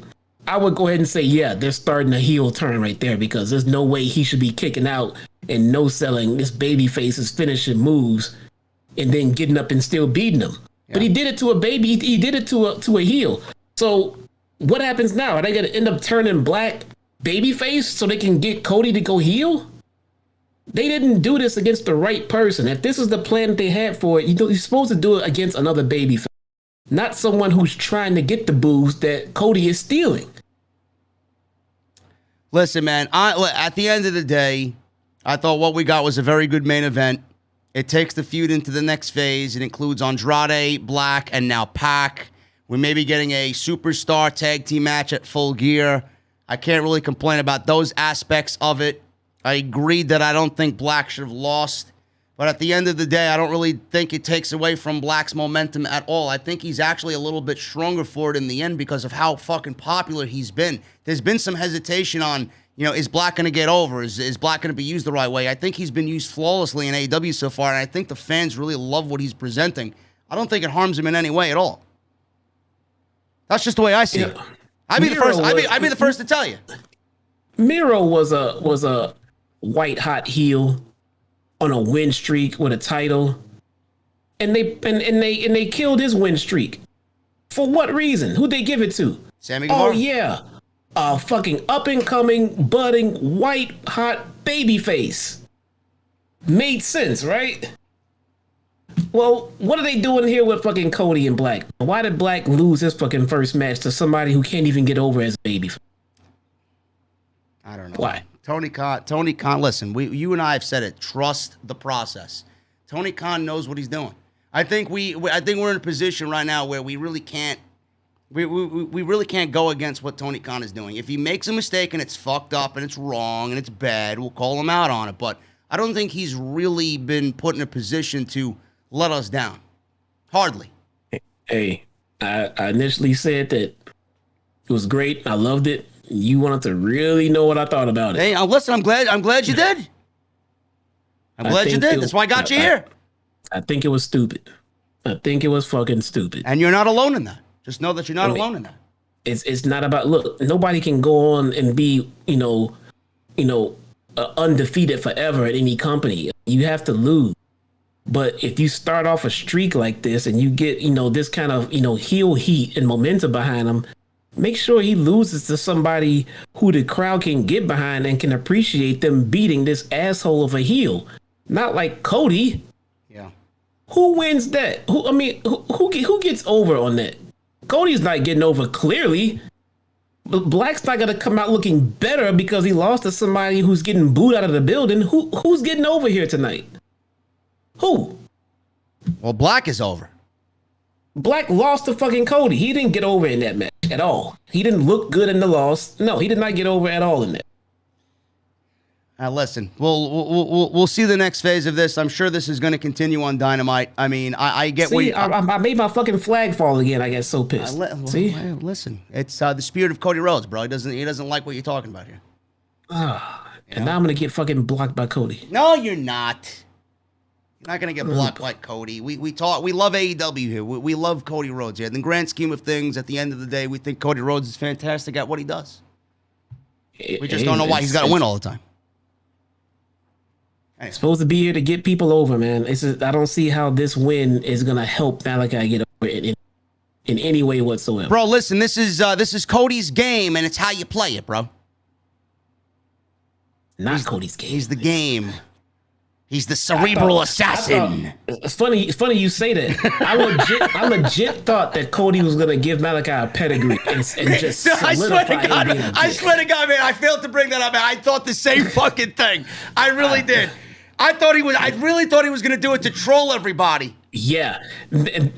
I would go ahead and say, yeah, they're starting a heel turn right there, because there's no way he should be kicking out and no-selling this babyface's finishing moves and then getting up and still beating him. Yeah. But he did it to a baby. He did it to a heel. So what happens now? Are they going to end up turning Black babyface so they can get Cody to go heel? They didn't do this against the right person. If this is the plan that they had for it, you're supposed to do it against another babyface, not someone who's trying to get the booze that Cody is stealing. Listen, man, at the end of the day, I thought what we got was a very good main event. It takes the feud into the next phase. It includes Andrade, Black, and now Pac. We may be getting a superstar tag team match at Full Gear. I can't really complain about those aspects of it. I agreed that I don't think Black should have lost. But at the end of the day, I don't really think it takes away from Black's momentum at all. I think he's actually a little bit stronger for it in the end because of how fucking popular he's been. There's been some hesitation on, is Black going to get over? Is Black going to be used the right way? I think he's been used flawlessly in AEW so far, and I think the fans really love what he's presenting. I don't think it harms him in any way at all. That's just the way I see it. I'd be the first to tell you. Miro was a white hot heel on a win streak with a title, and they killed his win streak. For what reason? Who'd they give it to? Sammy Guevara. Oh yeah, a fucking up and coming, budding, white hot babyface. Made sense, right? Well, what are they doing here with fucking Cody and Black? Why did Black lose his fucking first match to somebody who can't even get over as a babyface? I don't know. Why? Tony Khan, listen, you and I have said it. Trust the process. Tony Khan knows what he's doing. I think we're in a position right now where we really can't go against what Tony Khan is doing. If he makes a mistake and it's fucked up and it's wrong and it's bad, we'll call him out on it. But I don't think he's really been put in a position to let us down. Hardly. Hey, I initially said that it was great. I loved it. You wanted to really know what I thought about it. Hey, listen, I'm glad you did. I'm glad you did. That's why I got you here. I think it was stupid. I think it was fucking stupid. And you're not alone in that. Just know that you're not alone in that. It's not about, look, nobody can go on and be, undefeated forever at any company. You have to lose. But if you start off a streak like this and you get, this kind of, heel heat and momentum behind him, make sure he loses to somebody who the crowd can get behind and can appreciate them beating this asshole of a heel. Not like Cody. Yeah. Who wins that? Who gets over on that? Cody's not getting over clearly. But Black's not going to come out looking better because he lost to somebody who's getting booed out of the building. Who's getting over here tonight? Who? Well, Black is over. Black lost to fucking Cody. He didn't get over in that match at all. He didn't look good in the loss. No, he did not get over at all in that. Listen, we'll see the next phase of this. I'm sure this is going to continue on Dynamite. I mean, I get what I made my fucking flag fall again. I get so pissed. See? Listen, it's the spirit of Cody Rhodes, bro. He doesn't like what you're talking about here. And now I'm going to get fucking blocked by Cody. No, you're not. You're not going to get blocked like Cody. We love AEW here. We love Cody Rhodes here. In the grand scheme of things, at the end of the day, we think Cody Rhodes is fantastic at what he does. We just don't know why he's got to win all the time. Anyway. Supposed to be here to get people over, man. I don't see how this win is going to help Malakai get over it in any way whatsoever. Bro, listen, this is Cody's game, and it's how you play it, bro. Not Cody's game. He's the game. He's the cerebral assassin. It's funny you say that. I legit thought that Cody was going to give Malakai a pedigree and just solidify him. I swear to God, man, I failed to bring that up, man. I thought the same fucking thing. I really did. I really thought he was going to do it to troll everybody. Yeah. Then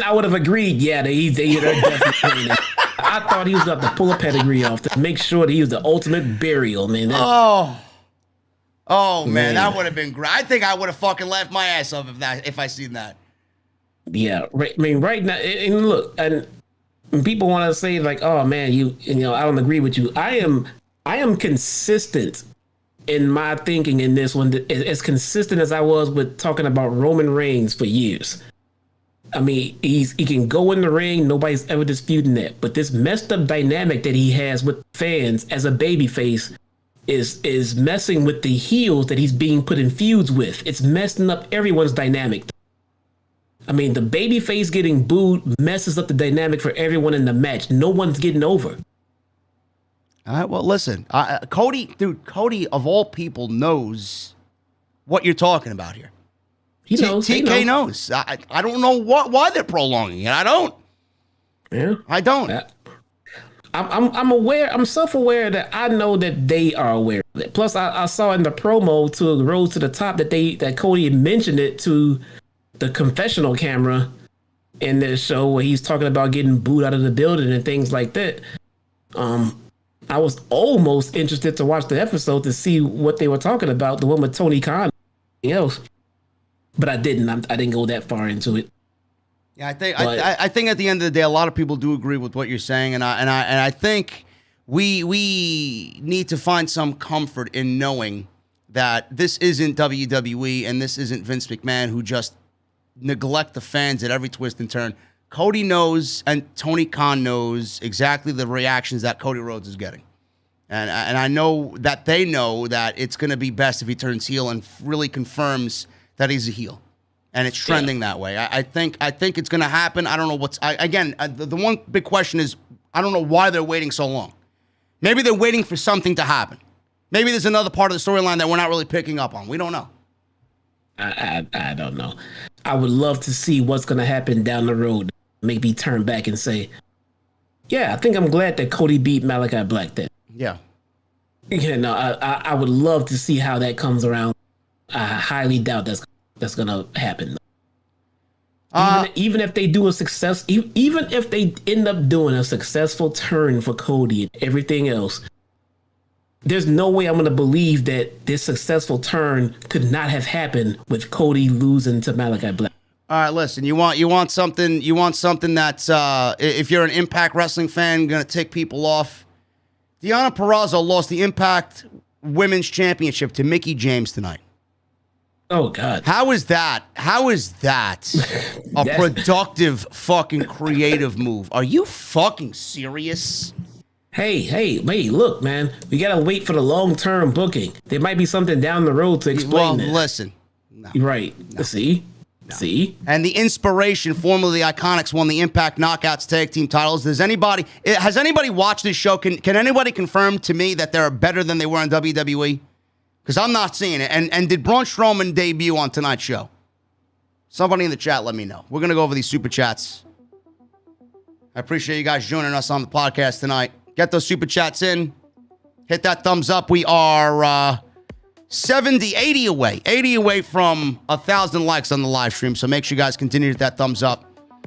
I would have agreed, yeah, they're definitely playing it. I thought he was going to pull a pedigree off to make sure that he was the ultimate burial, man. Oh man, that would have been great. I think I would have fucking laughed my ass off if I seen that. Yeah, right. I mean, right now, and look, and people want to say like, "Oh man, you know, I don't agree with you." I am consistent in my thinking in this one, as consistent as I was with talking about Roman Reigns for years. I mean, he can go in the ring, nobody's ever disputing that. But this messed up dynamic that he has with fans as a babyface is messing with the heels that he's being put in feuds with. It's messing up everyone's dynamic. I mean, the babyface getting booed messes up the dynamic for everyone in the match. No one's getting over. All right, well, listen, Cody of all people knows what you're talking about here. He knows. TK knows. I don't know why they're prolonging it. I don't. Yeah, I don't. I'm aware. I'm self-aware that I know that they are aware of it. Plus, I saw in the promo to the Road to the Top that Cody mentioned it to the confessional camera in this show where he's talking about getting booed out of the building and things like that. I was almost interested to watch the episode to see what they were talking about, the one with Tony Khan and anything else. But I didn't. I didn't go that far into it. Yeah, I think at the end of the day, a lot of people do agree with what you're saying, and I think we need to find some comfort in knowing that this isn't WWE and this isn't Vince McMahon who just neglect the fans at every twist and turn. Cody knows and Tony Khan knows exactly the reactions that Cody Rhodes is getting. And I know that they know that it's going to be best if he turns heel and really confirms that he's a heel. And it's trending that way. I think it's going to happen. I don't know the one big question is, I don't know why they're waiting so long. Maybe they're waiting for something to happen. Maybe there's another part of the storyline that we're not really picking up on. We don't know. I don't know. I would love to see what's going to happen down the road. Maybe turn back and say, yeah, I think I'm glad that Cody beat Malakai Black then. Yeah. Yeah, no, I would love to see how that comes around. I highly doubt that's going to happen. Even if they do even if they end up doing a successful turn for Cody and everything else, there's no way I'm going to believe that this successful turn could not have happened with Cody losing to Malakai Black. All right, listen, you want something that's, if you're an Impact Wrestling fan, going to tick people off. Deonna Purrazzo lost the Impact Women's Championship to Mickie James tonight. Oh, God. How is that a productive fucking creative move? Are you fucking serious? Hey, look, man. We got to wait for the long-term booking. There might be something down the road to explain this. Listen. No. Right. No. See? No. See? And the Inspiration, formerly the Iconics, won the Impact Knockouts Tag Team titles. Has anybody watched this show? Can anybody confirm to me that they're better than they were on WWE? Because I'm not seeing it. And did Braun Strowman debut on tonight's show? Somebody in the chat, let me know. We're going to go over these super chats. I appreciate you guys joining us on the podcast tonight. Get those super chats in. Hit that thumbs up. We are 80 away from 1,000 likes on the live stream. So make sure you guys continue to hit that thumbs up.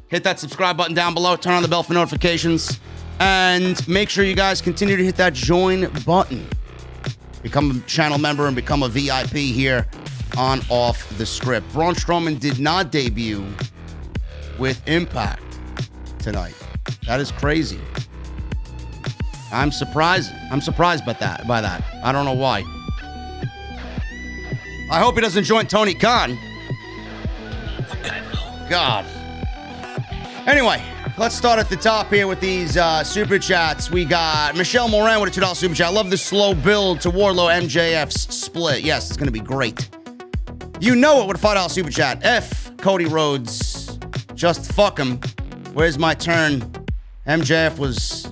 Hit that subscribe button down below. Turn on the bell for notifications. And make sure you guys continue to hit that join button. Become a channel member and become a VIP here on Off the Script. Braun Strowman did not debut with Impact tonight. That is crazy. I'm surprised by that. I don't know why. I hope he doesn't join Tony Khan. God. Anyway, let's start at the top here with these super chats. We got Michelle Moran with a $2 super chat. I love the slow build to Wardlow MJF's split. Yes, it's going to be great. You know it with a $5 super chat. F Cody Rhodes. Just fuck him. Where's my turn? MJF was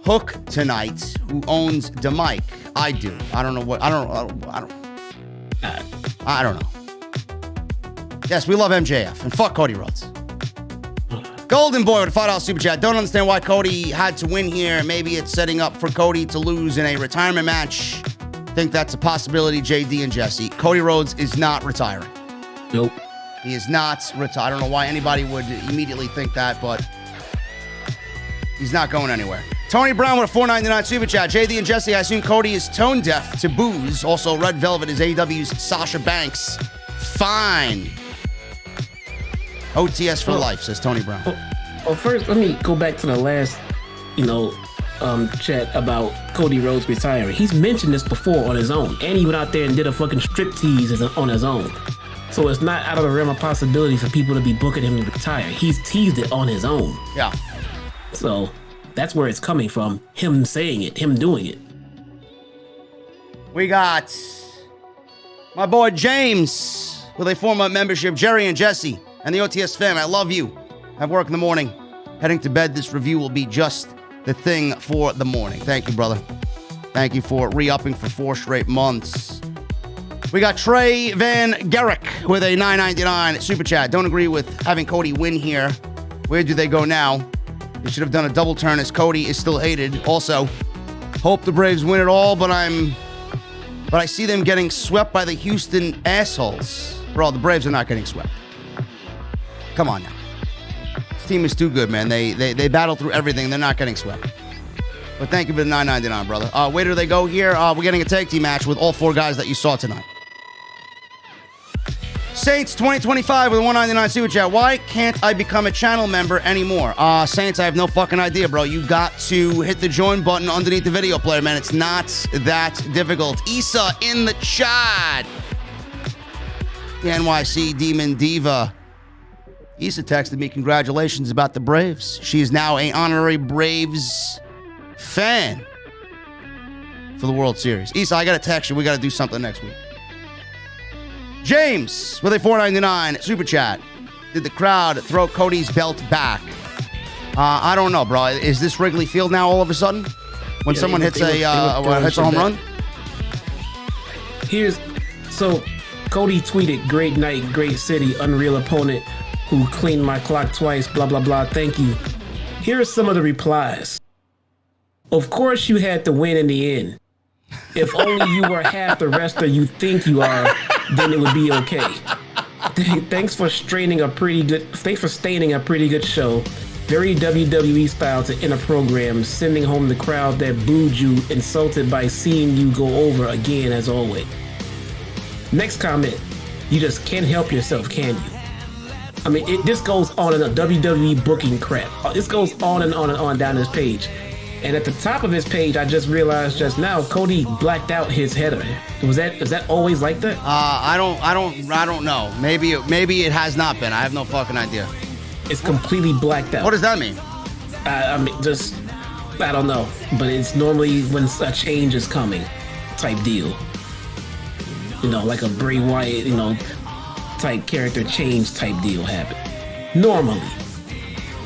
Hook tonight. Who owns the mic? I do. I don't know. Yes, we love MJF and fuck Cody Rhodes. Golden Boy with a $5 super chat. Don't understand why Cody had to win here. Maybe it's setting up for Cody to lose in a retirement match. Think that's a possibility, JD and Jesse. Cody Rhodes is not retiring. Nope. He is not retired. I don't know why anybody would immediately think that, but he's not going anywhere. Tony Brown with a $4.99 super chat. JD and Jesse, I assume Cody is tone deaf to booze. Also, Red Velvet is AEW's Sasha Banks. Fine. OTS for life, says Tony Brown. Well, first, let me go back to the last, chat about Cody Rhodes retiring. He's mentioned this before on his own, and he went out there and did a fucking strip tease on his own. So it's not out of the realm of possibility for people to be booking him to retire. He's teased it on his own. Yeah. So that's where it's coming from. Him saying it, him doing it. We got my boy James with a former membership, Jerry and Jesse, and the OTS fam. I love you. Have work in the morning. Heading to bed. This review will be just the thing for the morning. Thank you, brother. Thank you for re-upping for 4 straight months. We got Trey Van Gerrick with a $9.99 super chat. Don't agree with having Cody win here. Where do they go now? They should have done a double turn as Cody is still hated. Also, hope the Braves win it all, but I see them getting swept by the Houston assholes. Bro, the Braves are not getting swept. Come on now. This team is too good, man. They battle through everything. They're not getting swept. But thank you for the $9.99, brother. Where do they go here? We're getting a tag team match with all 4 guys that you saw tonight. Saints 2025 with a $1.99 super chat. Why can't I become a channel member anymore? Saints, I have no fucking idea, bro. You got to hit the join button underneath the video player, man. It's not that difficult. Issa in the chat. The NYC Demon Diva. Issa texted me congratulations about the Braves. She is now an honorary Braves fan for the World Series. Issa, I got to text you. We got to do something next week. James with a $4.99 super chat. Did the crowd throw Cody's belt back? I don't know, bro. Is this Wrigley Field now all of a sudden? When someone hits a home run? So Cody tweeted, "Great night, great city, unreal opponent who cleaned my clock twice, blah, blah, blah, thank you." Here are some of the replies. "Of course you had to win in the end. If only you were half the wrestler you think you are, then it would be okay. Thanks for staining a pretty good show. Very WWE style to end a program, sending home the crowd that booed you, insulted by seeing you go over again as always." Next comment, "You just can't help yourself, can you?" I mean, this goes on in a WWE booking crap. This goes on and on and on down this page. And at the top of this page, I just realized just now, Cody blacked out his header. Is that always like that? I don't know. Maybe it has not been. I have no fucking idea. It's completely blacked out. What does that mean? I don't know. But it's normally when a change is coming, type deal. Like a Bray Wyatt, type character change type deal happen. Normally.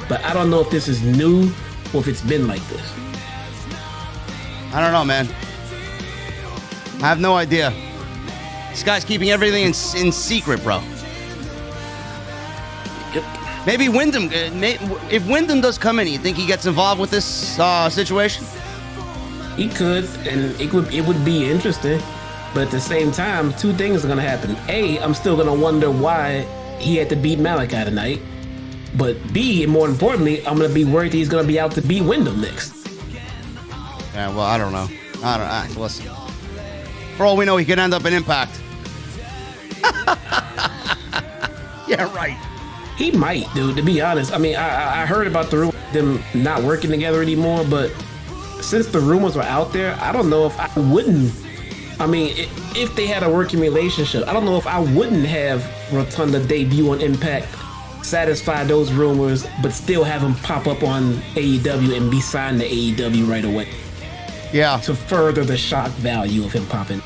But I don't know if this is new or if it's been like this. I don't know, man. I have no idea. This guy's keeping everything in secret, bro. Yep. Maybe Wyndham, if Wyndham does come in, you think he gets involved with this situation? He could, and it would be interesting. But at the same time, 2 things are going to happen. A, I'm still going to wonder why he had to beat Malakai tonight. But B, and more importantly, I'm going to be worried he's going to be out to beat Wyndham next. Yeah, well, I don't know. Listen. For all we know, he could end up in Impact. Yeah, right. He might, dude, to be honest. I mean, I heard about them not working together anymore, but since the rumors were out there, I don't know if I wouldn't. I mean, if they had a working relationship, I don't know if I wouldn't have Rotunda debut on Impact, satisfy those rumors, but still have him pop up on AEW and be signed to AEW right away. Yeah. To further the shock value of him popping.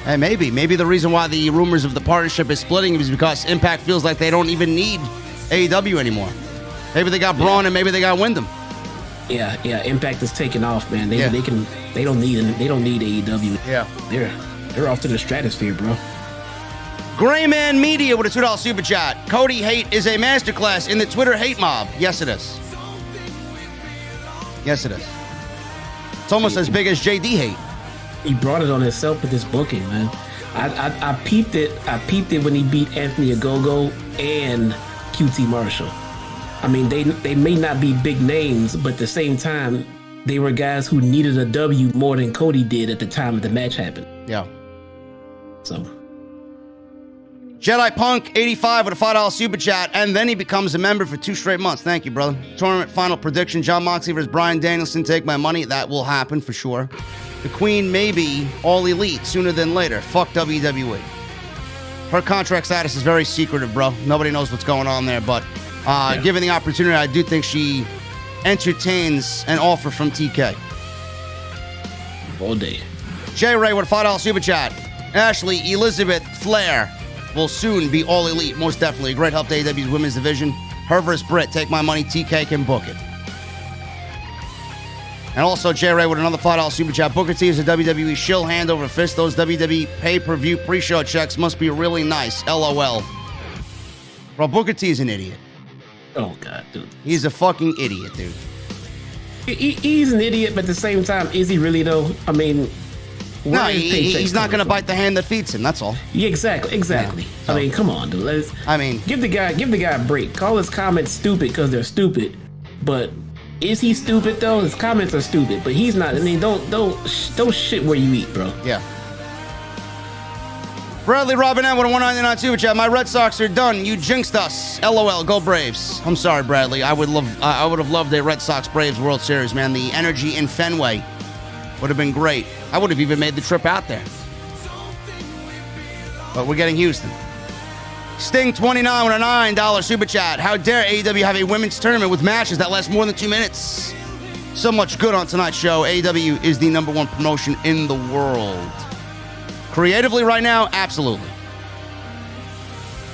And maybe the reason why the rumors of the partnership is splitting is because Impact feels like they don't even need AEW anymore. Maybe they got Braun and maybe they got Wyndham. Yeah. Impact is taking off, man. They don't need AEW. Yeah. They're off to the stratosphere, bro. Grayman Media with a $2 super chat. Cody hate is a masterclass in the Twitter hate mob. Yes, it is. Yes, it is. It's almost as big as JD hate. He brought it on himself with this booking, man. I peeped it. I peeped it when he beat Anthony Ogogo and QT Marshall. I mean, they may not be big names, but at the same time, they were guys who needed a W more than Cody did at the time of the match happened. Yeah. So Jedi Punk 85 with a $5 super chat, and then he becomes a member for 2 straight months. Thank you, brother. Tournament final prediction: Jon Moxley versus Bryan Danielson. Take my money. That will happen for sure. The Queen may be all elite sooner than later. Fuck WWE. Her contract status is very secretive, bro. Nobody knows what's going on there, but given the opportunity, I do think she entertains an offer from TK. All day. J. Ray with a $5 super chat. Ashley Elizabeth Flair will soon be all elite, most definitely. Great help to AEW's women's division. Her versus Britt. Take my money. TK can book it. And also, J. Ray with another $5 super chat. Booker T is a WWE shill, hand over fist. Those WWE pay-per-view pre-show checks must be really nice. LOL. Bro, Booker T is an idiot. Oh, God, dude. He's a fucking idiot, dude. He's an idiot, but at the same time, is he really, though? I mean... No, he's not going to bite the hand that feeds him. That's all. Yeah, exactly. Yeah, so. I mean, come on, dude. Give the guy a break. Call his comments stupid because they're stupid. But is he stupid though? His comments are stupid, but he's not. I mean, don't shit where you eat, bro. Yeah. Bradley Robin with a $1.99 super chat. My Red Sox are done. You jinxed us. LOL. Go Braves. I'm sorry, Bradley. I would have loved a Red Sox Braves World Series, man. The energy in Fenway would have been great. I would have even made the trip out there. But we're getting Houston. Sting 29 with a $9 super chat. How dare AEW have a women's tournament with matches that last more than 2 minutes? So much good on tonight's show. AEW is the #1 promotion in the world. Creatively right now, absolutely.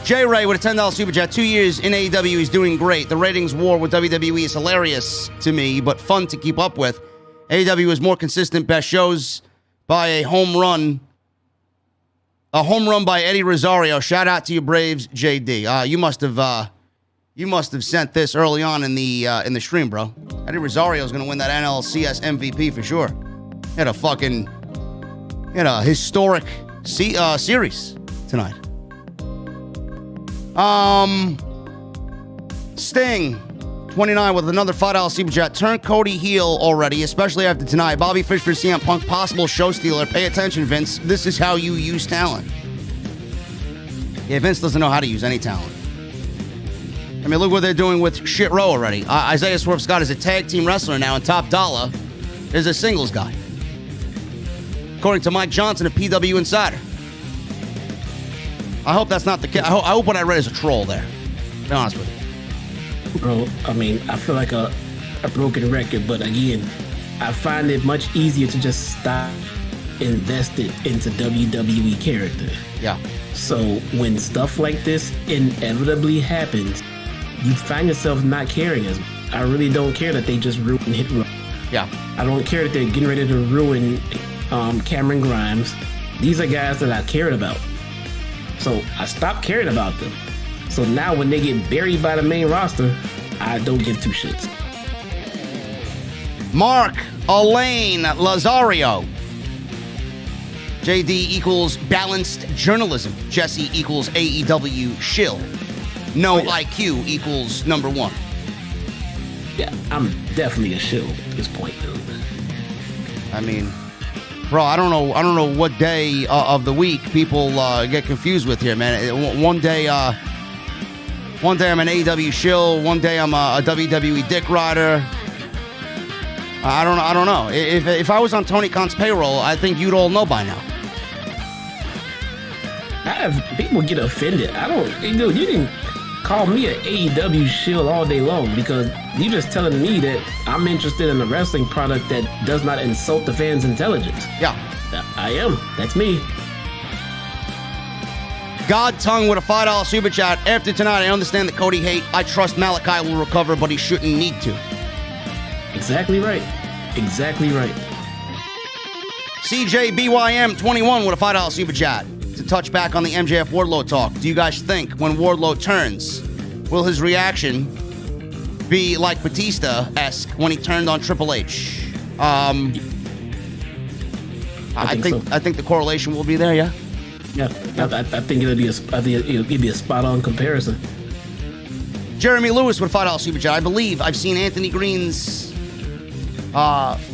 J. Ray with a $10 super chat. 2 years in AEW is doing great. The ratings war with WWE is hilarious to me, but fun to keep up with. AEW is more consistent, best shows by a home run. A home run by Eddie Rosario. Shout out to you, Braves, JD. You must have sent this early on in the stream, bro. Eddie Rosario is going to win that NLCS MVP for sure. He had a historic series tonight. Sting 29 with another $5 super chat. Turn Cody heel already, especially after tonight. Bobby Fish for CM Punk, possible show stealer. Pay attention, Vince. This is how you use talent. Yeah, Vince doesn't know how to use any talent. I mean, look what they're doing with Shit Row already. Isaiah Swerve Scott is a tag team wrestler now, and Top Dollar is a singles guy. According to Mike Johnson of PW Insider. I hope that's not the case. I hope what I read is a troll there. To be honest with you. Bro, I mean, I feel like a broken record, but again, I find it much easier to just stop invested into WWE character. Yeah. So when stuff like this inevitably happens, you find yourself not caring as much. I really don't care that they just ruined Hit Row. Yeah. I don't care that they're getting ready to ruin Cameron Grimes. These are guys that I cared about. So I stopped caring about them. So now when they get buried by the main roster, I don't give two shits. Mark Elaine Lazario. JD equals balanced journalism. Jesse equals AEW shill. No IQ equals #1. Yeah, I'm definitely a shill at this point, dude. I mean, bro, I don't know what day of the week people get confused with here, man. One day I'm an AEW shill. One day I'm a WWE dick rider. I don't know. If I was on Tony Khan's payroll, I think you'd all know by now. People get offended. Dude, you can call me an AEW shill all day long because you're just telling me that I'm interested in a wrestling product that does not insult the fans' intelligence. Yeah. I am. That's me. God Tongue with a $5 super chat. After tonight, I understand the Cody hate. I trust Malakai will recover, but he shouldn't need to. Exactly right. Exactly right. CJBYM21 with a $5 super chat. To touch back on the MJF Wardlow talk, do you guys think when Wardlow turns, will his reaction be like Batista-esque when he turned on Triple H? I think the correlation will be there, yeah? Yeah, I think it'll be a spot-on comparison. Jeremy Lewis with a $5 super chat. I believe I've seen Anthony Green's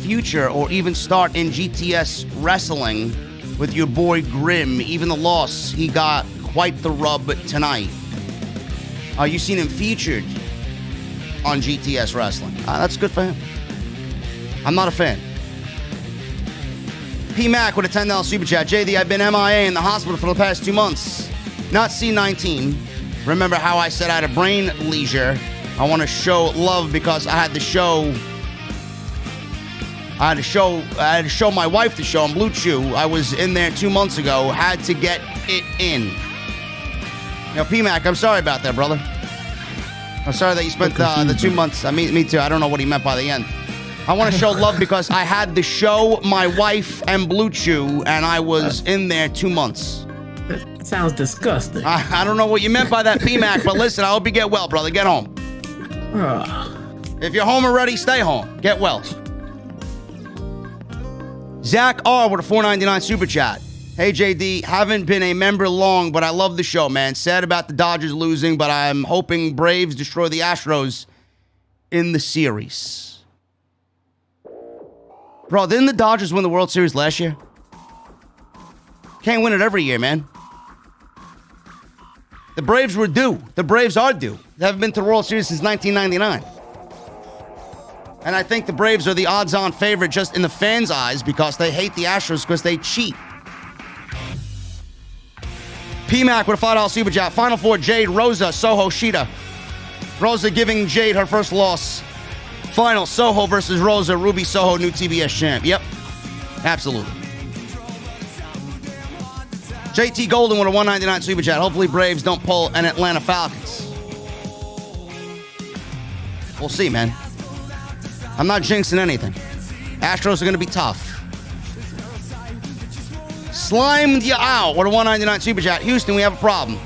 future or even start in GTS wrestling with your boy Grimm. Even the loss he got quite the rub tonight. You seen him featured on GTS Wrestling. That's good for him. I'm not a fan. P. Mac with a $10 super chat. JD, I've been MIA in the hospital for the past 2 months. Not C19. Remember how I said I had a brain leisure? I want to show love because I had to show my wife the show on Blue Chew. I was in there 2 months ago. Had to get it in. Now, P-Mac, I'm sorry about that, brother. I'm sorry that you spent the 2 months. Me too. I don't know what he meant by the end. I want to show love because I had to show my wife and Blue Chew, and I was in there 2 months. That sounds disgusting. I don't know what you meant by that, P-Mac, but listen, I hope you get well, brother. Get home. If you're home already, stay home. Get well. Zach R. with a $4.99 super chat. Hey, JD, haven't been a member long, but I love the show, man. Sad about the Dodgers losing, but I'm hoping Braves destroy the Astros in the series. Bro, didn't the Dodgers win the World Series last year? Can't win it every year, man. The Braves were due. The Braves are due. They haven't been to the World Series since 1999. And I think the Braves are the odds-on favorite just in the fans' eyes because they hate the Astros because they cheat. P-Mac with a $5 super chat. Final four, Jade, Rosa, Soho, Shida. Rosa giving Jade her first loss. Final, Soho versus Rosa, Ruby Soho, new TBS champ. Yep, absolutely. JT Golden with a $1.99 super chat. Hopefully Braves don't pull an Atlanta Falcons. We'll see, man. I'm not jinxing anything. Astros are going to be tough. Slimed you out with a $1.99 super chat. Houston, we have a problem.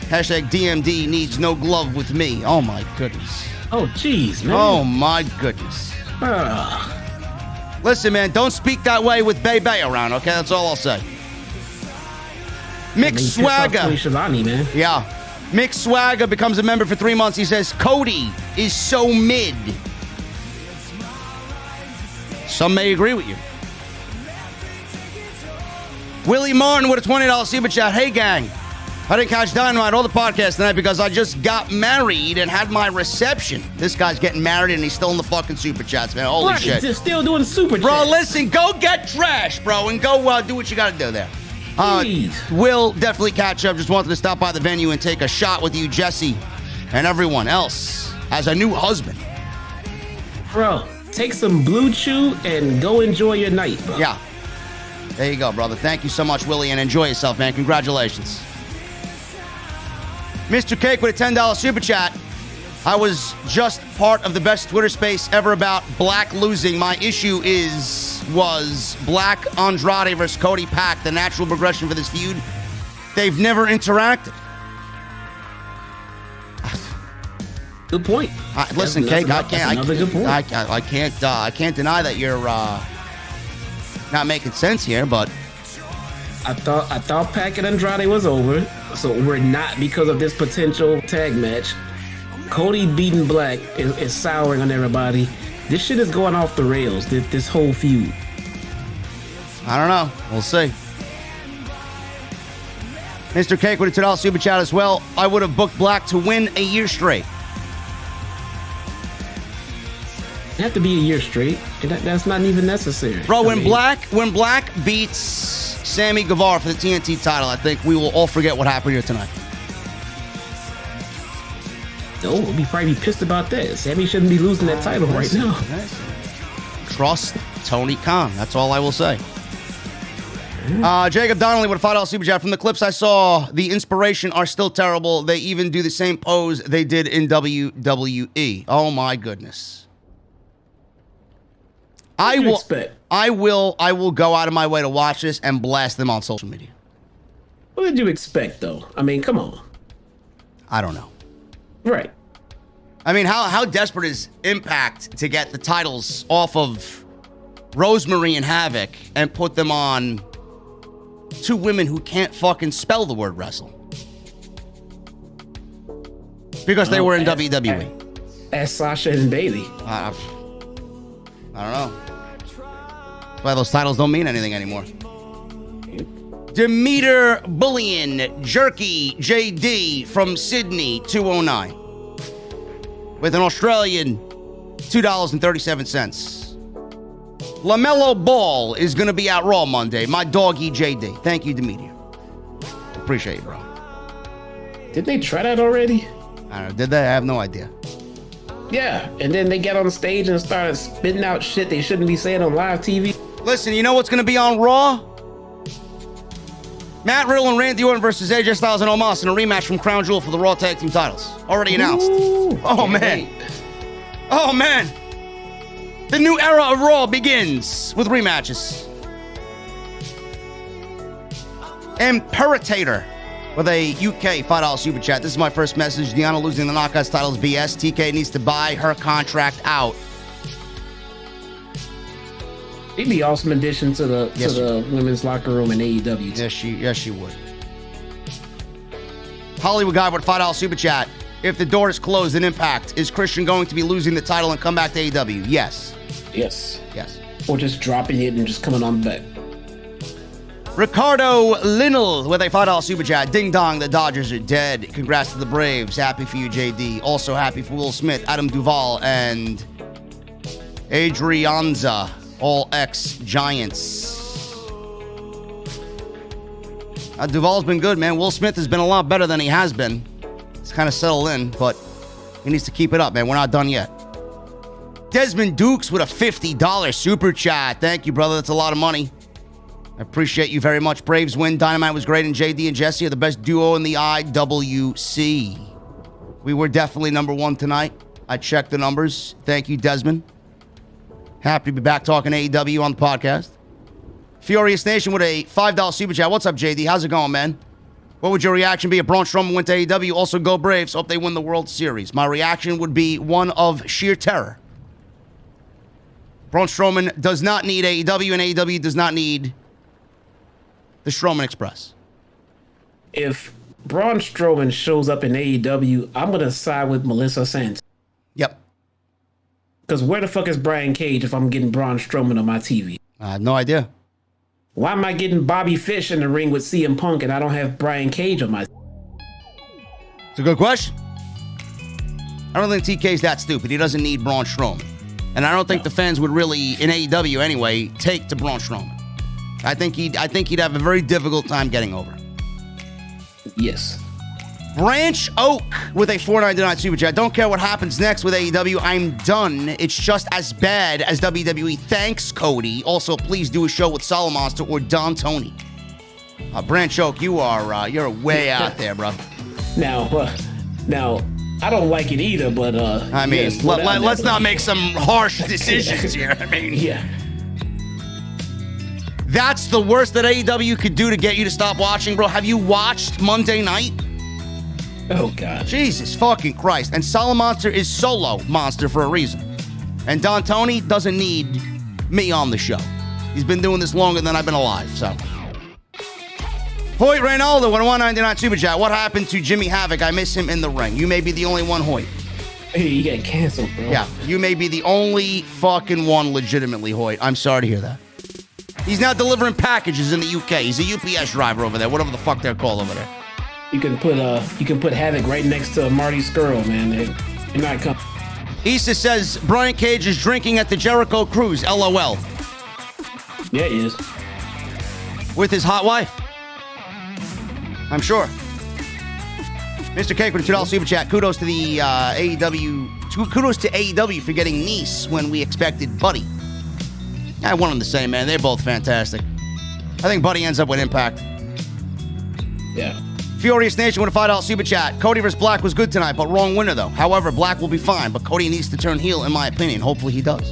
Hashtag DMD needs no glove with me. Oh, my goodness. Oh, jeez, man. Oh, my goodness. Listen, man, don't speak that way with Bay Bay around, okay? That's all I'll say. Mick Swagger. Shivani, man. Yeah. Mick Swagger becomes a member for 3 months. He says, Cody is so mid. Some may agree with you. Willie Martin with a $20 super chat. Hey, gang. I didn't catch Dynamite or the podcast tonight because I just got married and had my reception. This guy's getting married and he's still in the fucking super chats, man. Holy shit. He's still doing super chats. Bro, listen, go get trash, bro, and go do what you got to do there. We'll definitely catch up. Just wanted to stop by the venue and take a shot with you, Jesse, and everyone else as a new husband. Bro, take some Blue Chew and go enjoy your night, bro. Yeah. There you go, brother. Thank you so much, Willie, and enjoy yourself, man. Congratulations. Mr. Cake with a $10 super chat. I was just part of the best Twitter space ever about Black losing. My issue was Black Andrade versus Cody Pack, the natural progression for this feud. They've never interacted. Good point. Listen, Cake, I can't deny that you're not making sense here, but I thought Pac and Andrade was over, so we're not because of this potential tag match. Cody beating Black is souring on everybody. This shit is going off the rails, this whole feud. I don't know. We'll see. Mr. Cake with a $2 super chat as well. I would have booked Black to win a year straight. It have to be a year straight. That's not even necessary. Bro, when Black beats Sammy Guevara for the TNT title, I think we will all forget what happened here tonight. Oh, we'll probably be pissed about that. Sammy shouldn't be losing that title right now. Trust Tony Khan. That's all I will say. Jacob Donnelly with a $5 super chat. From the clips I saw, the Inspiration are still terrible. They even do the same pose they did in WWE. Oh my goodness. I will go out of my way to watch this and blast them on social media. What did you expect, though? I mean, come on. I don't know. Right. I mean, how desperate is Impact to get the titles off of Rosemary and Havoc and put them on two women who can't fucking spell the word wrestle? Because they were in WWE. As Sasha and Bailey. I don't know. That's why those titles don't mean anything anymore. Demeter Bullion Jerky JD from Sydney, 209. With an Australian $2.37. LaMelo Ball is going to be at Raw Monday. My doggy JD. Thank you, Demeter. Appreciate it, bro. Did they try that already? I don't know. Did they? I have no idea. Yeah, and then they got on stage and started spitting out shit they shouldn't be saying on live TV. Listen, you know what's going to be on Raw? Matt Riddle and Randy Orton versus AJ Styles and Omos in a rematch from Crown Jewel for the Raw Tag Team titles. Already announced. Ooh, oh, man. Oh, man. The new era of Raw begins with rematches. Imperitator with a UK $5 super chat. This is my first message. Deanna losing the Knockouts titles BS. TK needs to buy her contract out. It'd be awesome addition to the women's locker room in AEW. Yes, she would. Hollywood Guy with $5 super chat. If the door is closed in Impact, is Christian going to be losing the title and come back to AEW? Yes. Yes. Yes. Or just dropping it and just coming on back. Ricardo Linnell with a $5 super chat. Ding dong, the Dodgers are dead. Congrats to the Braves. Happy for you, JD. Also happy for Will Smith, Adam Duvall, and Adrianza, all ex-Giants. Duvall's been good, man. Will Smith has been a lot better than he has been. He's kind of settled in, but he needs to keep it up, man. We're not done yet. Desmond Dukes with a $50 super chat. Thank you, brother. That's a lot of money. I appreciate you very much. Braves win. Dynamite was great, and JD and Jesse are the best duo in the IWC. We were definitely number one tonight. I checked the numbers. Thank you, Desmond. Happy to be back talking AEW on the podcast. Furious Nation with a $5 super chat. What's up, JD? How's it going, man? What would your reaction be if Braun Strowman went to AEW? Also, go Braves. Hope they win the World Series. My reaction would be one of sheer terror. Braun Strowman does not need AEW, and AEW does not need the Strowman Express. If Braun Strowman shows up in AEW, I'm going to side with Melissa Santos. Yep. Because where the fuck is Brian Cage if I'm getting Braun Strowman on my TV? I have no idea. Why am I getting Bobby Fish in the ring with CM Punk and I don't have Brian Cage on my TV? It's a good question. I don't think TK's that stupid. He doesn't need Braun Strowman. And I don't think the fans would really, in AEW anyway, take to Braun Strowman. I think he'd have a very difficult time getting over. Yes. Branch Oak with a $4.99 super chat. Don't care what happens next with AEW. I'm done. It's just as bad as WWE. Thanks, Cody. Also, please do a show with Solomonster or Don Tony. Branch Oak, you're way out there, bro. Now, I don't like it either, but I mean, yes, let's not make some harsh decisions here. I mean, yeah. That's the worst that AEW could do to get you to stop watching, bro. Have you watched Monday Night? Oh, God. Jesus fucking Christ. And Solomonster is solo monster for a reason. And Don Tony doesn't need me on the show. He's been doing this longer than I've been alive, so. Hoyt Reynaldo with a $1.99 super chat. What happened to Jimmy Havoc? I miss him in the ring. You may be the only one, Hoyt. Hey, you got canceled, bro. Yeah, you may be the only fucking one legitimately, Hoyt. I'm sorry to hear that. He's now delivering packages in the UK. He's a UPS driver over there, whatever the fuck they're called over there. You can put Havoc right next to Marty Scurll, man. You're not coming. Issa says Brian Cage is drinking at the Jericho Cruise. LOL. Yeah, he is. With his hot wife. I'm sure. Mr. Cake with a $2 super chat. Kudos to the AEW. Kudos to AEW for getting Nice when we expected Buddy. I want them to say, man. They're both fantastic. I think Buddy ends up with Impact. Yeah. Furious Nation with a $5 super chat. Cody vs. Black was good tonight, but wrong winner, though. However, Black will be fine, but Cody needs to turn heel, in my opinion. Hopefully he does.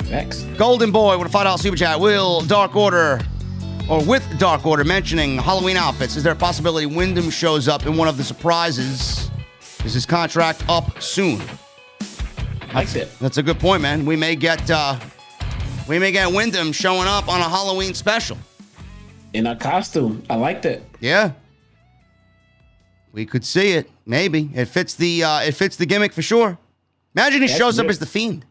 Facts. Golden Boy with a $5 super chat. With Dark Order mentioning Halloween outfits, is there a possibility Wyndham shows up in one of the surprises? Is his contract up soon? That's a good point, man. We may get Wyndham showing up on a Halloween special. In a costume. I like that. Yeah. We could see it. Maybe. It fits the gimmick for sure. Imagine he shows up as the Fiend.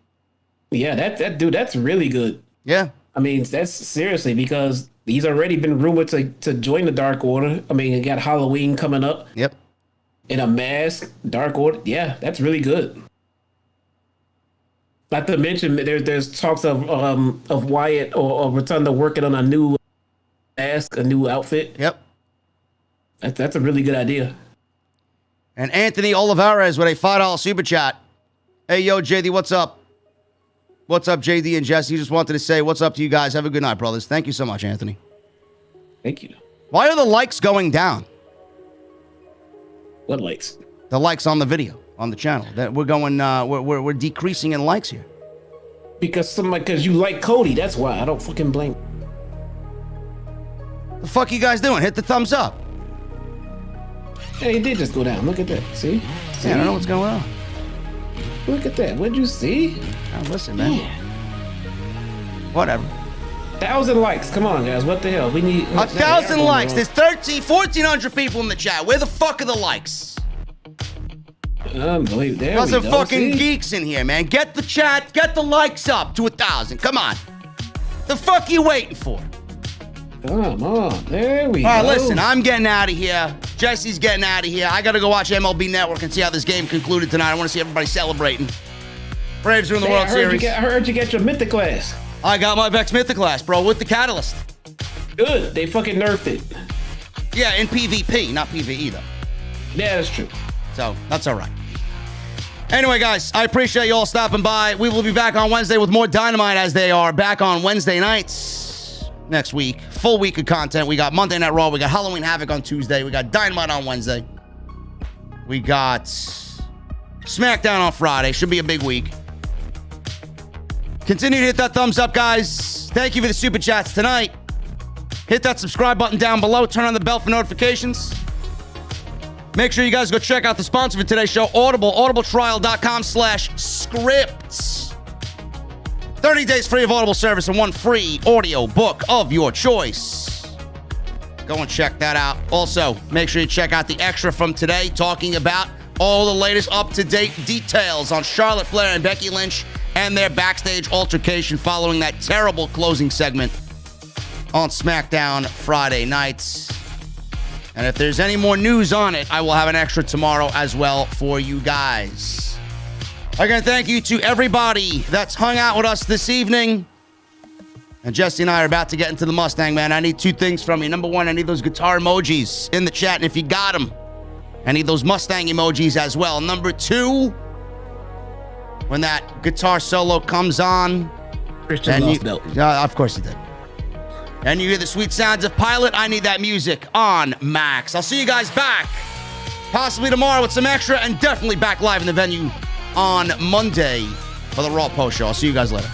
Yeah, that dude, that's really good. Yeah. I mean, that's seriously because he's already been rumored to join the Dark Order. I mean, he got Halloween coming up. Yep. In a mask, Dark Order. Yeah, that's really good. Not to mention, there's talks of Wyatt or Rotunda working on a new mask, a new outfit. Yep. That's a really good idea. And Anthony Olivares with a $5 super chat. Hey, yo, JD, what's up? What's up, JD and Jesse? Just wanted to say what's up to you guys. Have a good night, brothers. Thank you so much, Anthony. Thank you. Why are the likes going down? What likes? The likes on the video, on the channel. That we're going, we're decreasing in likes here. Because you like Cody. That's why. I don't fucking blame. The fuck you guys doing? Hit the thumbs up. Yeah, he did just go down. Look at that. See? Yeah, I don't know what's going on. Look at that. What'd you see? Oh, listen, man. Yeah. Whatever. 1,000 likes. Come on, guys. What the hell? We need 1,000 likes. There's 1,400 people in the chat. Where the fuck are the likes? Unbelievable. There There's we some go. fucking geeks in here, man. Get the chat, get the likes up to 1,000. Come on. The fuck you waiting for? Come on. There we go. All right, listen. I'm getting out of here. Jesse's getting out of here. I got to go watch MLB Network and see how this game concluded tonight. I want to see everybody celebrating. Braves are in the World Series. I heard you get your Mythic class. I got my Vex Mythic class, bro, with the Catalyst. Good. They fucking nerfed it. Yeah, in PvP, not PvE, though. Yeah, that's true. So, that's all right. Anyway, guys, I appreciate you all stopping by. We will be back on Wednesday with more Dynamite as they are back on Wednesday nights next week. Full week of content. We got Monday Night Raw. We got Halloween Havoc on Tuesday. We got Dynamite on Wednesday. We got SmackDown on Friday. Should be a big week. Continue to hit that thumbs up, guys. Thank you for the super chats tonight. Hit that subscribe button down below. Turn on the bell for notifications. Make sure you guys go check out the sponsor for today's show, Audible, audibletrial.com/scripts. 30 days free of Audible service and one free audio book of your choice. Go and check that out. Also, make sure you check out the extra from today talking about all the latest up-to-date details on Charlotte Flair and Becky Lynch and their backstage altercation following that terrible closing segment on SmackDown Friday nights. And if there's any more news on it, I will have an extra tomorrow as well for you guys. Again, thank you to everybody that's hung out with us this evening. And Jesse and I are about to get into the Mustang, man. I need two things from you. Number one, I need those guitar emojis in the chat. And if you got them, I need those Mustang emojis as well. Number two, when that guitar solo comes on. Christian lost belt. Of course he did. And you hear the sweet sounds of Pilot. I need that music on max. I'll see you guys back possibly tomorrow with some extra and definitely back live in the venue on Monday for the Raw post show. I'll see you guys later.